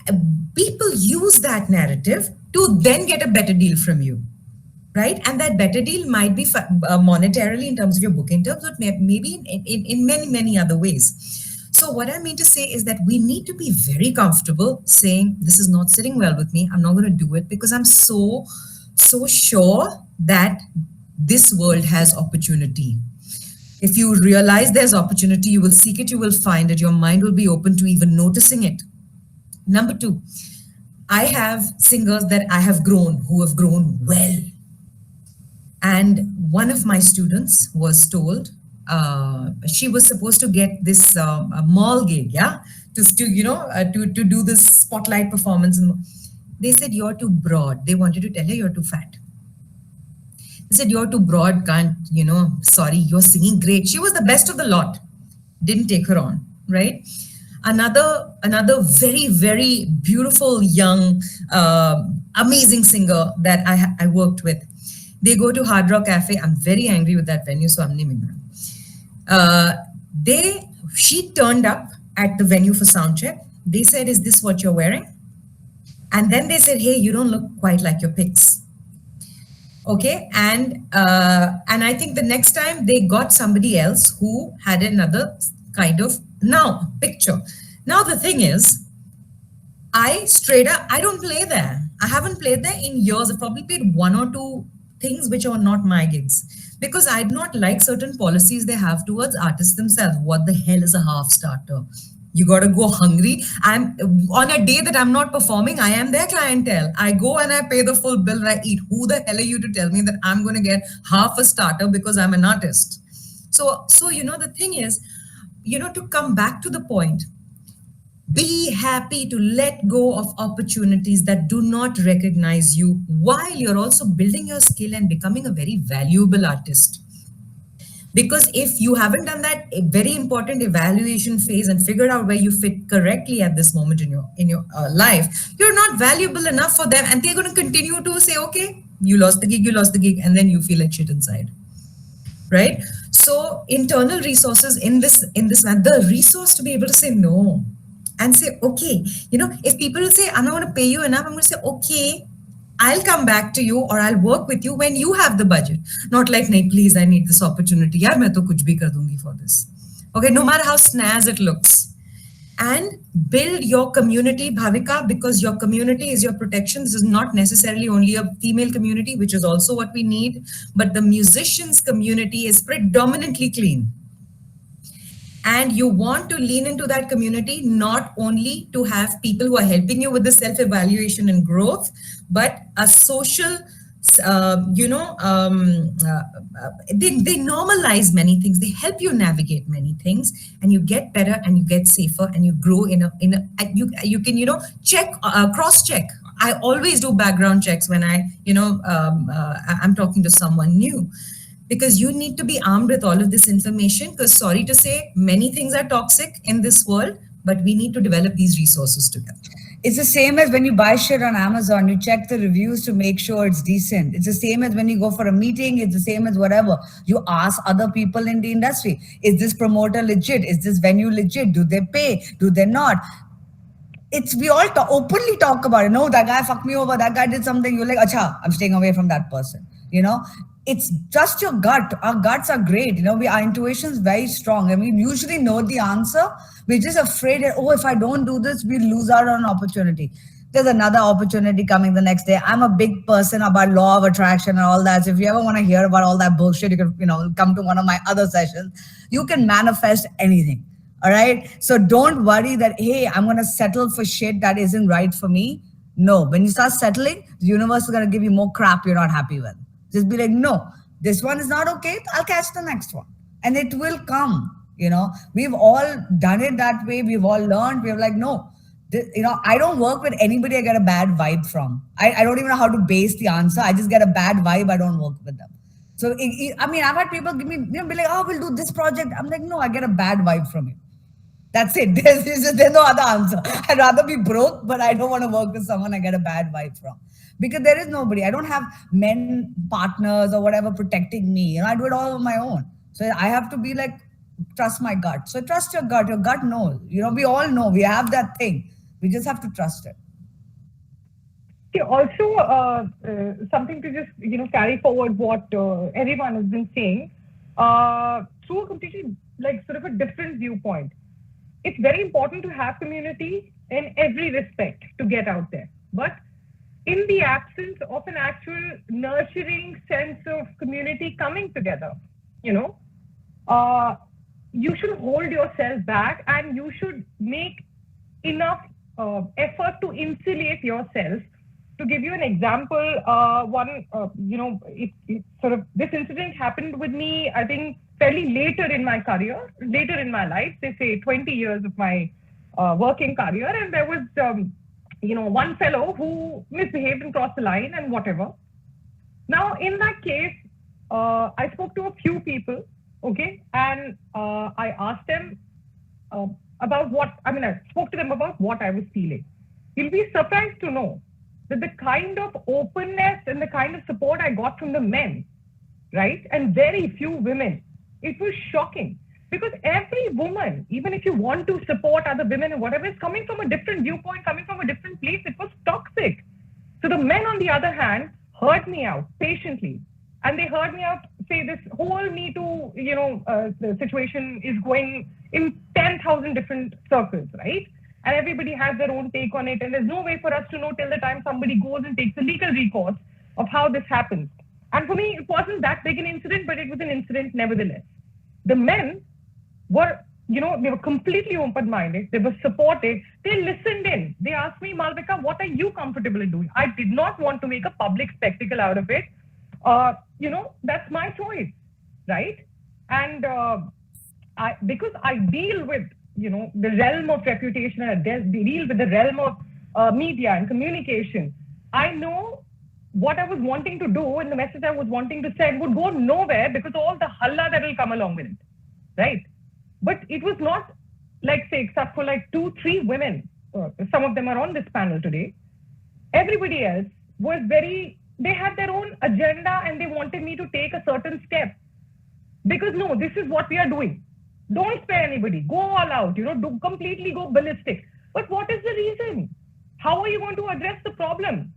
people use that narrative to then get a better deal from you. Right? And that better deal might be monetarily in terms of your booking terms, but maybe in many, many other ways. So what I mean to say is that we need to be very comfortable saying, this is not sitting well with me. I'm not going to do it because I'm so sure that this world has opportunity. If you realize there's opportunity, you will seek it, you will find it. Your mind will be open to even noticing it. Number 2, I have singers that I have grown, who have grown well. And one of my students was told, she was supposed to get this mall gig, yeah, to do this spotlight performance. They said, "You're too broad." They wanted to tell her, "You're too fat." They said, "You're too broad, can't, sorry, you're singing great." She was the best of the lot. Didn't take her on, right? another very, very beautiful young, amazing singer that I worked with. They go to Hard Rock Cafe. I'm very angry with that venue, so I'm naming them. She turned up at the venue for sound check. They said, "Is this what you're wearing?" And then they said, "Hey, you don't look quite like your pics." Okay, and I think the next time they got somebody else who had another kind of picture. Now the thing is, I don't play there. I haven't played there in years. I've probably played one or two things which are not my gigs because I do not like certain policies they have towards artists themselves. What the hell is a half starter? You got to go hungry. I'm on a day that I'm not performing, I am their clientele. I go and I pay the full bill and I eat. Who the hell are you to tell me that I'm going to get half a starter because I'm an artist? So the thing is, to come back to the point, be happy to let go of opportunities that do not recognize you while you're also building your skill and becoming a very valuable artist. Because if you haven't done that very important evaluation phase and figured out where you fit correctly at this moment in your life, you're not valuable enough for them, and they're going to continue to say, "Okay, you lost the gig," and then you feel like shit inside, right? So internal resources in this the resource to be able to say no and say, "Okay, if people say I'm not going to pay you enough, I'm going to say, okay, I'll come back to you or I'll work with you when you have the budget." Not like, "Nahi, please, I need this opportunity. Yaar, main to kuch bhi kar dungi for this." Okay, no matter how snaz it looks. And build your community, Bhavika, because your community is your protection. This is not necessarily only a female community, which is also what we need, but the musicians community is predominantly clean. And you want to lean into that community, not only to have people who are helping you with the self-evaluation and growth, but a social, they normalize many things. They help you navigate many things, and you get better and you get safer and you grow you can, check, cross-check. I always do background checks when I'm talking to someone new. Because you need to be armed with all of this information, because sorry to say, many things are toxic in this world, but we need to develop these resources together. It's the same as when you buy shit on Amazon, you check the reviews to make sure it's decent. It's the same as when you go for a meeting, it's the same as whatever. You ask other people in the industry, is this promoter legit? Is this venue legit? Do they pay? Do they not? We all openly talk about it. No, that guy fucked me over, that guy did something. You're like, acha, I'm staying away from that person. It's just your gut. Our guts are great. Our intuition is very strong. And we usually know the answer. We're just afraid that, if I don't do this, we'll lose out on an opportunity. There's another opportunity coming the next day. I'm a big person about law of attraction and all that. So if you ever want to hear about all that bullshit, you can, come to one of my other sessions. You can manifest anything. All right. So don't worry that, hey, I'm going to settle for shit that isn't right for me. No, when you start settling, the universe is going to give you more crap you're not happy with. Just be like, no, this one is not okay. I'll catch the next one. And it will come. We've all done it that way. We've all learned. We're like, no, I don't work with anybody I get a bad vibe from. I don't even know how to base the answer. I just get a bad vibe. I don't work with them. So, I've had people give me, be like, oh, we'll do this project. I'm like, no, I get a bad vibe from you. That's it. There's no other answer. I'd rather be broke, but I don't want to work with someone I get a bad vibe from. Because there is nobody. I don't have men partners or whatever protecting me. I do it all on my own. So I have to be like, trust my gut. So trust your gut. Your gut knows. We all know. We have that thing. We just have to trust it. Also, something to just carry forward what everyone has been saying through a completely sort of a different viewpoint. It's very important to have community in every respect to get out there. But in the absence of an actual nurturing sense of community coming together, you should hold yourself back and you should make enough effort to insulate yourself. To give you an example, this incident happened with me, I think, fairly later in my career, later in my life, say 20 years of my working career. And there was, one fellow who misbehaved and crossed the line and whatever. Now, in that case, I spoke to a few people, okay? And I asked them, about I spoke to them about what I was feeling. You'll be surprised to know that the kind of openness and the kind of support I got from the men, right? And very few women. It was shocking because every woman, even if you want to support other women and whatever, is coming from a different viewpoint, coming from a different place. It was toxic. So the men, on the other hand, heard me out patiently. And they heard me out say this whole Me Too, the situation is going in 10,000 different circles, right? And everybody has their own take on it. And there's no way for us to know till the time somebody goes and takes a legal recourse of how this happens. And for me, it wasn't that big an incident, but it was an incident nevertheless. The men were, they were completely open-minded. They were supportive. They listened in. They asked me, Malvika, what are you comfortable in doing? I did not want to make a public spectacle out of it. That's my choice, right? And because I deal with, the realm of reputation and deal with the realm of media and communication, I know what I was wanting to do and the message I was wanting to send would go nowhere because all the halla that will come along with it, right? But it was not like, say, except for like 2-3 women, some of them are on this panel today. Everybody else was they had their own agenda and they wanted me to take a certain step. Because no, this is what we are doing. Don't spare anybody. Go all out, do completely go ballistic. But what is the reason? How are you going to address the problem?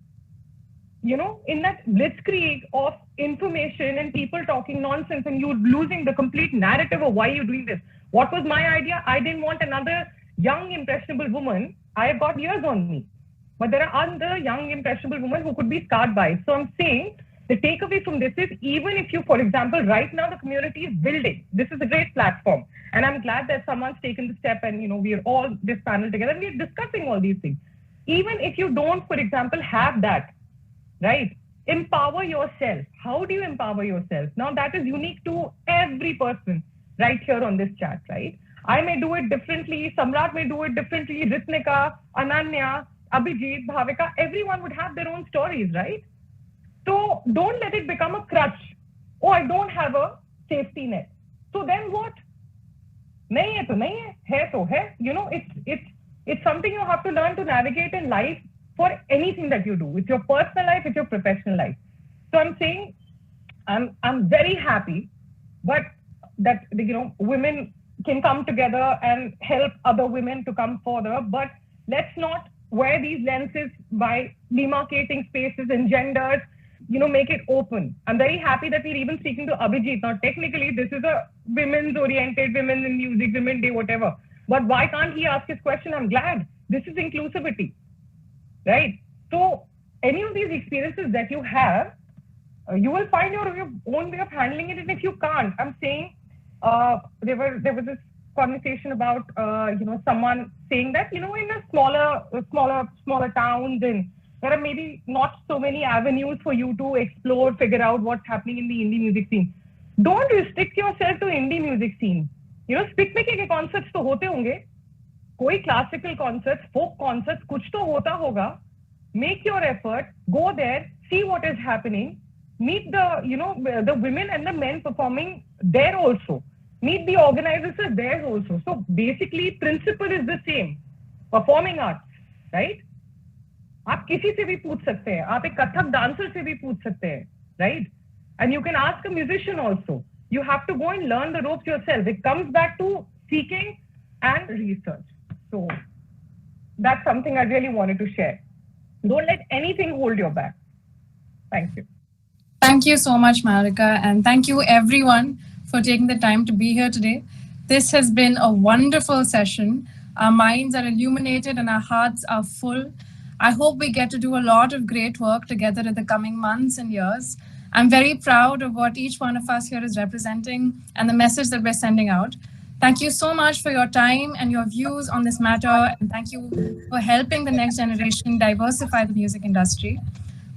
In that blitzkrieg of information and people talking nonsense and you losing the complete narrative of why you're doing this. What was my idea? I didn't want another young, impressionable woman. I have got years on me. But there are other young, impressionable women who could be scarred by it. So I'm saying the takeaway from this is even if you, for example, right now the community is building. This is a great platform. And I'm glad that someone's taken the step and, we're all this panel together and we're discussing all these things. Even if you don't, for example, have that, right? Empower yourself. How do you empower yourself? Now that is unique to every person right here on this chat, right? I may do it differently. Samrat may do it differently. Ritnika, Ananya, Abhijit, Bhavika, everyone would have their own stories, right? So don't let it become a crutch. Oh, I don't have a safety net. So then what? Nahi hai to nahi hai to hai. It's something you have to learn to navigate in life for anything that you do. It's your personal life, it's your professional life. So I'm saying I'm very happy, but that women can come together and help other women to come further. But let's not wear these lenses by demarcating spaces and genders, make it open. I'm very happy that we're even speaking to Abhijit. Now, technically, this is a women's oriented, women in music, women day, whatever. But why can't he ask his question? I'm glad. This is inclusivity, right? So any of these experiences that you have, you will find your own way of handling it. And if you can't, I'm saying there was this conversation about someone saying that in a smaller towns and there are maybe not so many avenues for you to explore, figure out what's happening in the indie music scene. Don't restrict yourself to indie music scene. Picnic के concerts तो होते होंगे, कोई classical concerts, folk concerts, कुछ तो होता होगा. Make your effort, go there, see what is happening, meet the women and the men performing there also. Meet the organizers there also. So basically, principle is the same. Performing arts, right? आप किसी से भी पूछ सकते हैं. आप एक Kathak dancer से भी पूछ सकते हैं, right? And you can ask a musician also. You have to go and learn the ropes yourself. It comes back to seeking and research. So that's something I really wanted to share. Don't let anything hold you back. Thank you. Thank you so much, Malvika, and thank you everyone for taking the time to be here today. This has been a wonderful session. Our minds are illuminated and our hearts are full. I hope we get to do a lot of great work together in the coming months and years. I'm very proud of what each one of us here is representing and the message that we're sending out. Thank you so much for your time and your views on this matter, and thank you for helping the next generation diversify the music industry.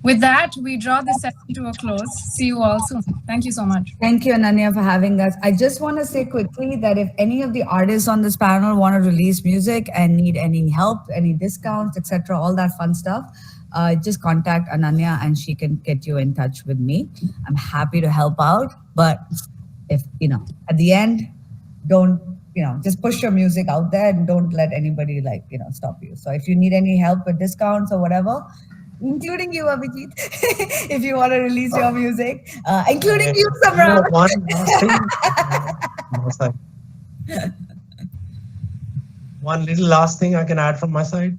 With that, we draw this session to a close. See you all soon. Thank you so much. Thank you, Ananya, for having us. I just want to say quickly that if any of the artists on this panel want to release music and need any help, any discounts, etc., all that fun stuff, just contact Ananya and she can get you in touch with me. I'm happy to help out. But if, at the end, don't just push your music out there and don't let anybody stop you. So if you need any help with discounts or whatever, including you, Abhijit, if you want to release your music, including you, Samra. One last thing. One little last thing I can add from my side.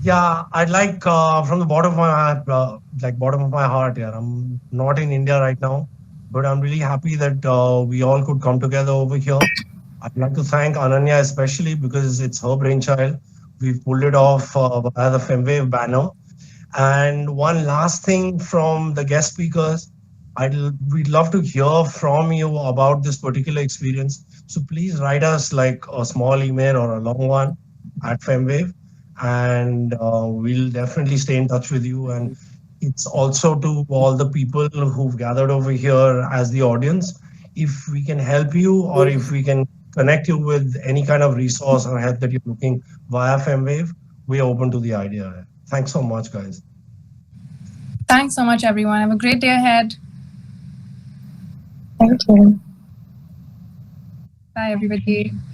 Yeah, I'd like from the bottom of my heart, Yeah, I'm not in India right now, but I'm really happy that we all could come together over here. I'd like to thank Ananya especially because it's her brainchild. We've pulled it off via the Femwave banner. And one last thing from the guest speakers, we'd love to hear from you about this particular experience. So please write us like a small email or a long one at Femwave, and we'll definitely stay in touch with you. And it's also to all the people who've gathered over here as the audience. If we can help you or if we can connect you with any kind of resource or help that you're looking via Femwave, we are open to the idea. Thanks so much, guys. Thanks so much, everyone. Have a great day ahead. Thank you. Bye, everybody.